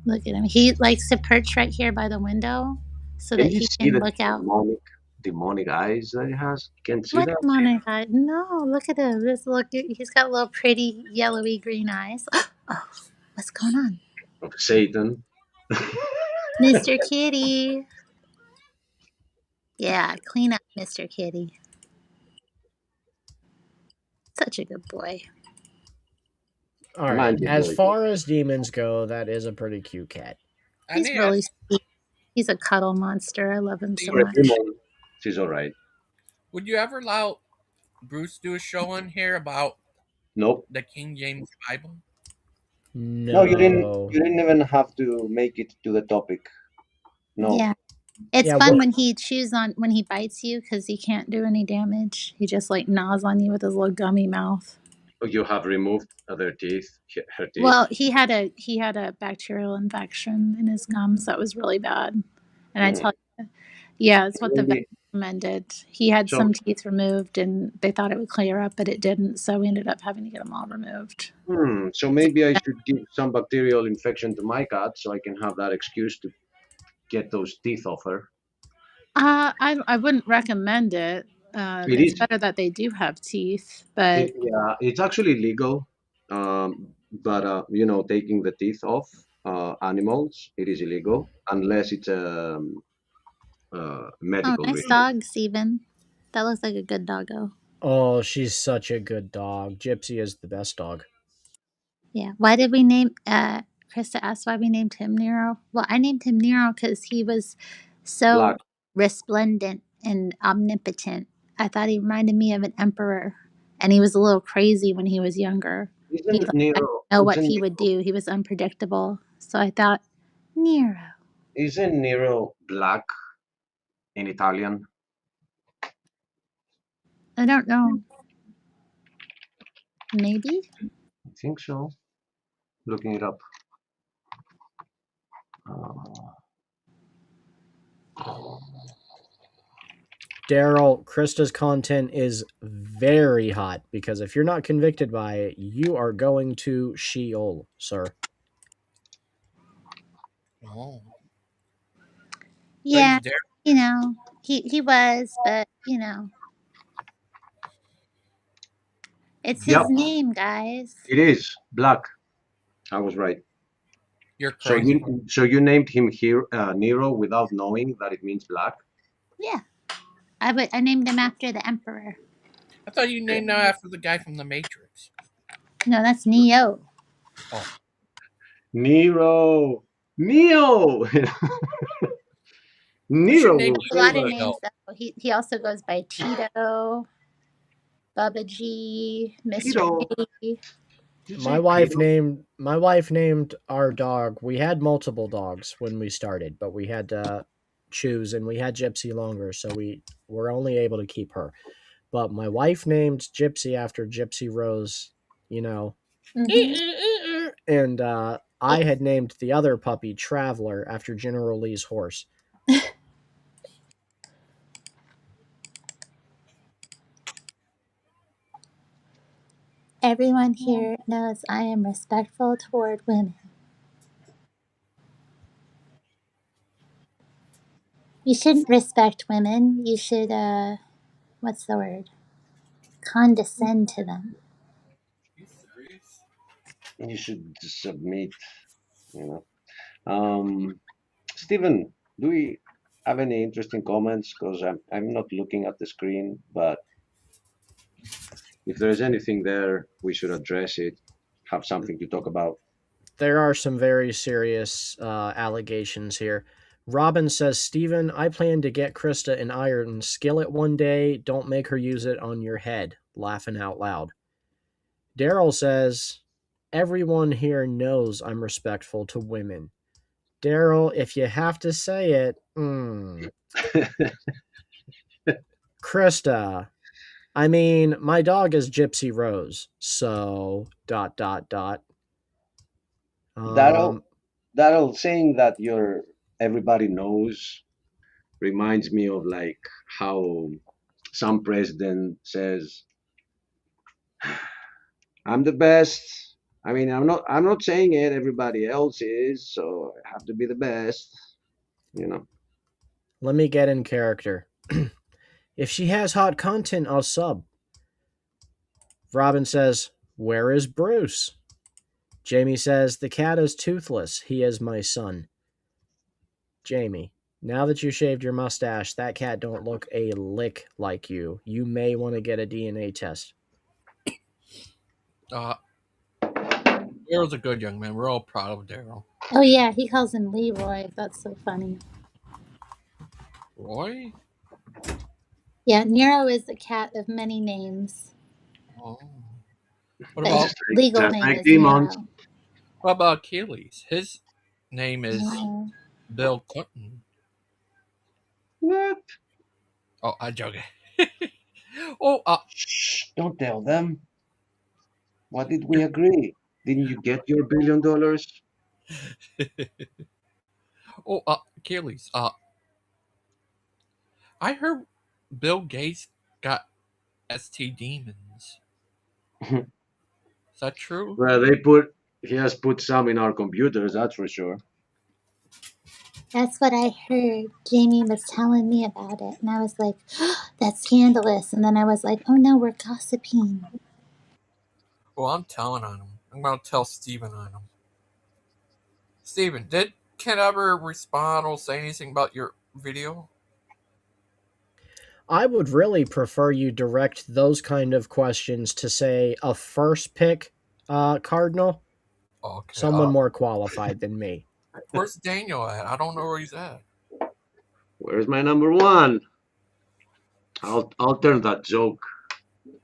Look at him. He likes to perch right here by the window so Can that you he see can the look out. demonic eyes that he has? You can see What that? demonic eye? No, look at him. Just look. He's got little pretty yellowy green eyes. Oh, what's going on? Of Satan. Mr. Kitty. Yeah, clean up, Mr. Kitty. Such a good boy. All right. Mind you, As boy. far as demons go, that is a pretty cute cat. I He's need really sweet. He's a cuddle monster. I love him so For a much. demon, she's all right. Would you ever allow Bruce do a show on here about Nope. the King James Bible? No, you didn't. No. You didn't even have to make it to the topic. No. Yeah. It's Yeah, fun what- when he chews on when he bites you because he can't do any damage. He just like gnaws on you with his little gummy mouth. You have removed her teeth. Her teeth. Well, he had a bacterial infection in his gums that was really bad, and I tell you, yeah, it's what the vet Maybe- recommended. He had So- some teeth removed, and they thought it would clear up, but it didn't. So we ended up having to get them all removed. So maybe I should give some bacterial infection to my cat so I can have that excuse to get those teeth off her. I wouldn't recommend it. It It's is. better that they do have teeth, but Yeah, it's actually legal. But taking the teeth off animals, it is illegal unless it's a medical nice reason. dog, Steven. That looks like a good doggo. Oh, she's such a good dog. Gypsy is the best dog. Yeah. Why did we name Krista asked why we named him Nero? Well, I named him Nero because he was so Black. resplendent and omnipotent. I thought he reminded me of an emperor. And he was a little crazy when he was younger. Isn't I Nero? didn't know what isn't he would do. He was unpredictable. So I thought, Nero. Isn't Nero black in Italian? I don't know. Maybe? I think so. Looking it up. Daryl, Krista's content is very hot because if you're not convicted by it, you are going to Sheol, sir. Oh. Yeah, There. you know, he was, but it's his Yep. name, guys. It is black. I was right. You're So crazy. you named him here Nero without knowing that it means black. Yeah. I named him after the emperor. I thought you named him after the guy from The Matrix. No, that's Neo. Nero. Neo. Nero. name will A lot save of us. names though. He also goes by Tito, Bubba G, Mr. Tito. P. My wife named our dog. We had multiple dogs when we started, but we had to choose, and we had Gypsy longer, so we were only able to keep her. But my wife named Gypsy after Gypsy Rose, Mhm. and I had named the other puppy Traveler after General Lee's horse. Everyone here knows I am respectful toward women. You shouldn't respect women. You should, what's the word? Condescend to them. You should submit. Stephen, do we have any interesting comments? Because I'm not looking at the screen, but if there's anything there, we should address it. Have something to talk about. There are some very serious allegations here. Robin says, Steven, I plan to get Krista an iron skillet one day. Don't make her use it on your head. Laughing out loud. Daryl says, everyone here knows I'm respectful to women. Daryl, if you have to say it, Krista, I mean, my dog is Gypsy Rose, so ... Daryl saying that everybody knows reminds me of like how some president says, I'm the best, I mean, I'm not saying it. Everybody else is, so I have to be the best. You know. Let me get in character. If she has hot content, I'll sub. Robin says, "Where is Bruce?" Jamie says, "The cat is toothless. He is my son." Jamie, now that you shaved your mustache, that cat don't look a lick like you. You may want to get a DNA test. Daryl's a good young man. We're all proud of Daryl. Oh yeah, he calls him Leroy. That's so funny. Roy? Yeah, Nero is the cat of many names. Oh. But What his legal just name like is demons. Nero. What about Achilles? His name is Oh. Bill Clinton. What? Oh, I'm joking. Shh! Don't tell them. What did we agree? Didn't you get your $1 billion? Achilles. I heard Bill Gates got ST demons. Is that true? Well, he has put some in our computers, that's for sure. That's what I heard. Jamie was telling me about it, and I was like, oh, "That's scandalous." And then I was like, "Oh no, we're gossiping." Well, I'm telling on him. I'm gonna tell Steven on him. Steven, did Ken ever respond or say anything about your video? I would really prefer you direct those kind of questions to, say, a first pick Cardinal, Okay. someone more qualified than me. Where's Daniel at? I don't know where he's at. Where's my number one? I'll turn that joke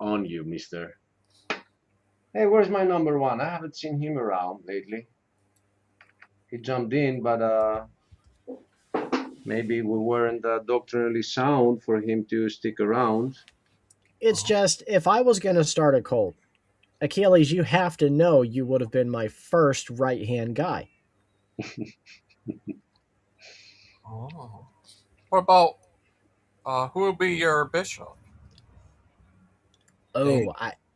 on you, mister. Hey, where's my number one? I haven't seen him around lately. He jumped in, but maybe we weren't doctrinally sound for him to stick around. It's just, if I was going to start a cult, Achilles, you have to know you would have been my first right-hand guy. Oh. What about who would be your bishop? Oh,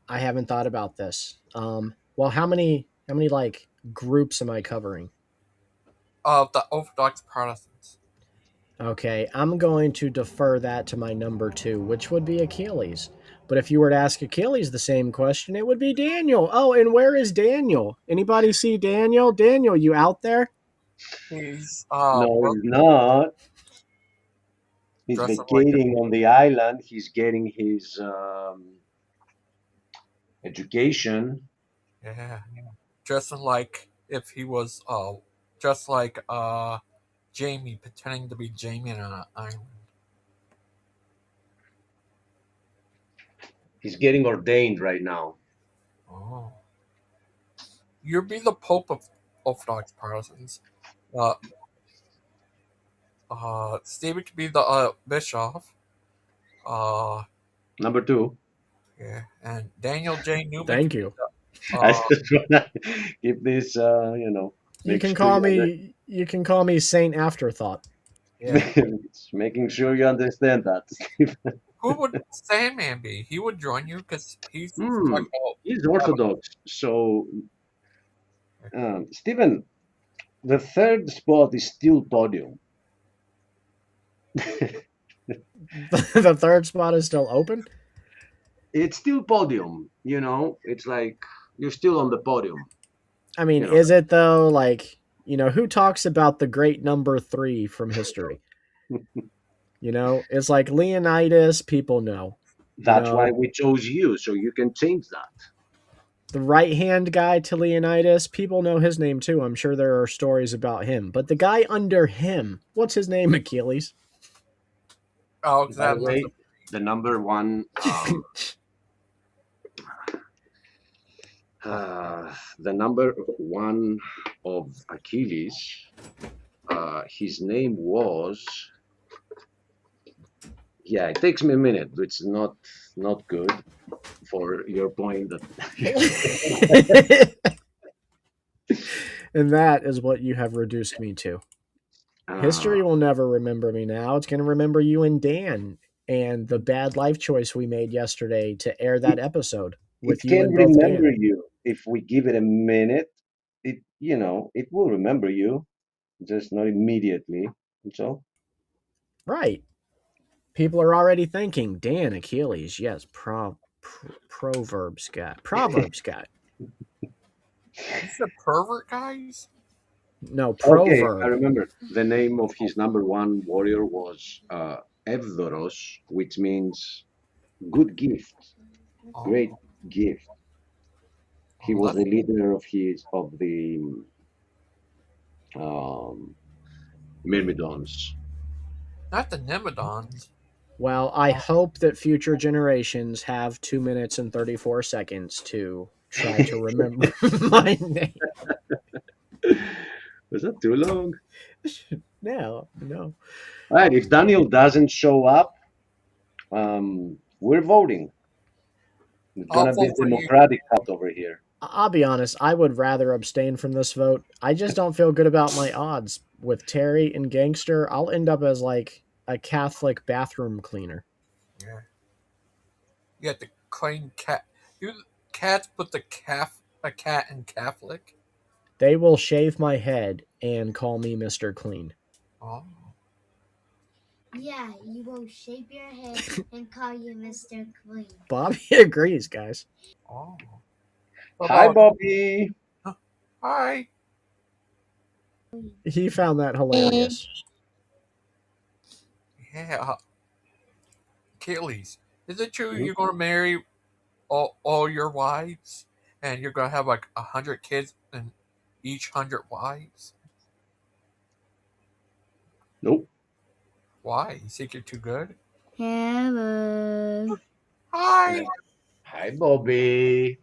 I haven't thought about this. Well, how many like groups am I covering? Of the Orthodox Protestants. Okay, I'm going to defer that to my number two, which would be Achilles. But if you were to ask Achilles the same question, it would be Daniel. Oh, and where is Daniel? Anybody see Daniel? Daniel, you out there? He's No, he's not. He's dressed up vacating on the island. He's getting his education. Yeah. Dressing like if he was just like Jamie, pretending to be Jamie on an island. He's getting ordained right now. Oh. You'll be the Pope of Orthodox Protestants. Stephen could be the bishop. Number two. Yeah, and Daniel J. Newman. Thank you. I just wanna keep this, You can call me. You can call me Saint Afterthought. Yeah. making sure you understand that, Steve. Who would Sandman be? He would join you because he's He's Orthodox. So, Stephen, the third spot is still podium. The third spot is still open? It's still podium, it's like you're still on the podium. I mean, is it though? Like, who talks about the great number 3 from history? It's like Leonidas, people know. That's why we chose you, so you can change that. The right-hand guy to Leonidas, people know his name too. I'm sure there are stories about him. But the guy under him, what's his name, Achilles? Oh, By the way, the number one... the number one of Achilles, his name was... Yeah, it takes me a minute. It's not good for your point that... And that is what you have reduced me to. History will never remember me now. It's going to remember you and Dan and the bad life choice we made yesterday to air that episode with you and both Dan. if we give it a minute, it it will remember you, just not immediately. So Right. People are already thinking, Dan Achilles, yes, Proverbs guy. Proverbs guy. He's a pervert, guys. No, okay, I proverb. remember the name of his number one warrior was Evdoros, which means good gift, great Oh, gift. He oh, was that's the leader of the um, Myrmidons. not the Nemedons. Well, I hope that future generations have 2 minutes and 34 seconds to try to remember my name. Was that too long? No. All right, if Daniel doesn't show up, we're voting. It's I'll gonna be vote for you. democratic vote over here. I'll be honest, I would rather abstain from this vote. I just don't feel good about my odds. With Terry and Gangster, I'll end up as like a Catholic bathroom cleaner. Yeah. You have to clean cat. You cats put a cat in Catholic. They will shave my head and call me Mr. Clean. Oh. Yeah, you will shave your head and call you Mr. Clean. Bobby agrees, guys. Oh. Hi, Bobby. Hi. He found that hilarious. Yeah. Achilles, is it true you're going to marry all your wives? And you're going to have like 100 kids and each 100 wives? Nope. Why? You think you're too good? Hello. Hi. Hi, Bobby.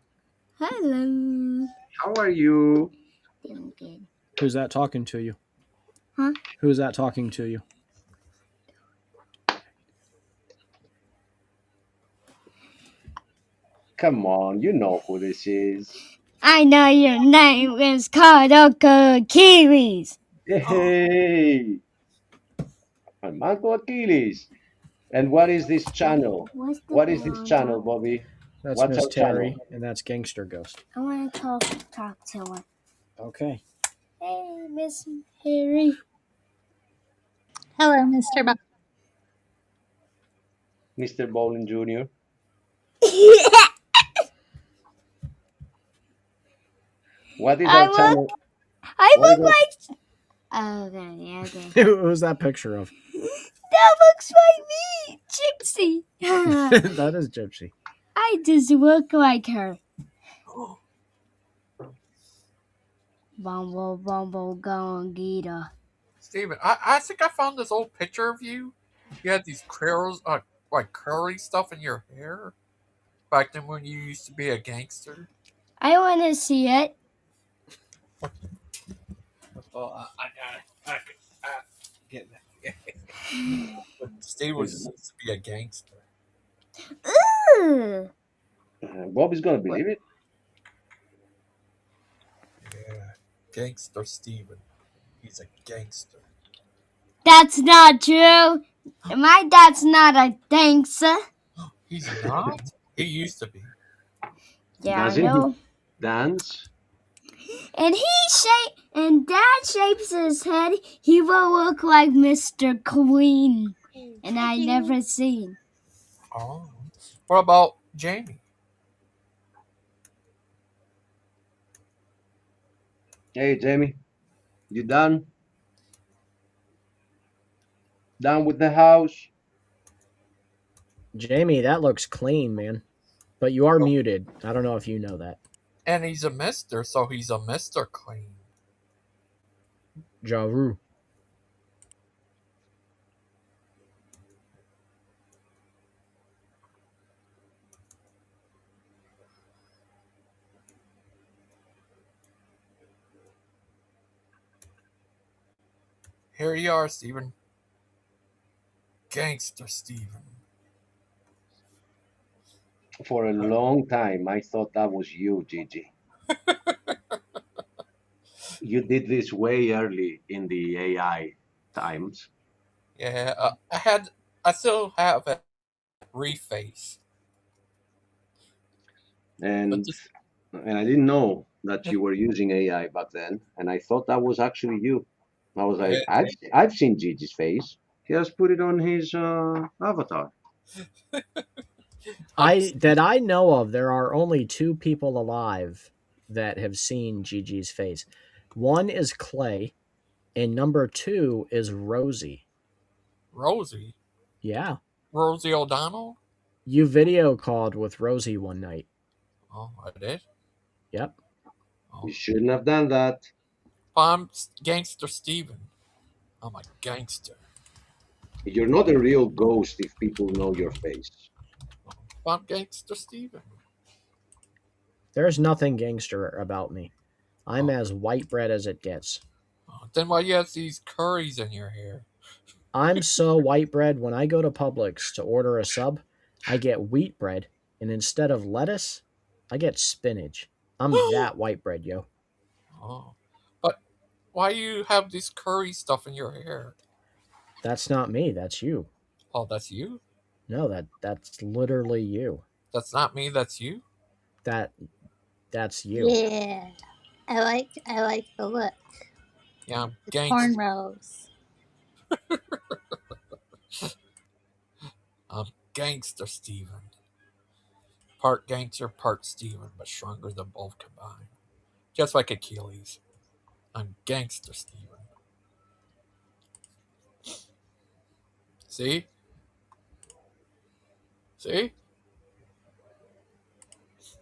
Hello. How are you? Doing good. Who's that talking to you? Huh? Who's that talking to you? Come on, you know who this is. I know your name is called Achilles. Hey, I'm Marco Achilles. And what is this channel? What is this channel, Bobby? That's What's Miss our Terry, channel? and that's Gangster Ghost. I want to talk to her. Okay. Hey, Miss Harry. Hello, Mr. Bob. Mr. Bowling Jr. What is our channel? I What is look our- like. Okay. Who's that picture of? That looks like me, Gypsy. That is Gypsy. I just look like her. Bumble, gongita. Steven, I think I found this old picture of you. You had these curls, like curly stuff in your hair. Back then when you used to be a gangster. I want to see it. Oh, I got it. I get that. But Steve was supposed to be a gangster. Ooh. Bobby's gonna believe it. Yeah. Gangster Steven. He's a gangster. That's not true. My dad's not a gangster. He's not? He used to be. Yeah, Doesn't I know. he dance? And Dad shapes his head. He will look like Mr. Clean. And I never seen. Oh. What about Jamie? Hey, Jamie, you done? Done with the house? Jamie, that looks clean, man. But you are muted. I don't know if you know that. And he's a mister, so he's a Mr. Clean. Jaru. Here you are, Steven. Gangster Steven. For a long time, I thought that was you, Gigi. You did this way early in the AI times. Yeah, I still have a reface. And and I didn't know that you were using AI back then, and I thought that was actually you. I was like, I've seen Gigi's face. He has put it on his avatar. I know of, there are only two people alive that have seen Gigi's face. One is Clay, and number two is Rosie. Rosie. Yeah. Rosie O'Donnell? You video called with Rosie one night. Oh, I did? Yep. You shouldn't have done that. I'm Gangster Steven. I'm a gangster. You're not a real ghost if people know your face. I'm Gangster Steven. There's nothing gangster about me. I'm as white bread as it gets. Then why you have these curries in your hair? I'm so white bread, when I go to Publix to order a sub, I get wheat bread, and instead of lettuce, I get spinach. I'm that white bread, yo. Oh. But why you have this curry stuff in your hair? That's not me, that's you. Oh, that's you? No, that's literally you. That's not me, that's you? That's you. Yeah, I like the look. Yeah, I'm The gangster. cornrows. I'm Gangster Steven. Part gangster, part Steven, but stronger than both combined. Just like Achilles. I'm Gangster Steven. See? See?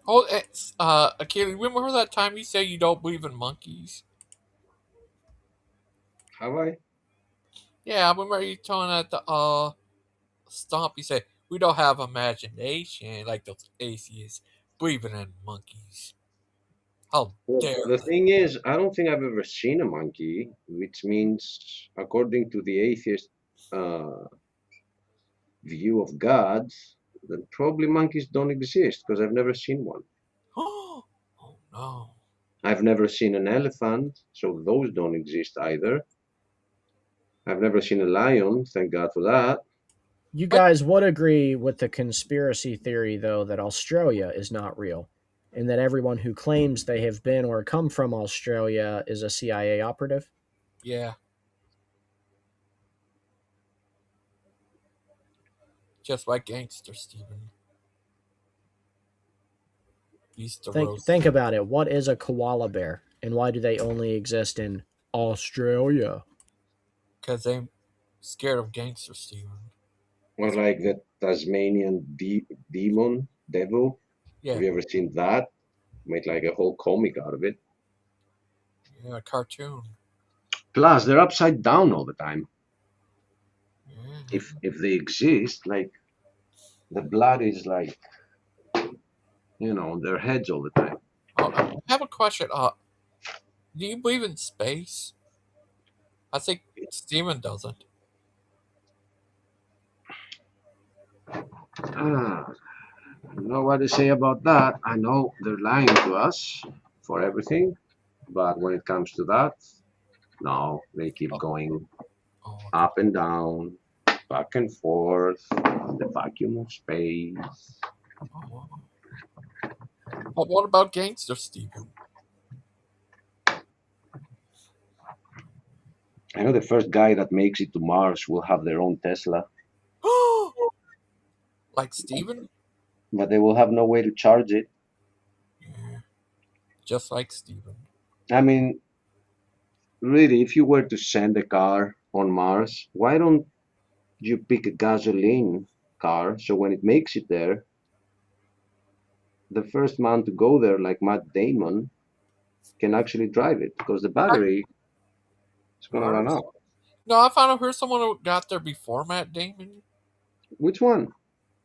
Oh, it's, Achilles, remember that time you say you don't believe in monkeys? Have I? Yeah, I remember you telling at the, stomp, you said, we don't have imagination like those atheists believing in monkeys. How Well, dare the they? thing is, I don't think I've ever seen a monkey, which means, according to the atheist uh, view of God, then probably monkeys don't exist because I've never seen one. Oh no. I've never seen an elephant, so those don't exist either. I've never seen a lion, thank God for that. You guys would agree with the conspiracy theory, though, that Australia is not real, and that everyone who claims they have been or come from Australia is a CIA operative? Yeah. Just like Gangster Steven. East of Rose. Think about it. What is a koala bear, and why do they only exist in Australia? Because they're scared of Gangster Steven. Or like the Tasmanian devil. Yeah. Have you ever seen that? Made like a whole comic out of it. Yeah, a cartoon. Plus, they're upside down all the time. Yeah. If they exist, like the blood is like, on their heads all the time. Oh, I have a question. Do you believe in space? I think Steven doesn't. I don't know what to say about that. I know they're lying to us for everything, but when it comes to that, no, they keep going Oh, up and down, back and forth, the vacuum of space. oh. But what about Gangster Steven? I know the first guy that makes it to Mars will have their own Tesla, Like Steven? but they will have no way to charge it. Yeah. Just like Steven. I mean, really, if you were to send a car on Mars, why don't you pick a gasoline car so when it makes it there, the first man to go there, like Matt Damon, can actually drive it because the battery is going to run out. No, I found out here's someone who got there before Matt Damon. Which one?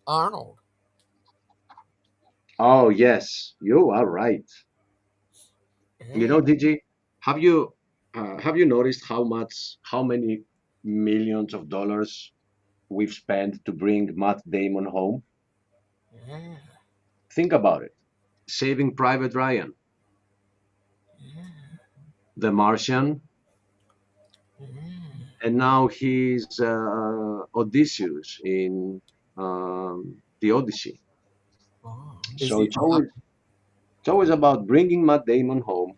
Arnold. Oh, yes, you are right. Yeah. DG, have you noticed how many millions of dollars we've spent to bring Matt Damon home? Yeah. Think about it. Saving Private Ryan, Yeah. The Martian, Yeah. and now he's Odysseus in the Odyssey. Oh. So it's always It's always about bringing Matt Damon home.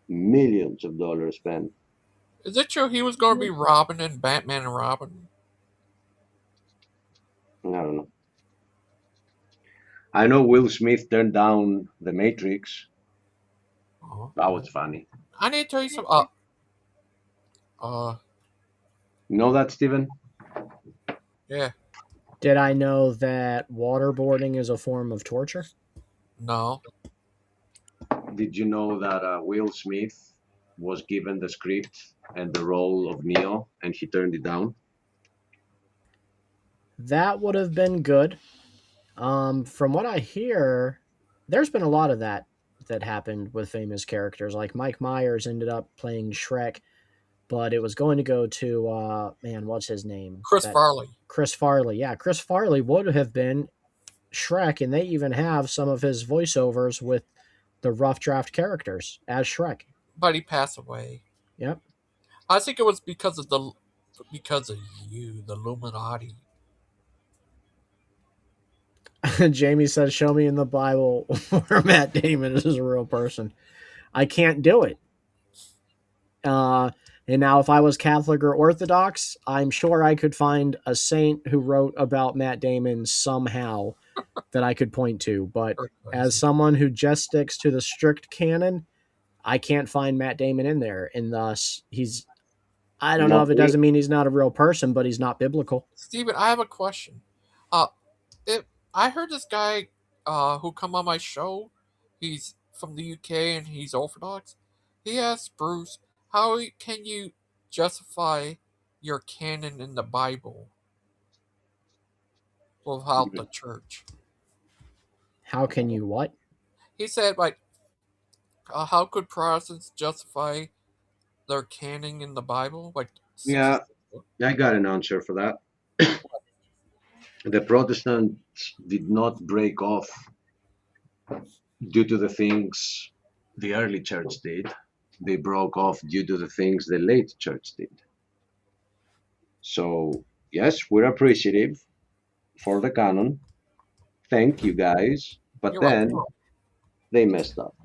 Millions of dollars spent. Is it true he was going to be Robin in Batman and Robin? I don't know. I know Will Smith turned down The Matrix. Oh. That was funny. I need to tell you something. You know that, Steven? Yeah. Did I know that waterboarding is a form of torture? No. Did you know that Will Smith was given the script and the role of Neo, and he turned it down? That would have been good. From what I hear, there's been a lot of that happened with famous characters. Like Mike Myers ended up playing Shrek, but it was going to go to man, what's his name? Chris Farley. Chris Farley. Yeah, Chris Farley would have been Shrek, and they even have some of his voiceovers with the rough draft characters as Shrek. But he passed away. Yep. I think it was because of you, the Illuminati. Jamie says, "Show me in the Bible where Matt Damon is a real person." I can't do it. And now, if I was Catholic or Orthodox, I'm sure I could find a saint who wrote about Matt Damon somehow that I could point to. But as someone who just sticks to the strict canon, I can't find Matt Damon in there. And thus, I don't know if it doesn't mean he's not a real person, but he's not biblical. Steven, I have a question. I heard this guy who come on my show, he's from the UK and he's Orthodox. He asked Bruce, how can you justify your canon in the Bible without the church? How can you what? He said, like, how could Protestants justify their canon in the Bible? Like, Yeah, I got an answer for that. The Protestants did not break off due to the things the early church did. They broke off due to the things the late church did. So, yes, we're appreciative for the canon. Thank you guys. But You're then welcome. they messed up.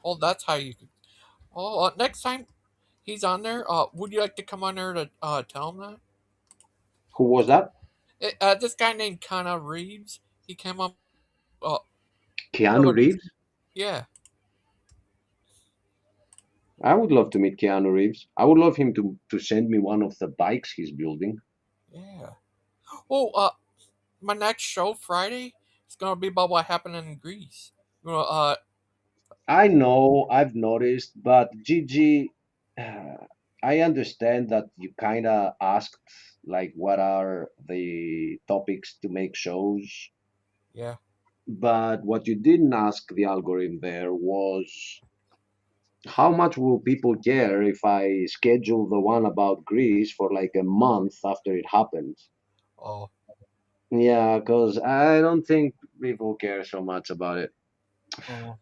Oh, that's how you could. Oh, next time he's on there, would you like to come on there to tell him that? Who was that? This guy named Keanu Reeves. He came up. Keanu Reeves? Yeah. I would love to meet Keanu Reeves. I would love him to send me one of the bikes he's building. Yeah. Oh, my next show Friday is gonna be about what happened in Greece. I know, I've noticed, but Gigi, I understand that you kind of asked, like, what are the topics to make shows? Yeah. But what you didn't ask the algorithm there was how much will people care if I schedule the one about Greece for like a month after it happened? Oh. Yeah, because I don't think people care so much about it. Oh.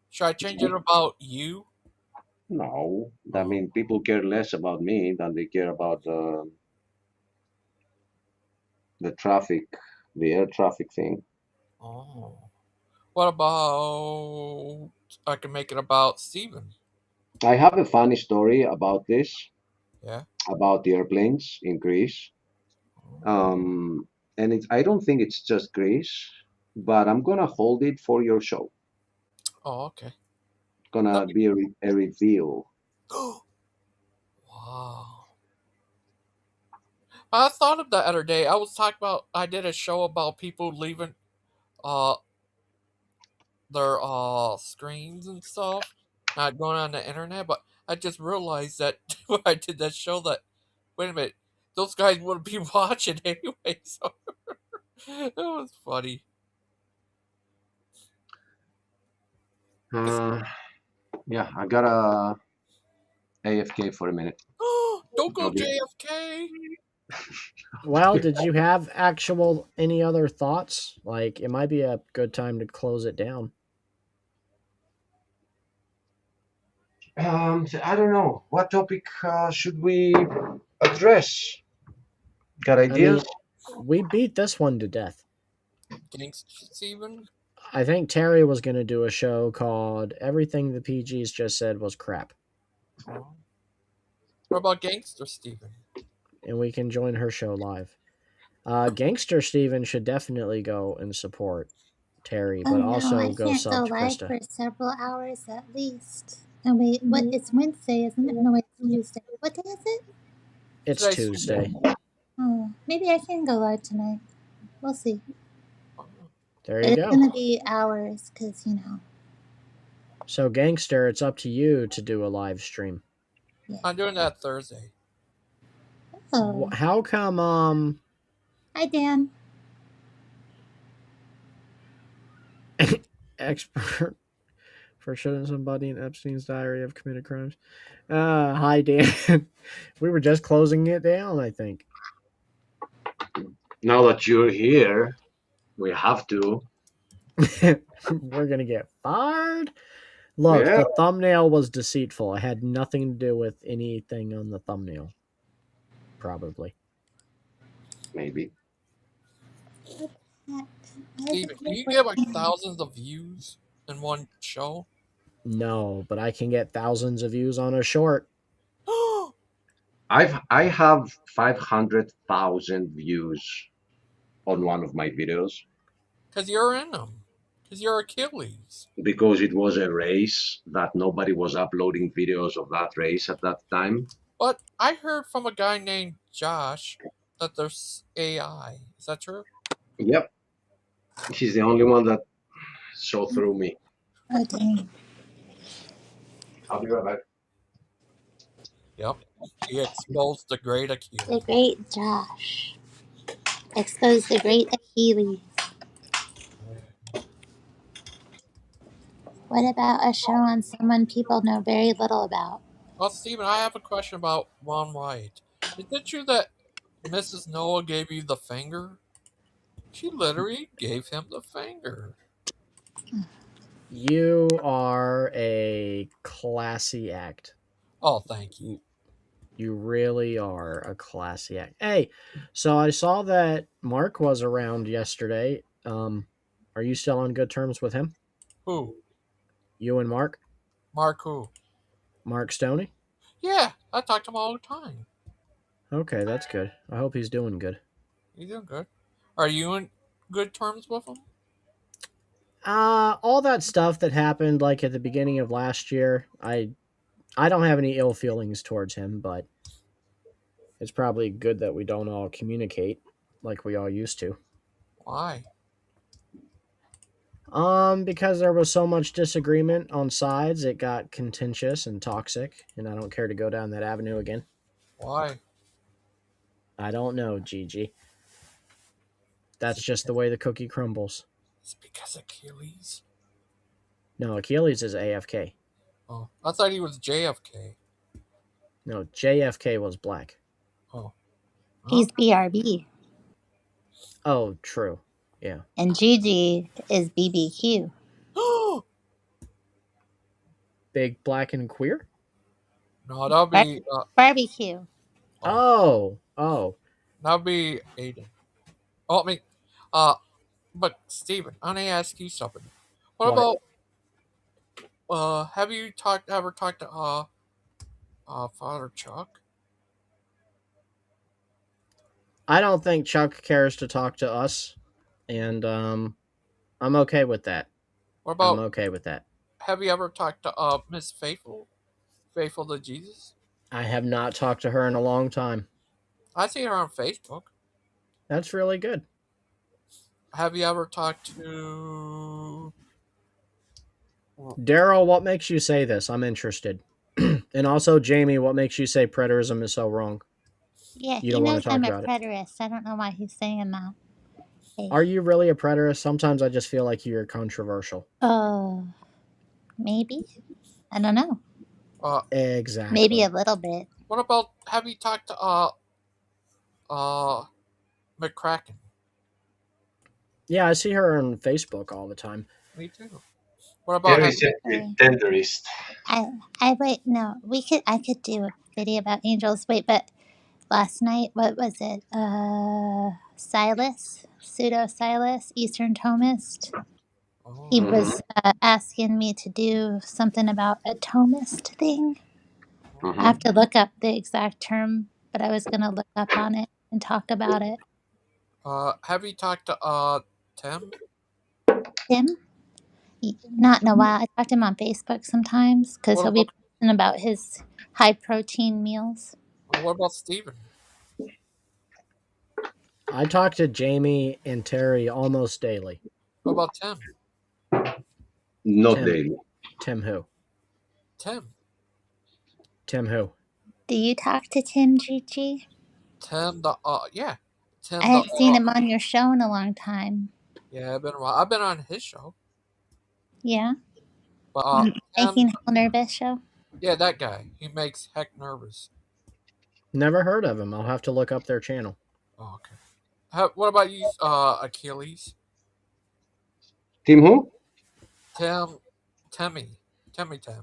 Should I change it about you? No, I mean people care less about me than they care about the traffic, the air traffic thing. Oh. What about I can make it about Steven? I have a funny story about this. Yeah. About the airplanes in Greece. And I don't think it's just Greece, but I'm gonna hold it for your show. Oh, okay. Gonna be a reveal. Wow. I thought of that other day. I was talking about. I did a show about people leaving, their screens and stuff, not going on the internet. But I just realized that when I did that show, that wait a minute, those guys wouldn't be watching anyway. So it was funny. Yeah, I gotta AFK for a minute. Don't go JFK. Well, did you have any other thoughts? Like, it might be a good time to close it down. I don't know. What topic should we address? Got ideas? I mean, we beat this one to death. Gangster Steven? I think Terry was going to do a show called Everything the PGs Just Said Was Crap. What about Gangster Steven? And we can join her show live. Gangster Steven should definitely go and support Terry, but also I go can't sub go to live Krista. for several hours at least. And wait, what? It's Wednesday, isn't it? No, wait, it's Tuesday. What day is it? It's Today's Tuesday. Oh, maybe I can go live tonight. We'll see. There But you it's go. gonna be hours, cause So Gangster, it's up to you to do a live stream. Yeah. I'm doing that Thursday. Oh, How come hi Dan. expert for showing somebody in Epstein's diary have committed crimes? Hi Dan. We were just closing it down, I think. Now that you're here, we have to. We're gonna get fired. Look, Yeah. the thumbnail was deceitful. It had nothing to do with anything on the thumbnail. Probably. Maybe. Steven, can you get like thousands of views in one show? No, but I can get thousands of views on a short. I have 500,000 views on one of my videos Because you're in them. Because you're Achilles. because it was a race that nobody was uploading videos of that race at that time. But I heard from a guy named Josh that there's AI. Is that true? Yep. He's the only one that saw through me. Oh dang. I'll be right back. Yep. He exposed the great Achilles. The great Josh. Exposed the great Achilles. What about a show on someone people know very little about? Well, Steven, I have a question about Ron White. Is it true that Mrs. Noah gave you the finger? She literally gave him the finger. You are a classy act. Oh, thank you. You really are a classy act. Hey, so I saw that Mark was around yesterday. Are you still on good terms with him? Who? You and Mark? Mark who? Mark Stoney? Yeah, I talk to him all the time. Okay, that's good. I hope he's doing good. He's doing good. Are you in good terms with him? All that stuff that happened like at the beginning of last year, I don't have any ill feelings towards him, but it's probably good that we don't all communicate like we all used to. Why? Because there was so much disagreement on sides, it got contentious and toxic, and I don't care to go down that avenue again. Why? I don't know, Gigi. That's just the way the cookie crumbles. It's because Achilles. No, Achilles is AFK. Oh, I thought he was JFK. No, JFK was black. Oh. He's BRB. Oh, true. Yeah. And Gigi is BBQ. Big, black, and queer? No, that'll be Barbecue. Oh. that'll be Aiden. Oh, I mean, but Steven, I want to ask you something. What about have you ever talked to Father Chuck? I don't think Chuck cares to talk to us, and I'm okay with that. What about I'm okay with that. have you ever talked to Miss Faithful to Jesus? I have not talked to her in a long time. I see her on Facebook. That's really good. Have you ever talked to Daryl, what makes you say this? I'm interested. And also, Jamie, what makes you say preterism is so wrong? Yeah, You he don't wanna knows talk I'm a about it. preterist. I don't know why he's saying that. Hey. Are you really a preterist? Sometimes I just feel like you're controversial. Maybe. I don't know. Exactly. Maybe a little bit. what about have you talked to McCracken? Yeah, I see her on Facebook all the time. Me too. What about There is a tenderist. I wait. No, I could do a video about angels. Wait, but last night, what was it? Silas, pseudo Silas, Eastern Thomist. He Oh. was asking me to do something about a Thomist thing. I have to look up the exact term, but I was going to look up on it and talk about it. Have you talked to Tim? Tim? Not in a while. I talk to him on Facebook sometimes because What he'll be about posting about his high protein meals. what about Steven? I talk to Jamie and Terry almost daily. What about Tim? Not Tim. daily. Tim who? Tim. Tim who? Do you talk to Tim, Gigi? Tim the yeah. Tim I the haven't seen him on your show in a long time. Yeah, I've been on his show. Yeah? But Tim, Making Hell Nervous show? yeah, that guy. He makes Heck nervous. Never heard of him. I'll have to look up their channel. Oh, okay. What about you, Achilles? Tim who? Timmy.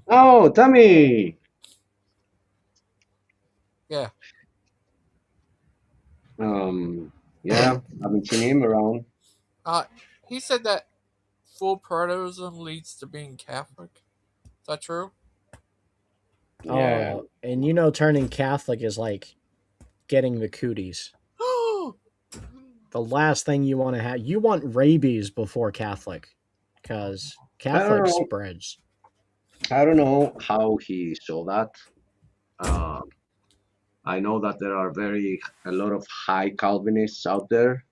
Oh, Tammy. Yeah. Yeah, haven't seen him around. He said that full preterism leads to being Catholic. Is that true? Yeah. Oh, and you know, turning Catholic is like getting the cooties. The last thing you want to have, you want rabies before Catholic, because Catholic know. spreads. I don't know how he saw that. I know that there are a lot of high Calvinists out there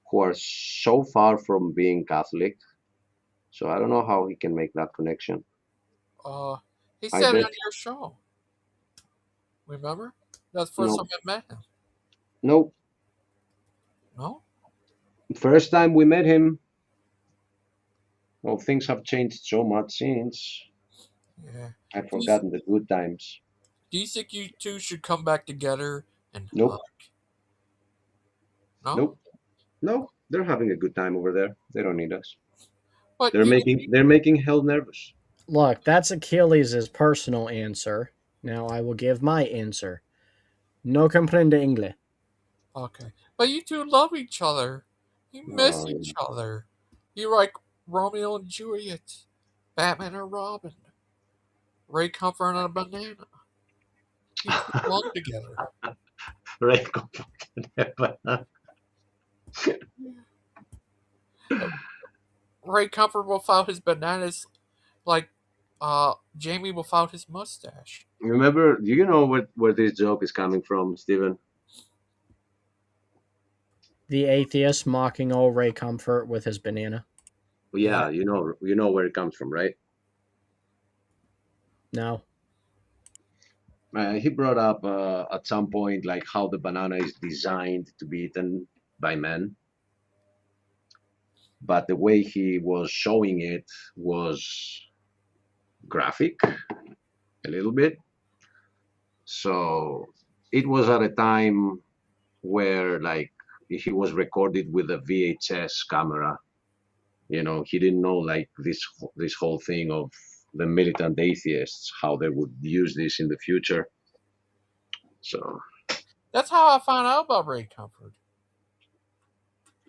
who are so far from being Catholic. So I don't know how he can make that connection. He I said it bet- on your show. Remember? That's the first No. time I met him. Nope. No? First time we met him. Well, things have changed so much since. Yeah. I've forgotten the good times. Do you think you two should come back together and Nope. hug? No? Nope. No, they're having a good time over there. They don't need us. But They're making hell nervous. Look, that's Achilles' personal answer. Now I will give my answer. No comprende inglés. Okay. But you two love each other. You miss Oh, each other. You're like Romeo and Juliet, Batman and Robin, Ray Comfort and a banana. You two belong together. Right. Ray Comfort without his bananas, like Jamie without his mustache. Remember, do you know where this joke is coming from, Steven? The atheist mocking old Ray Comfort with his banana. Well, yeah, you know where it comes from, right? No. He brought up at some point like how the banana is designed to be eaten by men, but the way he was showing it was graphic, a little bit. So it was at a time where like he was recorded with a VHS camera. You know, he didn't know like this whole thing of the militant atheists, how they would use this in the future. So That's how I found out about Ray Comfort.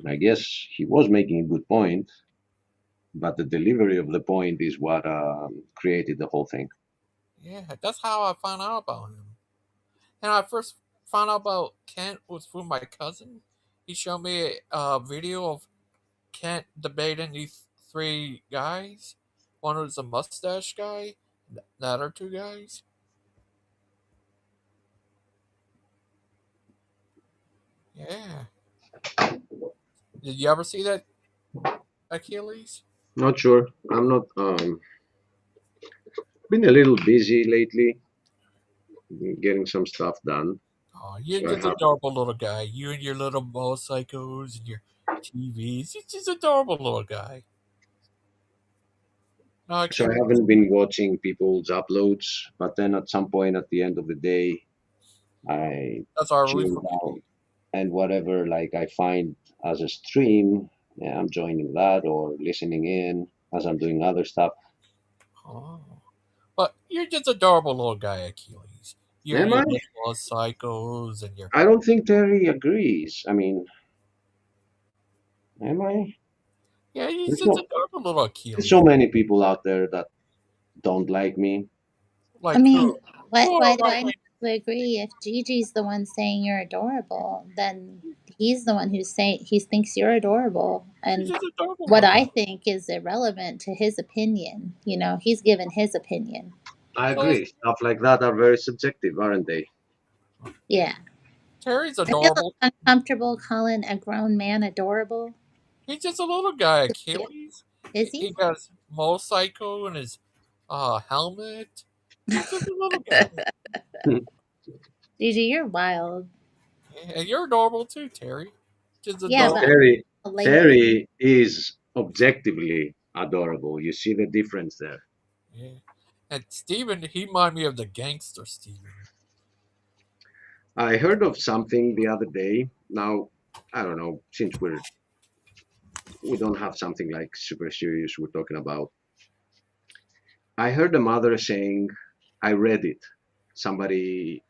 I guess he was making a good point, but the delivery of the point is what created the whole thing. Yeah, that's how I found out about him. And I first found out about Kent was through my cousin. He showed me a video of Kent debating these three guys. One was a mustache guy, the other two guys. Yeah. Did you ever see that, Achilles? Not sure. I'm not. Been a little busy lately, getting some stuff done. Oh, you're So I just adorable little guy. You and your little motorcycles and your TVs. You're just adorable little guy. No, So I Achilles, haven't been watching people's uploads, but then at some point at the end of the day, I that's our tune reason. out, and whatever like I find as a stream, yeah, I'm joining that or listening in as I'm doing other stuff. Oh. But you're just adorable little guy, Achilles. You and Am your I? little motorcycles and your. I don't think Terry agrees. I mean, am I? Yeah, you're There's just no, adorable little There's Achilles. so many people out there that don't like me. Like I mean, who? why Oh, do I need to agree? If Gigi's the one saying you're adorable, then he's the one who's saying he thinks you're adorable. He's And just adorable. what I think is irrelevant to his opinion. You know, he's given his opinion. I agree. Stuff like that are very subjective, aren't they? Yeah. Terry's I feel adorable. uncomfortable calling a grown man adorable. He's just a little guy. Achilles. Is He he? got his motorcycle and his helmet. He's just a little guy. Gigi, you're wild. And you're adorable too, Terry. Just Yeah, adorable. but Terry, lately, Terry is objectively adorable. You see the difference there. Yeah. And Steven, he reminded me of the gangster Steven. I heard of something the other day. Now, I don't know, since we don't have something like super serious we're talking about. I heard a mother saying, I read it. Somebody,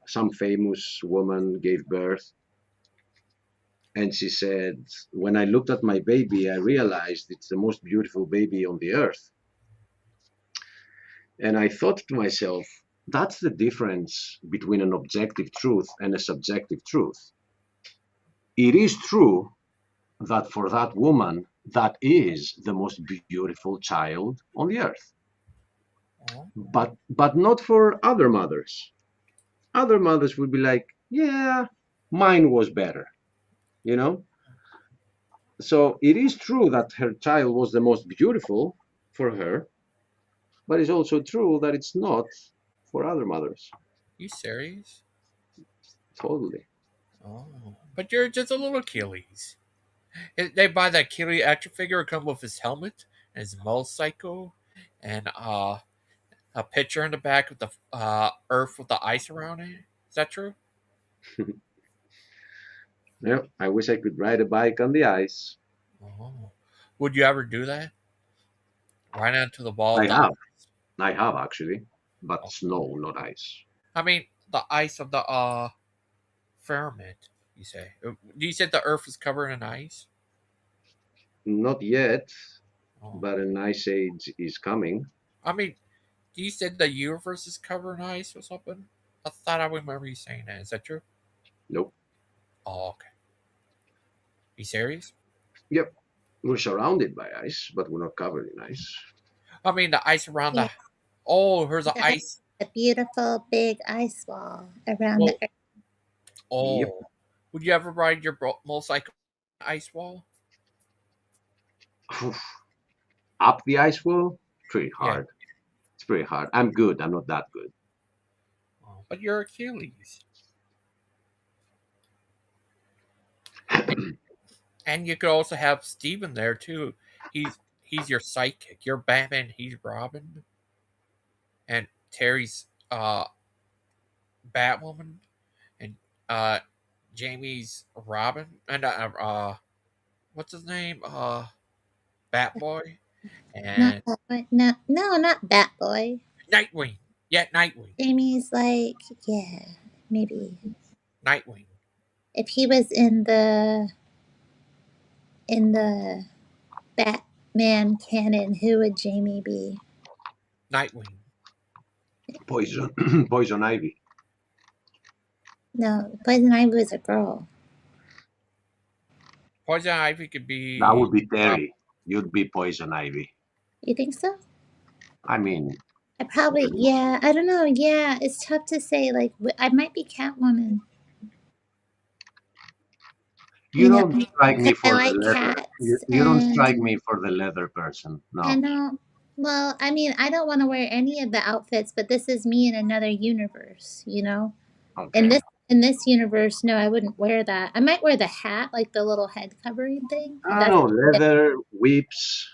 some famous woman gave birth, and she said, when I looked at my baby, I realized it's the most beautiful baby on the earth. And I thought to myself, that's the difference between an objective truth and a subjective truth. It is true that for that woman, that is the most beautiful child on the earth. But not for other mothers. Other mothers would be like, yeah, mine was better, you know? So it is true that her child was the most beautiful for her, but it's also true that it's not for other mothers. You serious? Totally. Oh. But you're just a little Achilles. They buy that Achilles action figure, come with his helmet and his motorcycle and a picture in the back with the earth with the ice around it. Is that true? Yeah, I wish I could ride a bike on the ice. Oh. Would you ever do that? Right onto the ball? I have actually, but snow, not ice. I mean, the ice of the firmament, you say. You said the earth is covered in ice? Not yet, Oh. but an ice age is coming. I mean, you said the universe is covered in ice or something? I thought I remember you saying that. Is that true? Nope. Oh, okay. You serious? Yep. We're surrounded by ice, but we're not covered in ice. I mean, the ice around the. Oh, here's the Yeah. ice. a beautiful big ice wall around Well, the earth. Oh. Yep. Would you ever ride your motorcycle on the ice wall? Up the ice wall? Pretty Yeah. hard. It's pretty hard. I'm good. I'm not that good. Oh, but you're Achilles. And you could also have Steven there too. He's your sidekick. You're Batman, he's Robin. And Terry's Batwoman. And Jamie's Robin. And what's his name? Batboy. And Not Batboy. No, not Batboy. Nightwing. Yeah, Nightwing. Jamie's like, yeah, maybe. Nightwing. If he was in the Batman canon, who would Jamie be? Nightwing. Poison. Poison Ivy. No, Poison Ivy was a girl. Poison Ivy could be. That would be Terry. You'd be Poison Ivy. You think so? I mean, I probably, yeah, I don't know. Yeah, it's tough to say. Like, I might be Catwoman. you know, don't strike me I for like the leather. cats You don't and- strike me for the leather person. I No. don't. Well, I mean, I don't want to wear any of the outfits, but this is me in another universe, you know? Okay. In this universe, no, I wouldn't wear that. I might wear the hat, like the little head covering thing. but I don't know, leather, whips.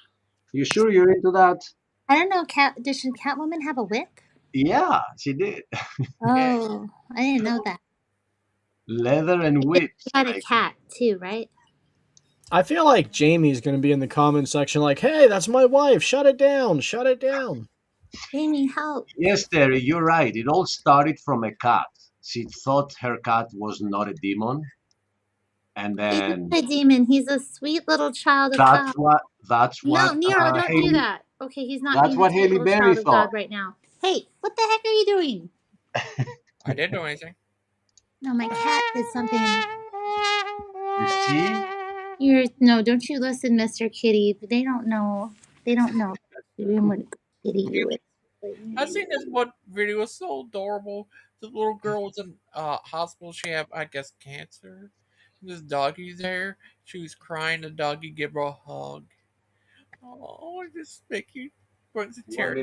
You sure you're into that? I don't know. Does Catwoman have a whip? Yeah, she did. Oh, I didn't know that. Leather and whips. She had a like- cat too, right? I feel like Jamie's going to be in the comment section like, hey, that's my wife. Shut it down. Shut it down. Jamie, help! Yes, Terry, you're right. It all started from a cat. She thought her cat was not a demon. And then He's not a demon. He's a sweet little child of that's God. That's what No, Nero, don't do Haley. that. Okay, he's not That's being a what Haley typical Berry child of God thought. right now. Hey, what the heck are you doing? I didn't do anything. No, my cat did something. You see? Don't you listen, Mr. Kitty. They don't know. They don't know. Doing what kitty you is. I seen this one video. It was so adorable. The little girl was in hospital. She had, I guess, cancer. This doggy there. She was crying. The doggy gave her a hug. Oh, just make you brings a tear.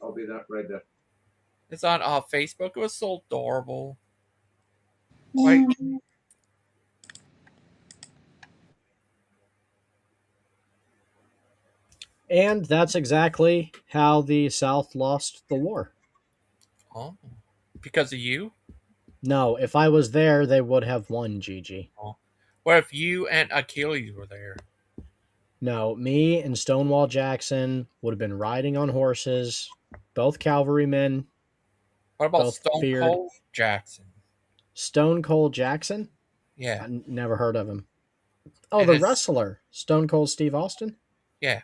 I'll be there right there. It's on Facebook. It was so adorable. Like, And that's exactly how the South lost the war. oh, because of you? No, if I was there, they would have won, Gigi. Oh. What if you and Achilles were there? No, me and Stonewall Jackson would have been riding on horses, both cavalrymen, What about both Stone feared. Cold Jackson? Stone Cold Jackson? Yeah. Never heard of him. Oh, And the it's- wrestler, Stone Cold Steve Austin? Yeah.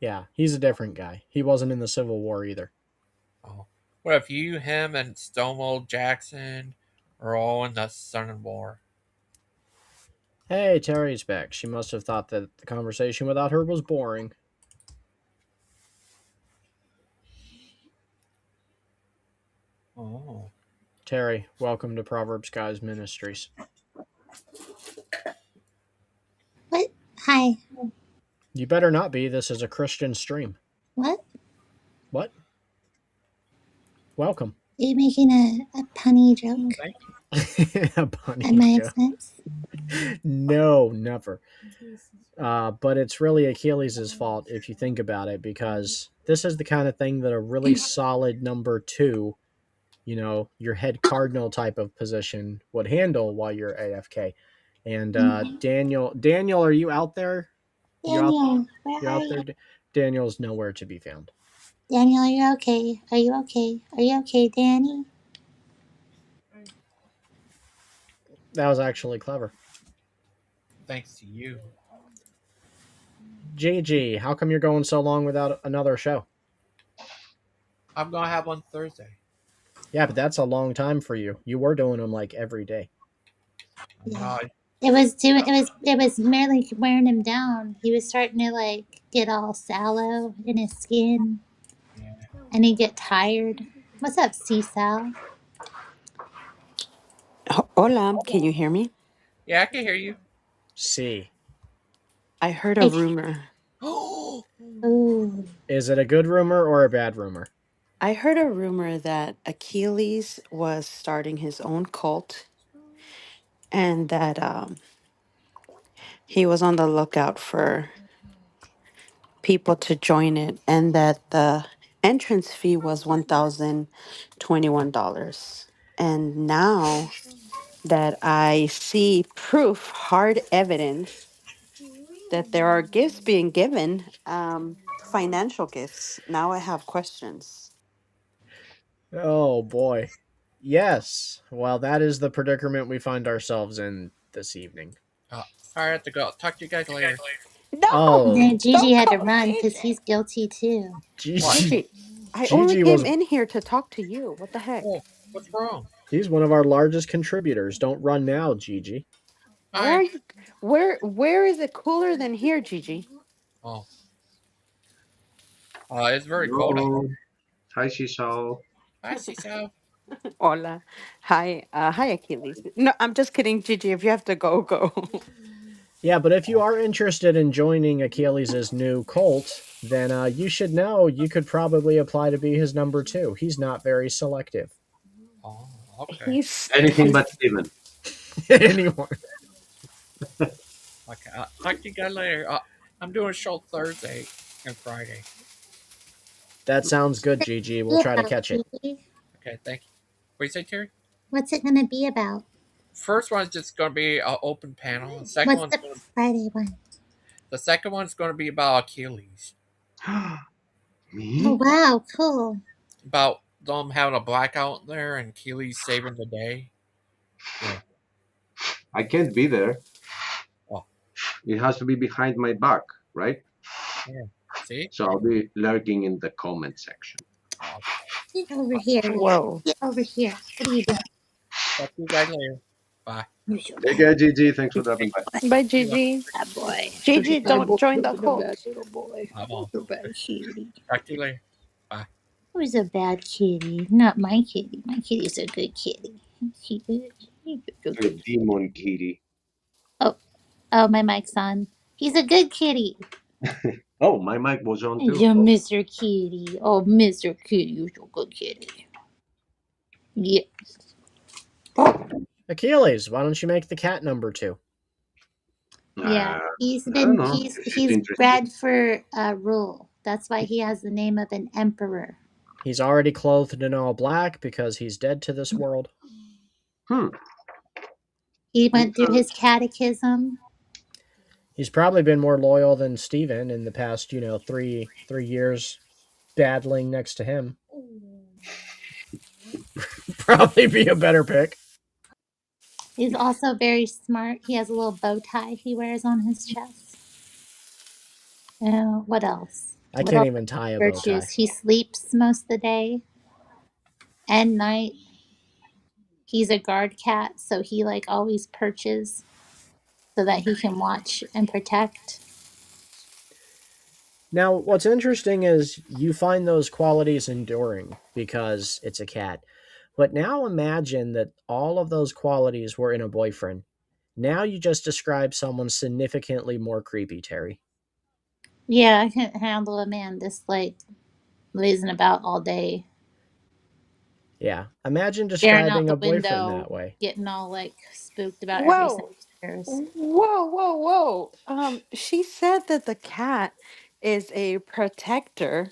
Yeah, he's a different guy. He wasn't in the Civil War either. Oh. What if you, him, and Stonewall Jackson are all in the Southern War? Hey, Terry's back. She must have thought that the conversation without her was boring. Oh. Terry, welcome to Proverbs Guys Ministries. What? Hi. You better not be. This is a Christian stream. What? What? Welcome. Are you making a punny joke A bunny at my joke. expense? No, never. But it's really Achilles' fault if you think about it, because this is the kind of thing that a really solid number 2, you know, your head cardinal type of position would handle while you're AFK. And Daniel, are you out there? Daniel, where You're are out you? there. Daniel's nowhere to be found. Daniel, are you okay? Are you okay? Are you okay, Danny? That was actually clever. Thanks to you. GG, how come you're going so long without another show? I'm going to have one Thursday. Yeah, but that's a long time for you. You were doing them like every day. Uh, It was merely wearing him down. He was starting to like get all sallow in his skin, yeah. and he'd get tired. What's up, C-Sal? Hola, can you hear me? Yeah, I can hear you. See. I heard a rumor. Ooh. Is it a good rumor or a bad rumor? I heard a rumor that Achilles was starting his own cult and that he was on the lookout for people to join it and that the entrance fee was $1,021. And now that I see proof, hard evidence that there are gifts being given, financial gifts, now I have questions. Oh boy. Yes. Well, that is the predicament we find ourselves in this evening. I have to go. Talk to you guys later. No, Oh. Then Gigi don't had to go, run because Gigi. he's guilty too. Gigi, I Gigi only was- came in here to talk to you. What the heck? Oh, what's wrong? He's one of our largest contributors. Don't run now, Gigi. Where are you? Where is it cooler than here, Gigi? Oh. It's very cold. Hello. Hi, Seesaw. Hi, Cecil. Hola, hi, hi, Achilles. No, I'm just kidding, Gigi. If you have to go, go. Yeah, but if you are interested in joining Achilles' new cult, then you should know you could probably apply to be his number 2. He's not very selective. Oh, okay. He's Anything but Steven. Anyone. Okay. Talk to you guys later. I'm doing a show Thursday and Friday. That sounds good, Gigi. We'll try to catch it. Okay, thank you. What do you say, Terry? What's it gonna be about? First one's just going to be an open panel. The second What's one's the gonna, Friday one? the second one's going to be about Achilles, Me? Oh wow, cool. about them having a blackout there and Achilles saving the day. Yeah. I can't be there. Oh. It has to be behind my back, right? Yeah. See? So I'll be lurking in the comment section. Get over here. Whoa. Get over here. What are you doing? Talk to you guys later. Bye. You're so Take bad. care, Gigi. Thanks for dropping by. Bye, Gigi. Bad boy. Gigi, don't join the You're a cult. bad little boy. I won't. You're a bad kitty. Talk to you later. Who's a bad kitty? Not my kitty. My kitty's a good kitty. He is. He's a You're a good. demon kitty. Oh, my mic's on. He's a good kitty. Oh, my mic was on too. Yeah, Mr. Kitty. Oh, Mr. Kitty, you're a good kitty. Yeah. Achilles, why don't you make the cat number 2? Yeah, he's I don't been know. he's She's he's interested. bred for rule. That's why he has the name of an emperor. He's already clothed in all black because he's dead to this world. He went through his catechism. He's probably been more loyal than Steven in the past, 3 years battling next to him. Probably be a better pick. He's also very smart. He has a little bow tie he wears on his chest. What else? I What can't else? even tie a bow tie. Virtues. He sleeps most of the day and night. He's a guard cat, so he always perches so that he can watch and protect. Now, what's interesting is you find those qualities enduring because it's a cat. But now imagine that all of those qualities were in a boyfriend. Now you just described someone significantly more creepy, Terry. Yeah, I can't handle a man just lazing about all day, Yeah. Imagine staring out describing the a boyfriend window, that way. getting all spooked about every Whoa. sound stairs. Whoa. She said that the cat is a protector,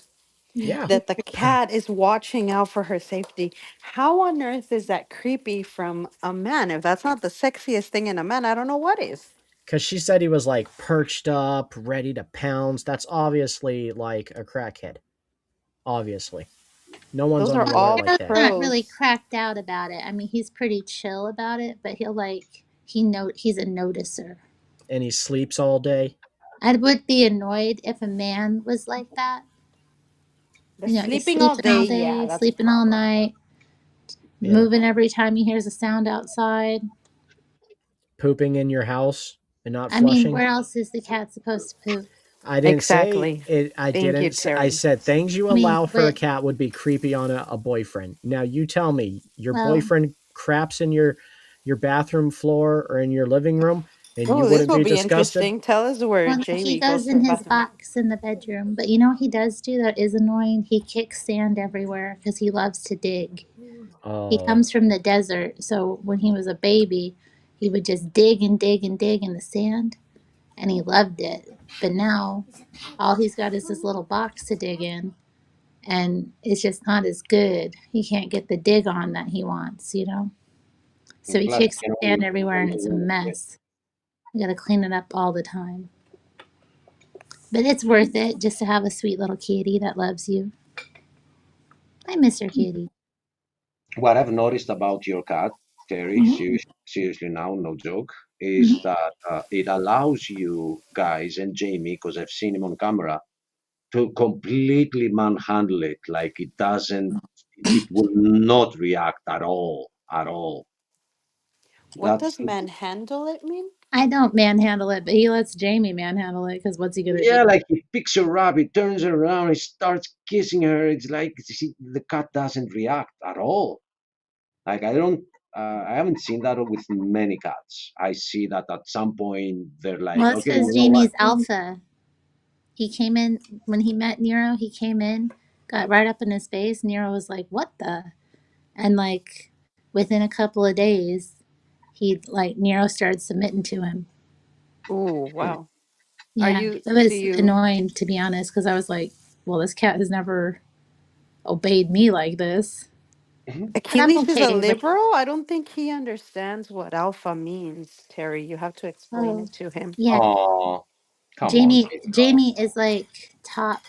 Yeah. that the cat is watching out for her safety. How on earth is that creepy from a man? If that's not the sexiest thing in a man, I don't know what is. Because she said he was perched up, ready to pounce. That's obviously like a crackhead. Obviously. No one's Those are unaware all like He's that. not really pros. cracked out about it. I mean, he's pretty chill about it, but he's a noticer. And he sleeps all day. I would be annoyed if a man was like that. The He's sleeping all day, yeah, that's a sleeping all problem. night, Yeah. moving every time he hears a sound outside. Pooping in your house and not I flushing. mean, where else is the cat supposed to poop? I didn't Exactly. say it. I Thank you, didn't. I Terry. said things you I mean, allow for a but- cat would be creepy on a boyfriend. Now you tell me, your Well- boyfriend craps in your bathroom floor or in your living room, and you Oh, this wouldn't will be be disgusted. interesting. Tell us where Well, Jamie he goes goes to in the his bathroom. box in the bedroom, but you know what he does do that is annoying? He kicks sand everywhere because he loves to dig. Oh, He comes from the desert, so when he was a baby, he would just dig and dig and dig in the sand, and he loved it. But now, all he's got is this little box to dig in, and it's just not as good. He can't get the dig on that he wants, So he Plus, kicks you know, sand everywhere, and it's a mess. You gotta clean it up all the time. But it's worth it just to have a sweet little kitty that loves you. I miss her kitty. What I've noticed about your cat, Terry, Mhm. seriously now, no joke, is that it allows you guys and Jamie, because I've seen him on camera, to completely manhandle it. Like it will not react at all, at all. What That's does manhandle it mean? I don't manhandle it, but he lets Jamie manhandle it because what's he gonna yeah, do? like he picks her up, he turns her around, he starts kissing her. It's like the cat doesn't react at all. Like I haven't seen that with many cats. I see that at some point they're like, Well, it's okay, because you know what? Jamie's alpha. He came in when he met Nero. He came in, got right up in his face. Nero was like, "What the?" And within a couple of days, Nero started submitting to him. Oh, wow. Yeah, do it was you annoying to be honest because I was like, "Well, this cat has never obeyed me like this." Achilles is a okay with- liberal? I don't think he understands what alpha means, Terry. You have to explain Oh, it to him. yeah. Oh, come on. Jamie is top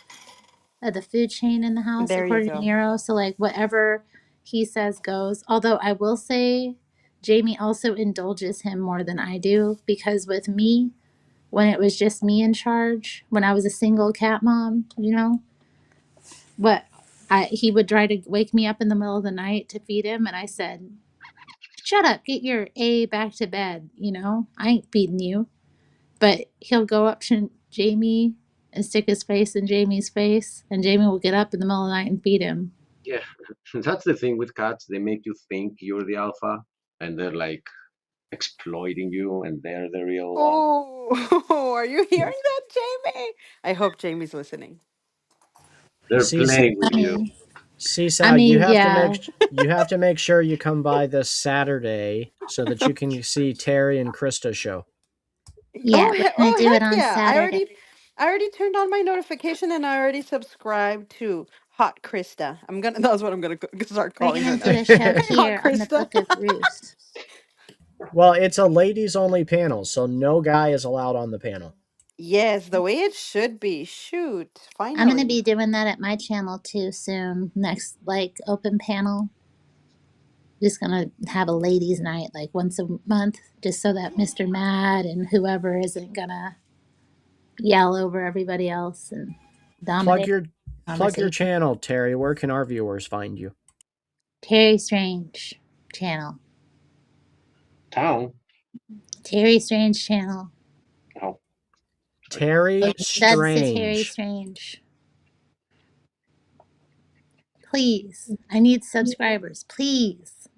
of the food chain in the house There you according to go. Nero. So whatever he says goes. Although I will say, Jamie also indulges him more than I do because with me, when it was just me in charge, when I was a single cat mom, you know. But he would try to wake me up in the middle of the night to feed him, and I said, "Shut up, get your A back to bed." You know, I ain't feeding you. But he'll go up to Jamie and stick his face in Jamie's face, and Jamie will get up in the middle of the night and feed him. Yeah, that's the thing with cats. They make you think you're the alpha, and they're like exploiting you, and they're the real one. Oh, are you hearing that, Jamie? I hope Jamie's listening. They're See, playing with you. Funny. Seesaw, I mean, you have to make sure you come by this Saturday so that you can see Terry and Krista show. Yeah, we're gonna do it Heck on yeah! Saturday. I already turned on my notification and I already subscribed to Hot Krista. That's what I'm gonna start We're calling her gonna now. do a show Hot here on the Krista. Book of Ruth. Well, it's a ladies only panel, so no guy is allowed on the panel. Yes, the way it should be. Shoot, I'm gonna finally. be doing that at my channel too soon. Next, like open panel. Just gonna have a ladies' night like once a month, just so that Mr. Mad and whoever isn't gonna yell over everybody else and Plug dominate your the conversation. channel, Terry. Where can our viewers find you? Terry Strange channel. Town. Terry Strange channel. Oh, Terry That's the Terry Strange. Strange. Please, I need subscribers. Please,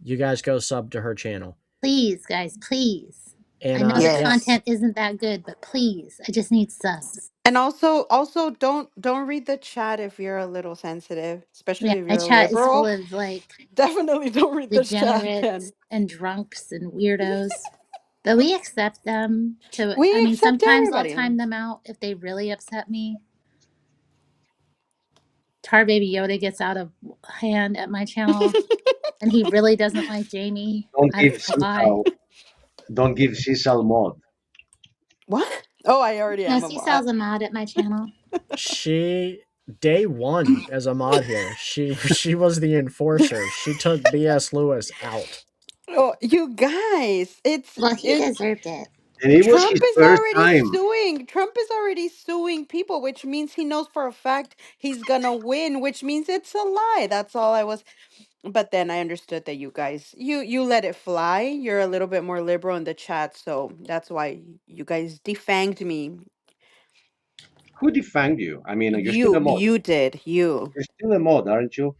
You guys go sub to her channel. please, guys, please. And I know the Yes. content isn't that good, but please, I just need subs. And also don't read the chat if you're a little sensitive, Yeah, especially if my you're a chat is full liberal. of like Definitely don't read the chat, degenerates Ken. and drunks and weirdos. But we accept them to, We I mean, accept sometimes I'll everybody. time them out if they really upset me. Tar Baby Yoda gets out of hand at my channel and he really doesn't like Jamie. don't I give don't know why. Sisal mod. What? Oh, I already No, am a mod. Seasaw's a mod at my channel. she day one as a mod here. She was the enforcer. She took BS Lewis out. Oh, you guys, Well, he deserved it. And it was Trump his is first already time. suing. Trump is already suing people, which means he knows for a fact he's gonna win, which means it's a lie. That's all I was. But then I understood that you guys, you let it fly. You're a little bit more liberal in the chat, so that's why you guys defanged me. Who defanged you? I mean, you're still a mod. You did. You. You're still a mod, aren't you?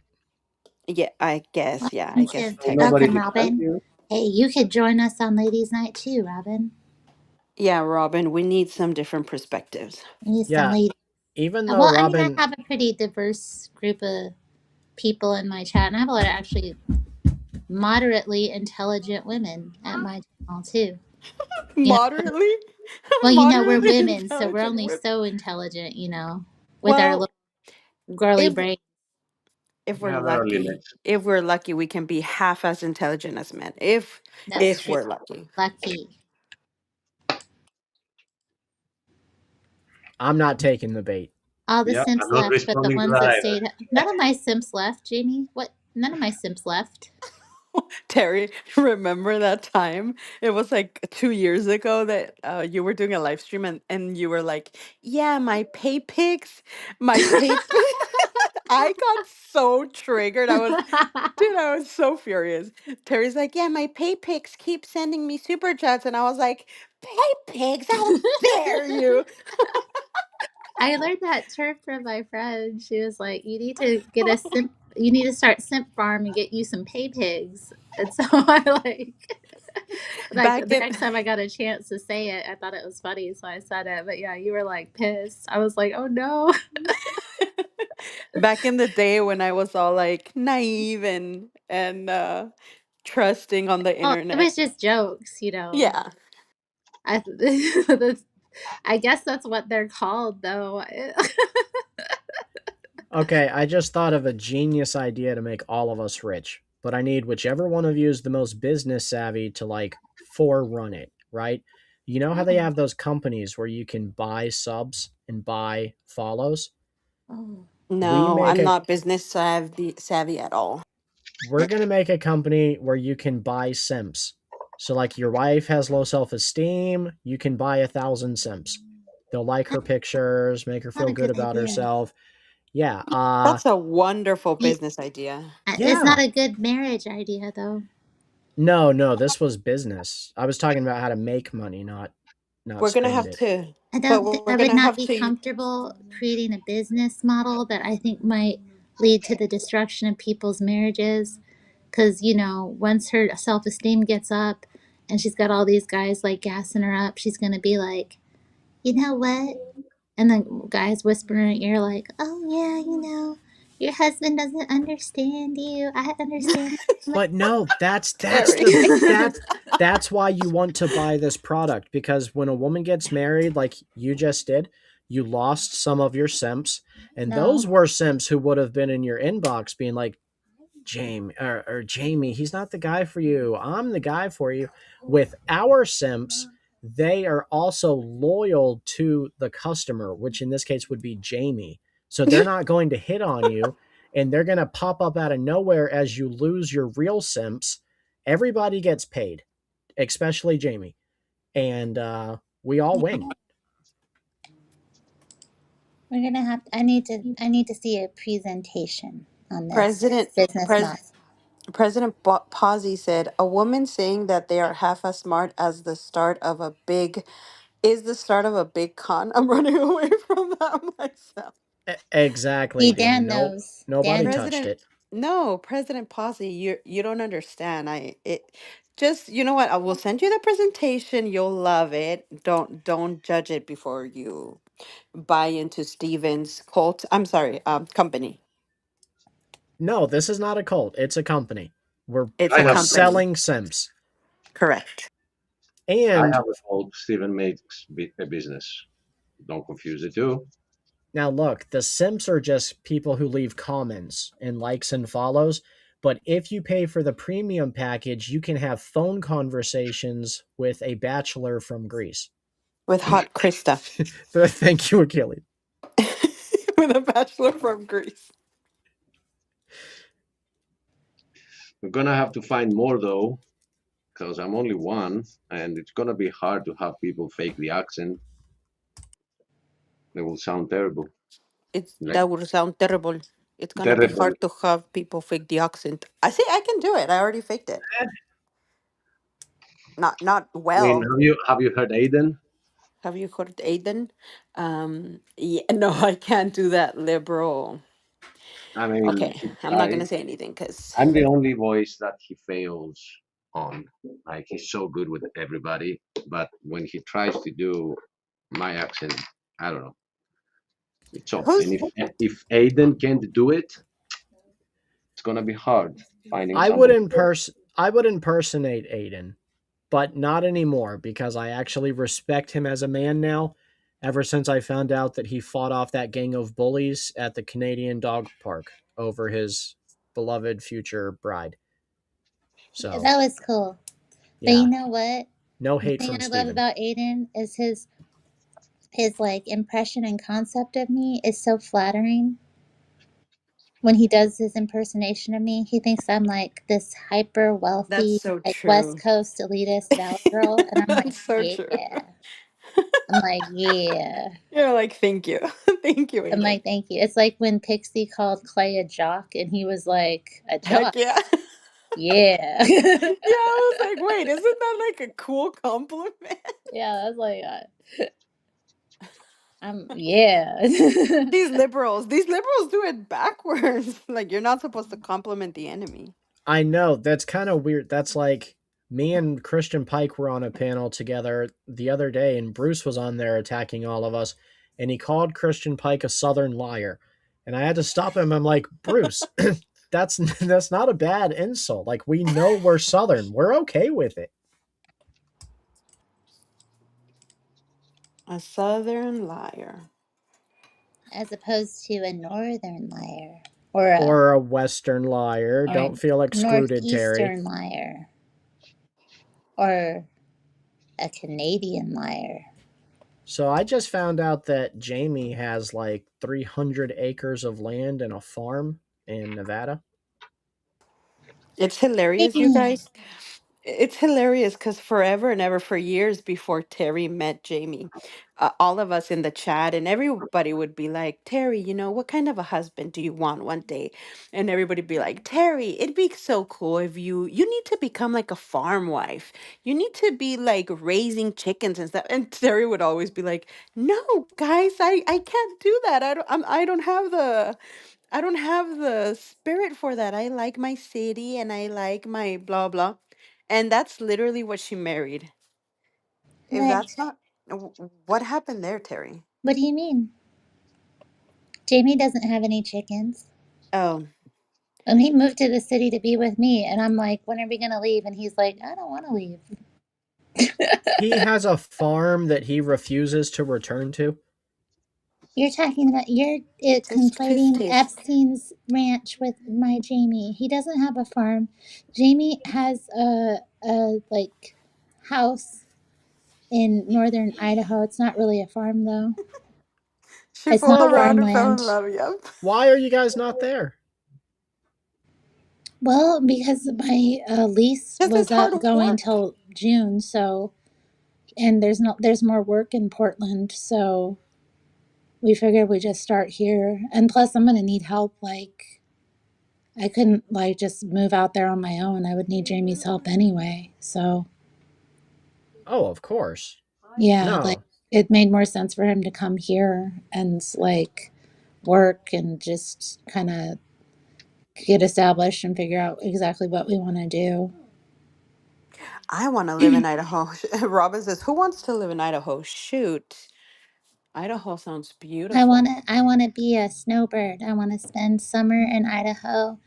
Yeah, I guess. Yeah, I You guess could, So nobody technically. welcome, defanged Robin. you. Hey, you could join us on Ladies' Night too, Robin. Yeah, Robin, we need some different perspectives. We need some Yeah, ladies. even though Well, I mean, Robin, I have a pretty diverse group of people in my chat, and I have a lot of actually moderately intelligent women at my channel too. You know, Moderately? well, you know, we're Moderately women, so we're intelligent only women. so intelligent, you know, with our Well, little girly if brain. if We we're have our lucky, limits. we can be half as intelligent as men. That's If true. we're lucky. Lucky. I'm not taking the bait. All the Yeah, simps I'm not left, but the responding to ones that that either. stayed. None of my simps left, Jamie. What? None of my simps left. Terry, remember that time? It was like 2 years ago that you were doing a live stream and you were like, "Yeah, my pay pics, my pay." I got so triggered. I was so furious. Terry's like, "Yeah, my pay pics keep sending me super chats," and I was like, "Pay pics? How dare you!" I learned that term from my friend. She was like, "You need to get a simp. You need to start simp farm and get you some pay pigs." And so I like Back the in next time I got a chance to say it, I thought it was funny, so I said it. But yeah, you were like pissed. I was like, "Oh no." back in the day when I was all like naive and trusting on the Oh, it internet. was just jokes, you know. Yeah. I I guess that's what they're called, though. Okay, I just thought of a genius idea to make all of us rich, but I need whichever one of you is the most business savvy to like forerun it, right? You know how they have those companies where you can buy subs and buy follows? Oh. No, I'm not business savvy at all. We're going to make a company where you can buy simps So, like, your wife has low self-esteem, you can buy 1,000 simps. They'll like her pictures, make her Not feel a good good about idea. herself. Yeah. That's a wonderful You- business idea. It's Yeah. not a good marriage idea, though. No, this was business. I was talking about how to make money, not We're gonna spend have it. to, I but don't. we're I would gonna not have be to. comfortable creating a business model that I think might lead to the destruction of people's marriages. Because once her self-esteem gets up, and she's got all these guys like gassing her up, she's gonna be like, you know what? And the guys whisper in her ear like, "Oh yeah, your husband doesn't understand you. I understand." But no, that's Terry. that's why you want to buy this product, because when a woman gets married like you just did, you lost some of your simps, and those No. were simps who would have been in your inbox being like, Jamie, he's not the guy for you. I'm the guy for you. With our simps, they are also loyal to the customer, which in this case would be Jamie. So they're not going to hit on you, and they're going to pop up out of nowhere as you lose your real simps. Everybody gets paid, especially Jamie, and we all win. We're gonna have. I need to see a presentation on this President business model. President Posey said, "A woman saying that they are half as smart as the start of a big is the start of a big con." I'm running away from that myself. Exactly, See, Danny. Dan No, knows. nobody Dan. touched President, it. no, President Posey, you don't understand. Just, you know what? I will send you the presentation. You'll love it. Don't judge it before you buy into Steven's cult. I'm sorry, company. No, this is not a cult. It's a company. We're It's I a have company. selling Sims. Correct. I And have a fault. Steven makes a business. Don't confuse the two. now look, the Sims are just people who leave comments and likes and follows. But if you pay for the premium package, you can have phone conversations with a bachelor from Greece. With hot Krista. Thank you, Achilles. With a bachelor from Greece. We're gonna have to find more though, because I'm only one, and it's gonna be hard to have people fake the accent. It will sound terrible. Like That would sound terrible. It's gonna be terrible. hard to have people fake the accent. I say I can do it. I already faked it. Not I mean, well. have you heard Aiden? Have you heard Aiden? Yeah, no, I can't do that liberal. I mean, Okay, he I'm not gonna tried. say anything because I'm the only voice that he fails on. Like he's so good with everybody, but when he tries to do my accent, I don't know. It's tough. who's And if Aiden can't do it, it's gonna be hard finding I would somebody. impersonate Aiden, but not anymore because I actually respect him as a man now. Ever since I found out that he fought off that gang of bullies at the Canadian dog park over his beloved future bride. So That was cool. But yeah, you know what? no The hate thing from I love Steven. about Aiden is his like impression and concept of me is so flattering. When he does his impersonation of me, he thinks I'm like this hyper that's wealthy, so like West true. Coast elitist valley girl, and I'm like, That's so true. yeah. I'm like, yeah. You're like, thank you. Thank you, I'm Aiden. like, thank you. It's like when Pixie called Clay a jock, and he was like, a Heck jock. yeah. Yeah. Yeah, I was like, wait, isn't that like a cool compliment? Yeah, I was like, yeah. These liberals do it backwards. Like you're not supposed to compliment the enemy. I know that's kind of weird. That's like me and Christian Pike were on a panel together the other day, and Bruce was on there attacking all of us, and he called Christian Pike a Southern liar, and I had to stop him. I'm like, Bruce, that's not a bad insult. Like we know we're Southern, we're okay with it. A southern liar. As opposed to a northern liar Or a Western liar. or Don't a feel excluded, Terry. northeastern liar or a Canadian liar. So I just found out that Jamie has like 300 acres of land and a farm in Nevada. It's hilarious, you Damn. guys. It's hilarious because forever and ever, for years before Terry met Jamie, all of us in the chat and everybody would be like, Terry, what kind of a husband do you want one day? And everybody be like, Terry, it'd be so cool if you need to become like a farm wife. You need to be like raising chickens and stuff. And Terry would always be like, no, guys, I can't do that. I don't have the spirit for that. I like my city and I like my blah blah. And that's literally what she married. If What? that's not what happened there, Terry? What do you mean? Jamie doesn't have any chickens. Oh, And he moved to the city to be with me, and I'm like, when are we gonna leave? And he's like, I don't want to leave. He has a farm that he refuses to return to. You're talking about tisk conflating tisk. Epstein's ranch with my Jamie. He doesn't have a farm. Jamie has a like house in northern Idaho. It's not really a farm though. She It's fooled not Well, around and fell in farmland. love. Yep. why are you guys not there? Well, because my lease Because it's was hard up going work. till June, so and there's more work in Portland, so we figured we'd just start here. And plus, I'm gonna need help. Like, I couldn't like just move out there on my own. I would need Jamie's help anyway. So Oh, of course. yeah, like No. it made more sense for him to come here and like work and just kind of get established and figure out exactly what we want to do. I want to live in Idaho. Robin says, "Who wants to live in Idaho?" Shoot, Idaho sounds beautiful. I want to be a snowbird. I want to spend summer in Idaho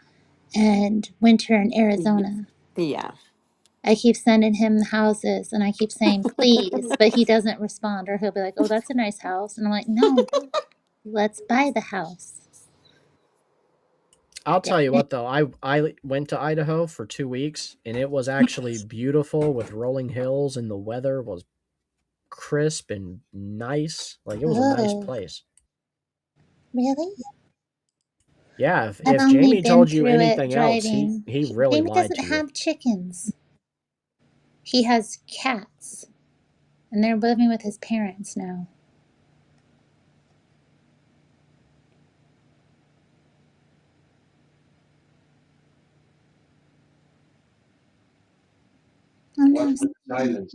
and winter in Y- Arizona. Yeah. I keep sending him the houses and I keep saying please, but he doesn't respond, or he'll be like, "Oh, that's a nice house." And I'm like, "No, let's buy the house." I'll tell you what though, I went to Idaho for 2 weeks and it was actually beautiful with rolling hills and the weather was crisp and nice. Like it was a nice Oh, place. really? Yeah, I've if only Jamie been told you through it anything else, driving. he really Jamie lied doesn't to you. have chickens. He has cats, and they're living with his parents now. Oh no. Silence.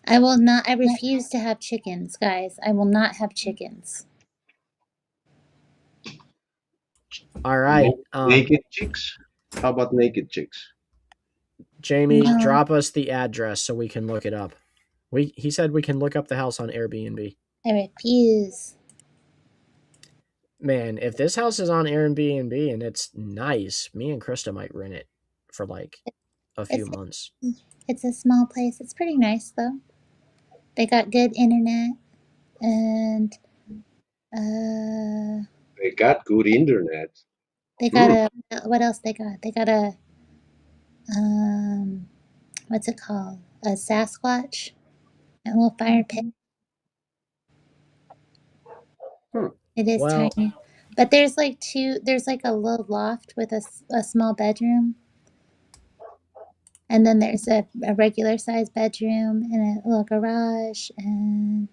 I will not. I refuse to have chickens, guys. I will not have chickens. All right. Naked chicks? How about naked chicks? Jamie, No. drop us the address so we can look it up. He said we can look up the house on Airbnb. I refuse. Man, if this house is on Airbnb and it's nice, me and Krista might rent it for like a few It's months. it's a small place. It's pretty nice though. They got good internet and They got good internet. they got a what else they got? They got a what's it called? A Sasquatch, a little fire pit. It is Well, tiny, but there's like there's like a little loft with a small bedroom, and then there's a regular size bedroom and a little garage, and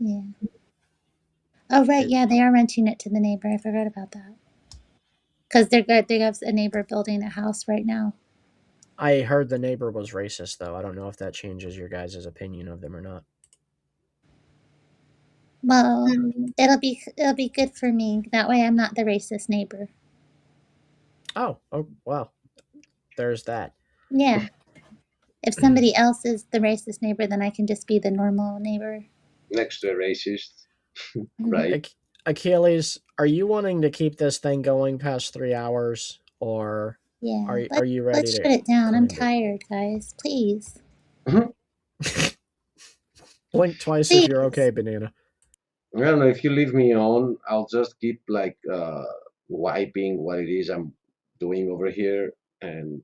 yeah. Oh right, yeah, they are renting it to the neighbor. I forgot about that. Because they're good. They have a neighbor building a house right now. I heard the neighbor was racist, though. I don't know if that changes your guys' opinion of them or not. Well, it'll be good for me. That way, I'm not the racist neighbor. Oh, well, there's that. Yeah. If somebody else is the racist neighbor, then I can just be the normal neighbor. Next to a racist. Right. Achilles, are you wanting to keep this thing going past 3 hours, or Yeah. are you ready Let's to shut it down. I'm end it? tired, guys. Please. Blink twice if you're okay, Banana. I don't know, if you leave me on, I'll just keep like wiping what it is I'm doing over here, and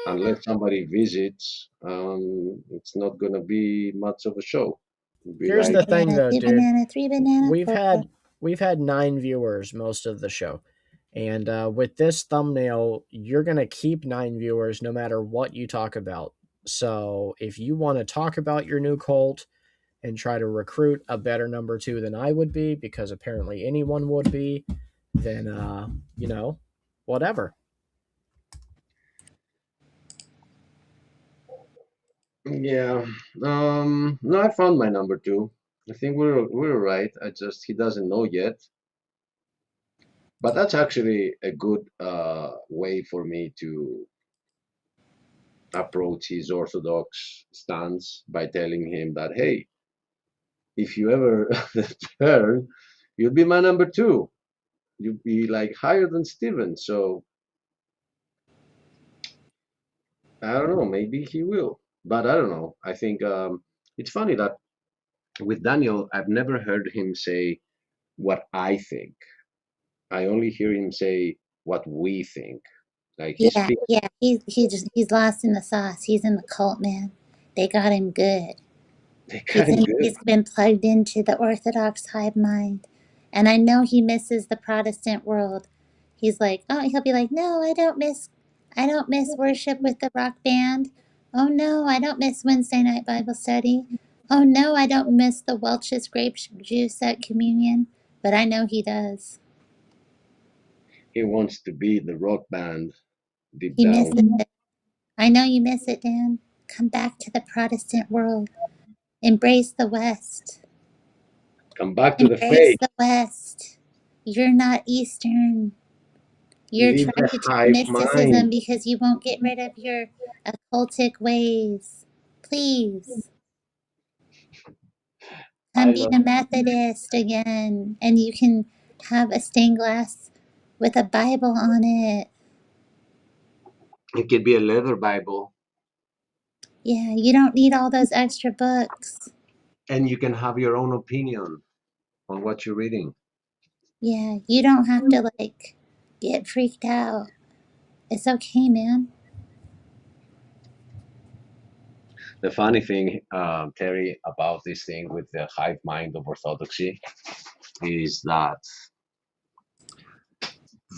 unless somebody visits, it's not gonna be much of a show. It'll be Here's like, the thing, though, Two dude. banana, 3 banana. We've 4. had 9 viewers most of the show, And with this thumbnail, you're going to keep 9 viewers no matter what you talk about. So if you want to talk about your new cult and try to recruit a better number 2 than I would be, because apparently anyone would be, then, whatever. Yeah. No, I found my number 2. I think we're right. He doesn't know yet. But that's actually a good way for me to approach his orthodox stance by telling him that, hey, if you ever turn, you'll be my number 2. You'll be like higher than Steven. So I don't know. Maybe he will, but I don't know. I think it's funny that with Daniel, I've never heard him say what I think. I only hear him say what we think. Like he Yeah, speaks, yeah. He's lost in the sauce. He's in the cult, man. They got him good. they got him good. He's been plugged into the Orthodox hive mind. And I know he misses the Protestant world. He's like, oh, he'll be like, no, I don't miss worship with the rock band. Oh no, I don't miss Wednesday night Bible study. Oh no, I don't miss the Welch's grape juice at communion. But I know he does. He wants to be the rock band deep He down. misses it. I know you miss it, Dan. Come back to the Protestant world. Embrace the West. Come back to the Embrace faith. the West. You're not Eastern. You're Leave trying the to teach hive mysticism mind. because you won't get rid of your occultic ways. Please. Come I be love. a Methodist again, and you can have a stained glass with a Bible on it. It could be a leather Bible, Yeah, you don't need all those extra books. and you can have your own opinion on what you're reading. Yeah, you don't have to get freaked out. It's okay, man. The funny thing, Terry, about this thing with the hive mind of orthodoxy is that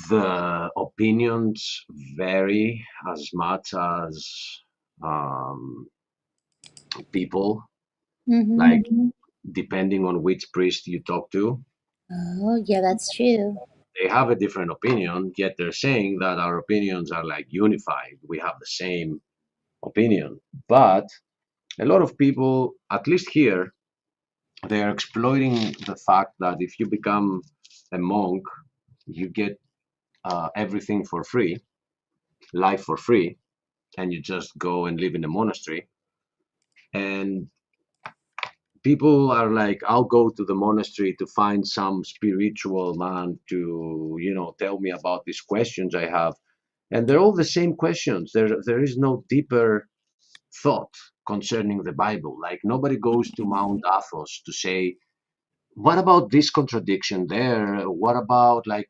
the opinions vary as much as um, people, like Mm-hmm. depending on which priest you talk to, Oh, yeah, that's true. they have a different opinion, yet they're saying that our opinions are like unified. We have the same opinion. But a lot of people, at least here, they are exploiting the fact that if you become a monk, you get everything for free, life for free, and you just go and live in a monastery. And people are like, I'll go to the monastery to find some spiritual man to, tell me about these questions I have. And they're all the same questions. There is no deeper thought concerning the Bible. Like nobody goes to Mount Athos to say, what about this contradiction there? What about like,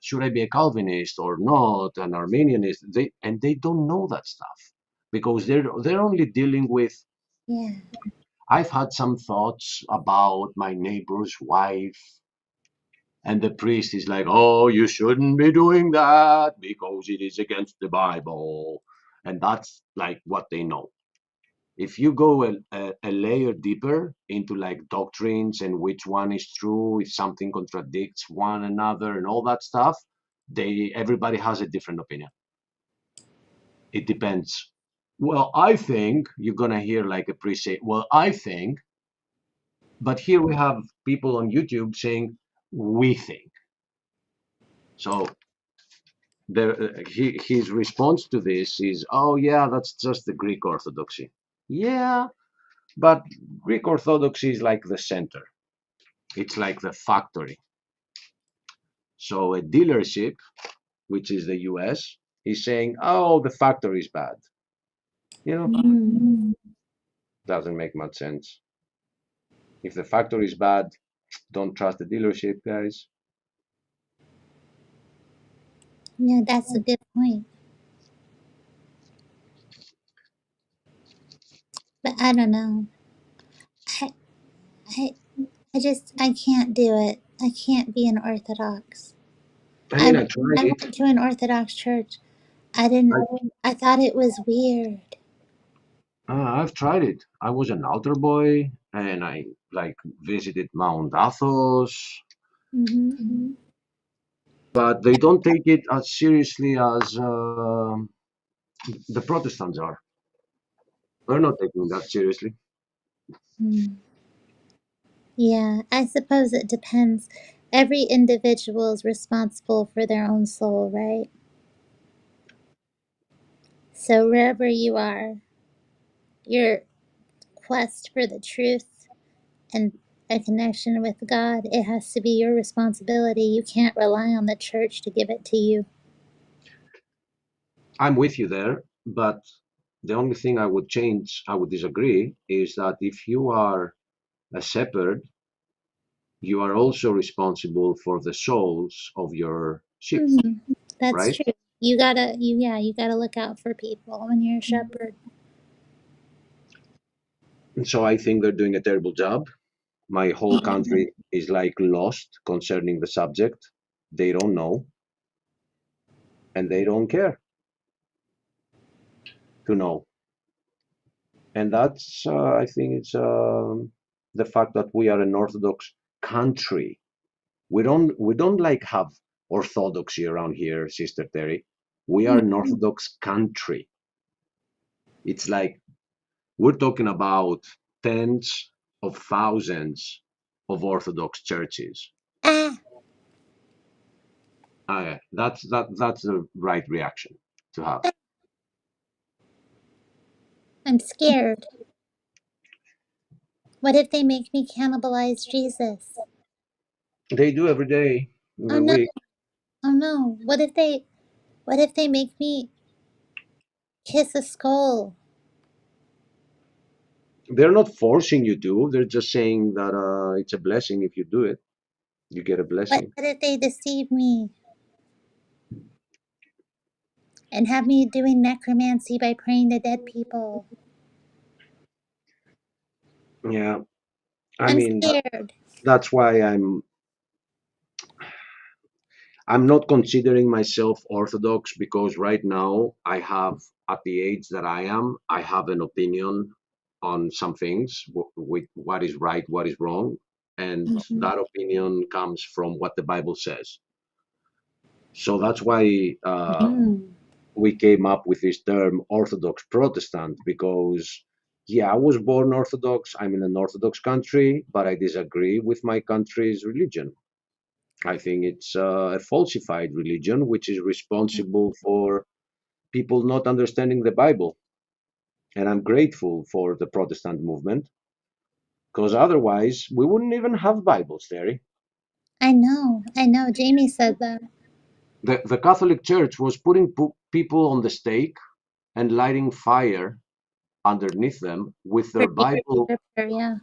should I be a Calvinist or not, an Arminianist? They don't know that stuff because they're only dealing with. Yeah. I've had some thoughts about my neighbor's wife, and the priest is like, "Oh, you shouldn't be doing that because it is against the Bible," and that's like what they know. If you go a layer deeper into like doctrines and which one is true, if something contradicts one another and all that stuff, everybody has a different opinion. It depends. Well, I think you're gonna hear like a priest say, "Well, I think," but here we have people on YouTube saying, "We think." So his response to this is, "Oh yeah, that's just the Greek Orthodoxy." Yeah, but Greek Orthodoxy is like the center. It's like the factory. So a dealership, which is the US, is saying, "Oh, the factory is bad." Mm. Doesn't make much sense. If the factory is bad, don't trust the dealership, guys. Yeah, that's a good point. But I don't know. I, I can't do it. I can't be an Orthodox. I I mean, went, I tried I it. went to an Orthodox church. I I, didn't. I thought it was weird. I've tried it. I was an altar boy, and I like visited Mount Athos, Hmm. but they don't take it as seriously as the Protestants are. They're not taking that seriously. Mm. Yeah, I suppose it depends. Every individual is responsible for their own soul, right? So wherever you are, your quest for the truth and a connection with God, it has to be your responsibility. You can't rely on the church to give it to you. I'm with you there, but the only thing I would change, I would disagree, is that if you are a shepherd, you are also responsible for the souls of your sheep, Mhm. That's right? true. You gotta look out for people when you're a shepherd. And so I think they're doing a terrible job. My whole country is like lost concerning the subject. They don't know and they don't care to know. And that's, I think, it's the fact that we are an Orthodox country. We don't like have orthodoxy around here, Sister Terry. We are an Orthodox country. It's like we're talking about tens of thousands of Orthodox churches. Ah, That's the right reaction to have. I'm scared. What if they make me cannibalize Jesus? They do every day, Oh every no, week. oh no. What if they make me kiss a skull? They're not forcing you to. They're just saying that it's a blessing if you do it. You get a What blessing. what if they deceive me and have me doing necromancy by praying to dead people? Yeah, I I'm mean scared. that's why I'm not considering myself Orthodox because right now I have, at the age that I have an opinion on some things with what is right, what is wrong, and Hmm. that opinion comes from what the Bible says. So that's why we came up with this term Orthodox Protestant because, yeah, I was born Orthodox. I'm in an Orthodox country, but I disagree with my country's religion. I think it's a falsified religion, which is responsible for people not understanding the Bible. And I'm grateful for the Protestant movement because otherwise we wouldn't even have Bibles, Terry. I know. I know. Jamie said that. The Catholic Church was putting people on the stake and lighting fire underneath them For years. Yeah.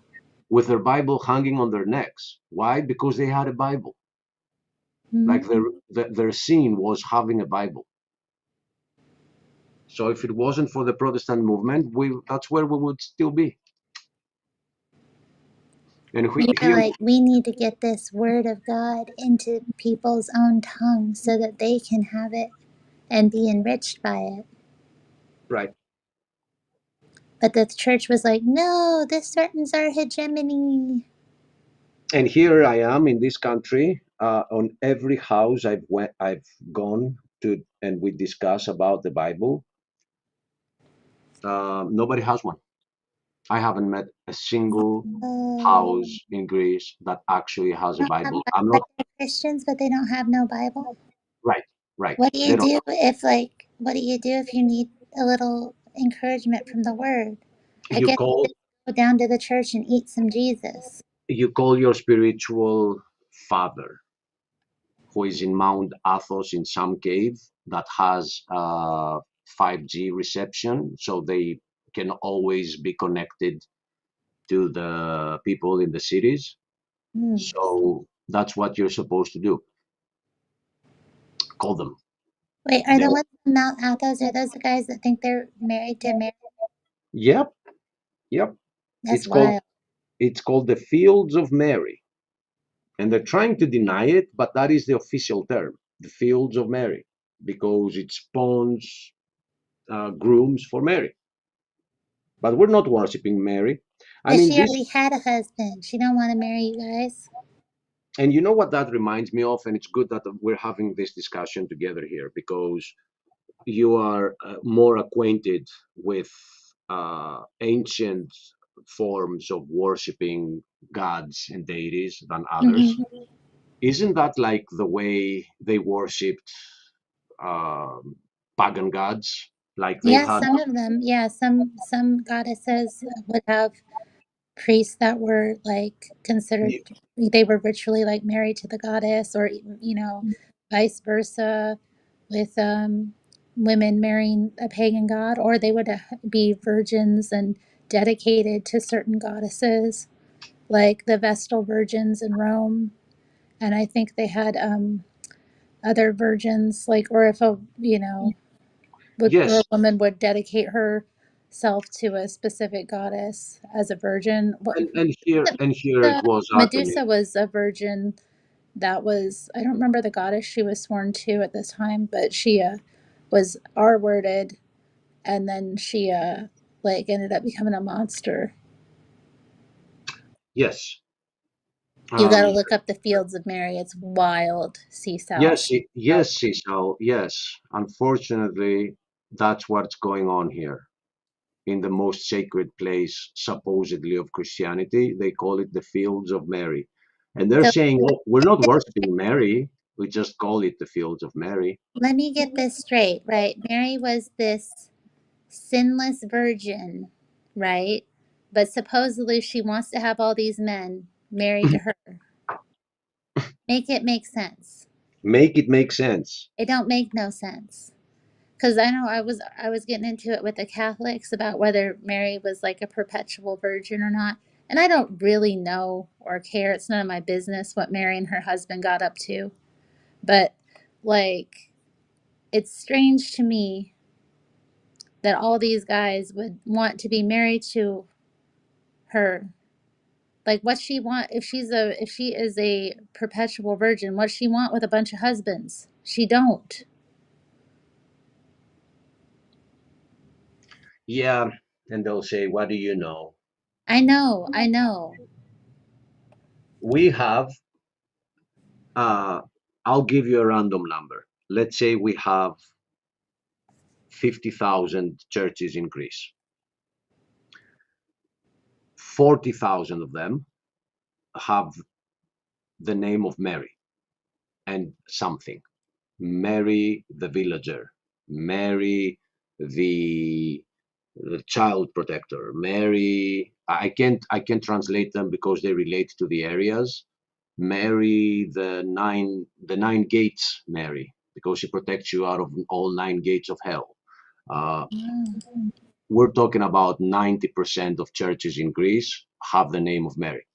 with their Bible hanging on their necks. Why? Because they had a Bible. Hmm. Like their sin was having a Bible. So if it wasn't for the Protestant movement, that's where we would still be. And You're here, like, we need to get this word of God into people's own tongues so that they can have it and be enriched by it. right? But the church was like, no, this threatens our hegemony. And here I am in this country. On every house I've gone to, and we discuss about the Bible. Nobody has one. I haven't met a single Oh, house in Greece that actually has a they don't have Bible. I'm Bible. not They're Christians, but they don't have no Bible. right, right. What do They you don't do have. if, like, what do you do if you need a little encouragement from the word? I You guess call you go down to the church and eat some Jesus. you call your spiritual father, who is in Mount Athos in some cave that has 5G reception, so they can always be connected to the people in the cities. Hmm. So that's what you're supposed to do. Call them. Wait, are They're, the ones in Mount Athos, are those the guys that think they're married to Mary? yep, yep. That's It's called wild. it's called the Fields of Mary, and they're trying to deny it, but that is the official term. the Fields of Mary because it spawns grooms for Mary. But we're not worshiping Mary. I But mean, she this, already had a husband. She don't want to marry you guys. and you know what that reminds me of, and it's good that we're having this discussion together here because you are more acquainted with ancient forms of worshiping gods and deities than others. Hmm. Isn't that like the way they worshipped pagan gods? Like they Yeah, had, some of them. Yeah, some goddesses would have priests that were like considered, they were ritually like married to the goddess, or vice versa with women marrying a pagan god, or they would be virgins and dedicated to certain goddesses, like the Vestal virgins in Rome. And I think they had other virgins, like, or if or a yes, woman would dedicate herself to a specific goddess as a virgin. and here it was Medusa Artemis. was a virgin. That was, I don't remember the goddess she was sworn to at this time, but she was R worded, and then she like ended up becoming a monster. Yes, You got to um, look up the Fields of Mary. It's wild, Seasal. yes, Cecil, yes. Unfortunately, that's what's going on here. In the most sacred place, supposedly, of Christianity, they call it the Fields of Mary. And they're So saying, oh, we're not worshiping Mary, we just call it the Fields of Mary. let me get this straight, right? Mary was this sinless virgin, right? But supposedly she wants to have all these men married to her. Make it make sense. Make it make sense. It don't make no sense. Because I know I was getting into it with the Catholics about whether Mary was like a perpetual virgin or not. And I don't really know or care. It's none of my business what Mary and her husband got up to. But like, it's strange to me that all these guys would want to be married to her. Like, what she want if she is a perpetual virgin? What she want with a bunch of husbands? She don't. Yeah, and they'll say, what do you know? I know, I know. We have, uh, I'll give you a random number. Let's say we have 50,000 churches in Greece. 40,000 of them have the name of Mary and something. Mary the villager, Mary the, the child protector, Mary. I can't translate them because they relate to the areas. Mary the nine gates Mary because she protects you out of all nine gates of hell. Uh, we're talking about 90% of churches in Greece have the name of Mary,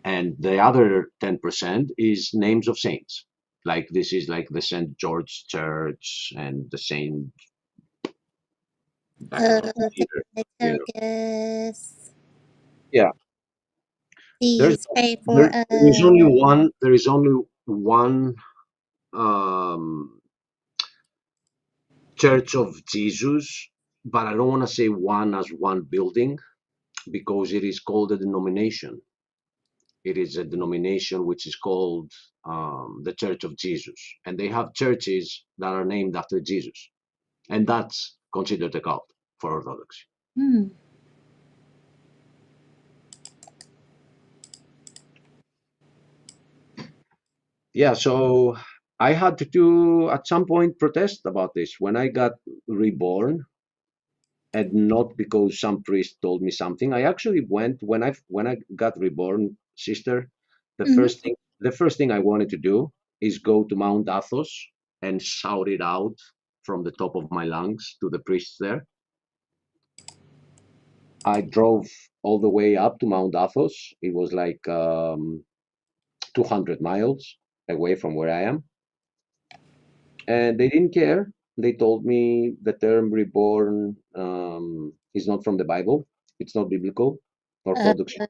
and the other 10% is names of saints. Like this is like the St. George Church and the Saint, I don't know, Peter, you know. Focus. Yeah, there's Please pray for there is only us. one there is only one um, Church of Jesus, but I don't want to say one as one building because it is called a denomination. It is a denomination which is called the Church of Jesus, and they have churches that are named after Jesus, and that's considered a cult for Orthodoxy. Hmm. Yeah, so I had to at some point protest about this when I got reborn, and not because some priest told me something. I actually went when I got reborn, sister. The Hmm. first thing I wanted to do is go to Mount Athos and shout it out from the top of my lungs to the priests there. I drove all the way up to Mount Athos. It was like 200 miles away from where I am, and they didn't care. They told me the term reborn is not from the Bible. It's not biblical. Uh, Orthodoxy,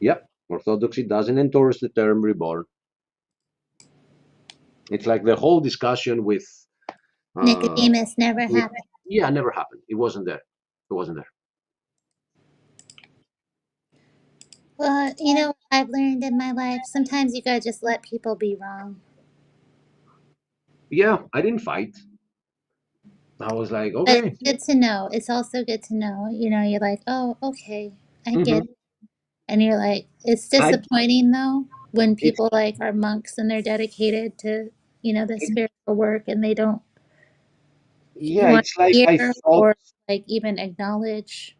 yeah, Orthodoxy doesn't endorse the term reborn. It's like the whole discussion with Nicodemus never with happened. yeah, never happened. It wasn't there. It wasn't there. Well, you know what I've learned in my life? Sometimes you gotta just let people be wrong. Yeah, I didn't fight. I was like, But okay. it's good to know. It's also good to know. You know, you're like, oh, okay, I Hmm. get it. And you're like, it's I disappointing though when it's people like are monks and they're dedicated to, you know, the it, spiritual work and they don't yeah, want it's like to I hear thought. or like even acknowledge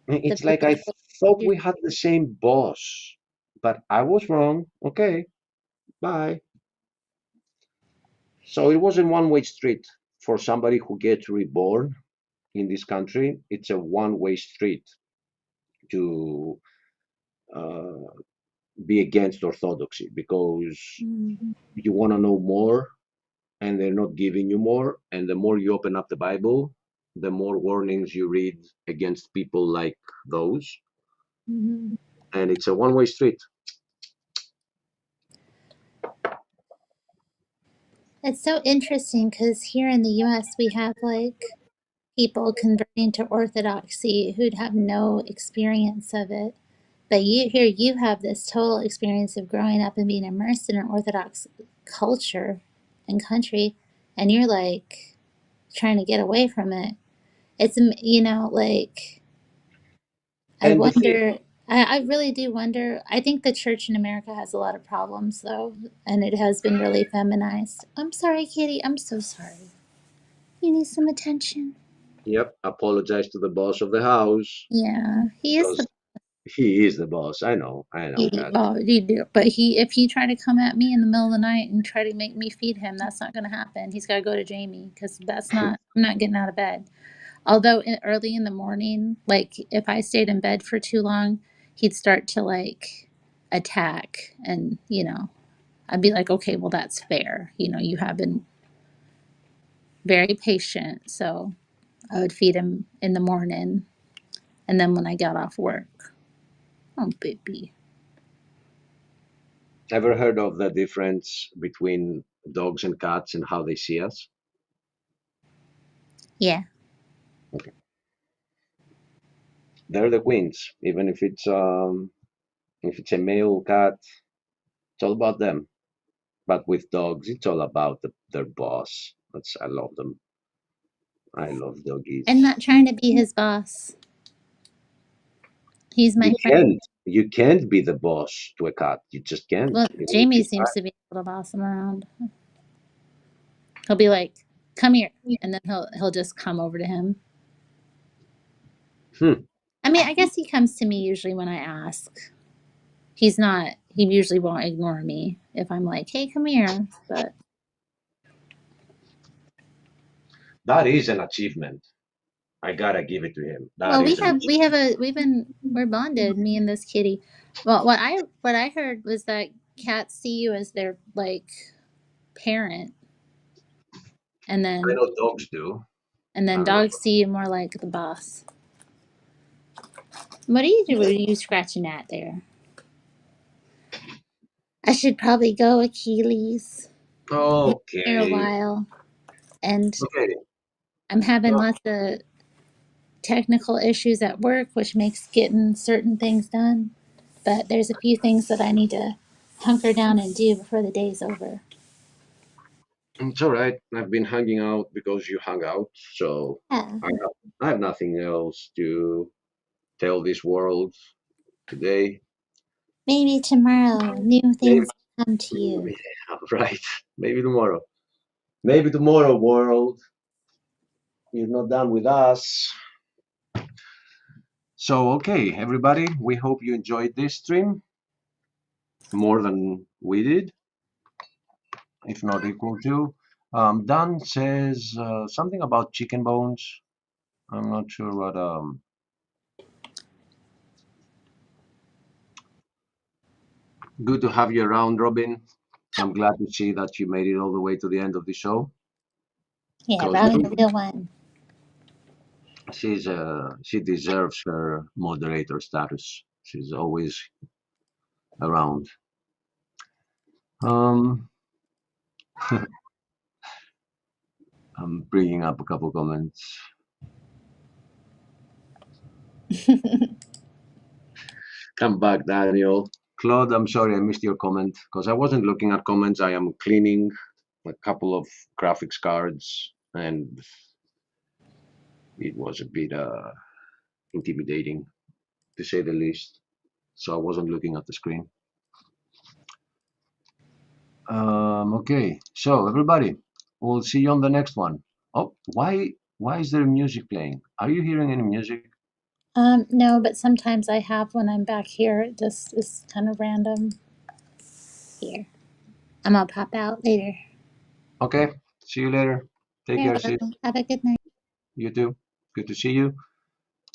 the It's like I people. thought we had the same boss, but I was wrong. Okay, bye. So it wasn't one-way street for somebody who gets reborn in this country. It's a one-way street to uh, be against orthodoxy because Mm. you want to know more and they're not giving you more. And the more you open up the Bible, the more warnings you read against people like those. Mhm. And it's a one-way street. It's so interesting because here in the US, we have like people converting to Orthodoxy who'd have no experience of it. But you have this total experience of growing up and being immersed in an Orthodox culture and country, and you're like trying to get away from it. It's, you know, like, I And the thing, wonder, I really do wonder. I think the church in America has a lot of problems, though, and it has been really feminized. I'm sorry, Kitty. I'm so sorry. You need some attention. yep, apologize to the boss of the house Yeah, he is because the he is the boss. I know, he, Kat. oh, you do. But if he tried to come at me in the middle of the night and try to make me feed him, that's not going to happen. He's got to go to Jamie because that's not. I'm not getting out of bed. Although early in the morning, like if I stayed in bed for too long, he'd start to like attack, and you know, I'd be like, okay, well that's fair. You know, you have been very patient, so I would feed him in the morning, and then when I got off work, oh baby, Ever heard of the difference between dogs and cats and how they see us? yeah. Okay. They're the queens. Even if it's a male cat, it's all about them. But with dogs, it's all about their boss. I love them. I love I'm doggies. not trying to be his boss. He's You my friend. can't. You can't be the boss to a cat. You just can't. Well, Even if Jamie you seems to be able to boss him around. He'll be like, "Come here," and then he'll just come over to him. try. I mean, I guess he comes to me usually when I ask. He's not. He usually won't ignore me if I'm like, "Hey, come here." But That is an achievement. I gotta give it to him. That well, is an achievement. we're bonded, me and this kitty. Well, what I heard was that cats see you as their like parent, and I then know dogs do. I don't know. dogs see you more like the boss. What are you doing? What are you scratching at there? I should probably go, Achilles. Here a Okay. while, and Okay. I'm having Well, lots of technical issues at work, which makes getting certain things done. But there's a few things that I need to hunker down and do before the day's over. it's all right. I've been hanging out because you hung out, so Yeah, I have nothing else to tell this world today. maybe tomorrow new Maybe, things will come to you. yeah, right. Maybe tomorrow. Maybe tomorrow, world. You're not done with us. So, okay, everybody, we hope you enjoyed this stream more than we did, if not equal to. Dan says something about chicken bones. I'm not sure what. Good to have you around, Robin. I'm glad to see that you made it all the way to the end of the show Yeah, because Robin, the real one. she deserves her moderator status. She's always around. Um, I'm bringing up a couple comments. Come back, Daniel. Claude, I'm sorry I missed your comment because I wasn't looking at comments. I am cleaning a couple of graphics cards and it was a bit intimidating to say the least. So I wasn't looking at the screen. Okay, so everybody, we'll see you on the next one. Oh, why is there music playing? Are you hearing any music? No, but sometimes I have when I'm back here. It just is kind of random. Here, I'm gonna pop out later. Okay, see you later. Take care, sis. Have a good night. You too. Good to see you.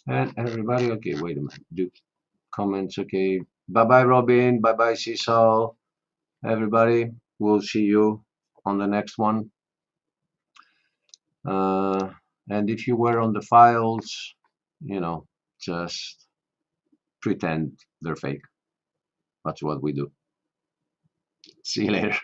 And everybody, okay, wait a minute. Do comments, okay. Bye-bye, Robin. Bye-bye, Cecil. Everybody, we'll see you on the next one. And if you were on the files, you know, just pretend they're fake. That's what we do. See you later.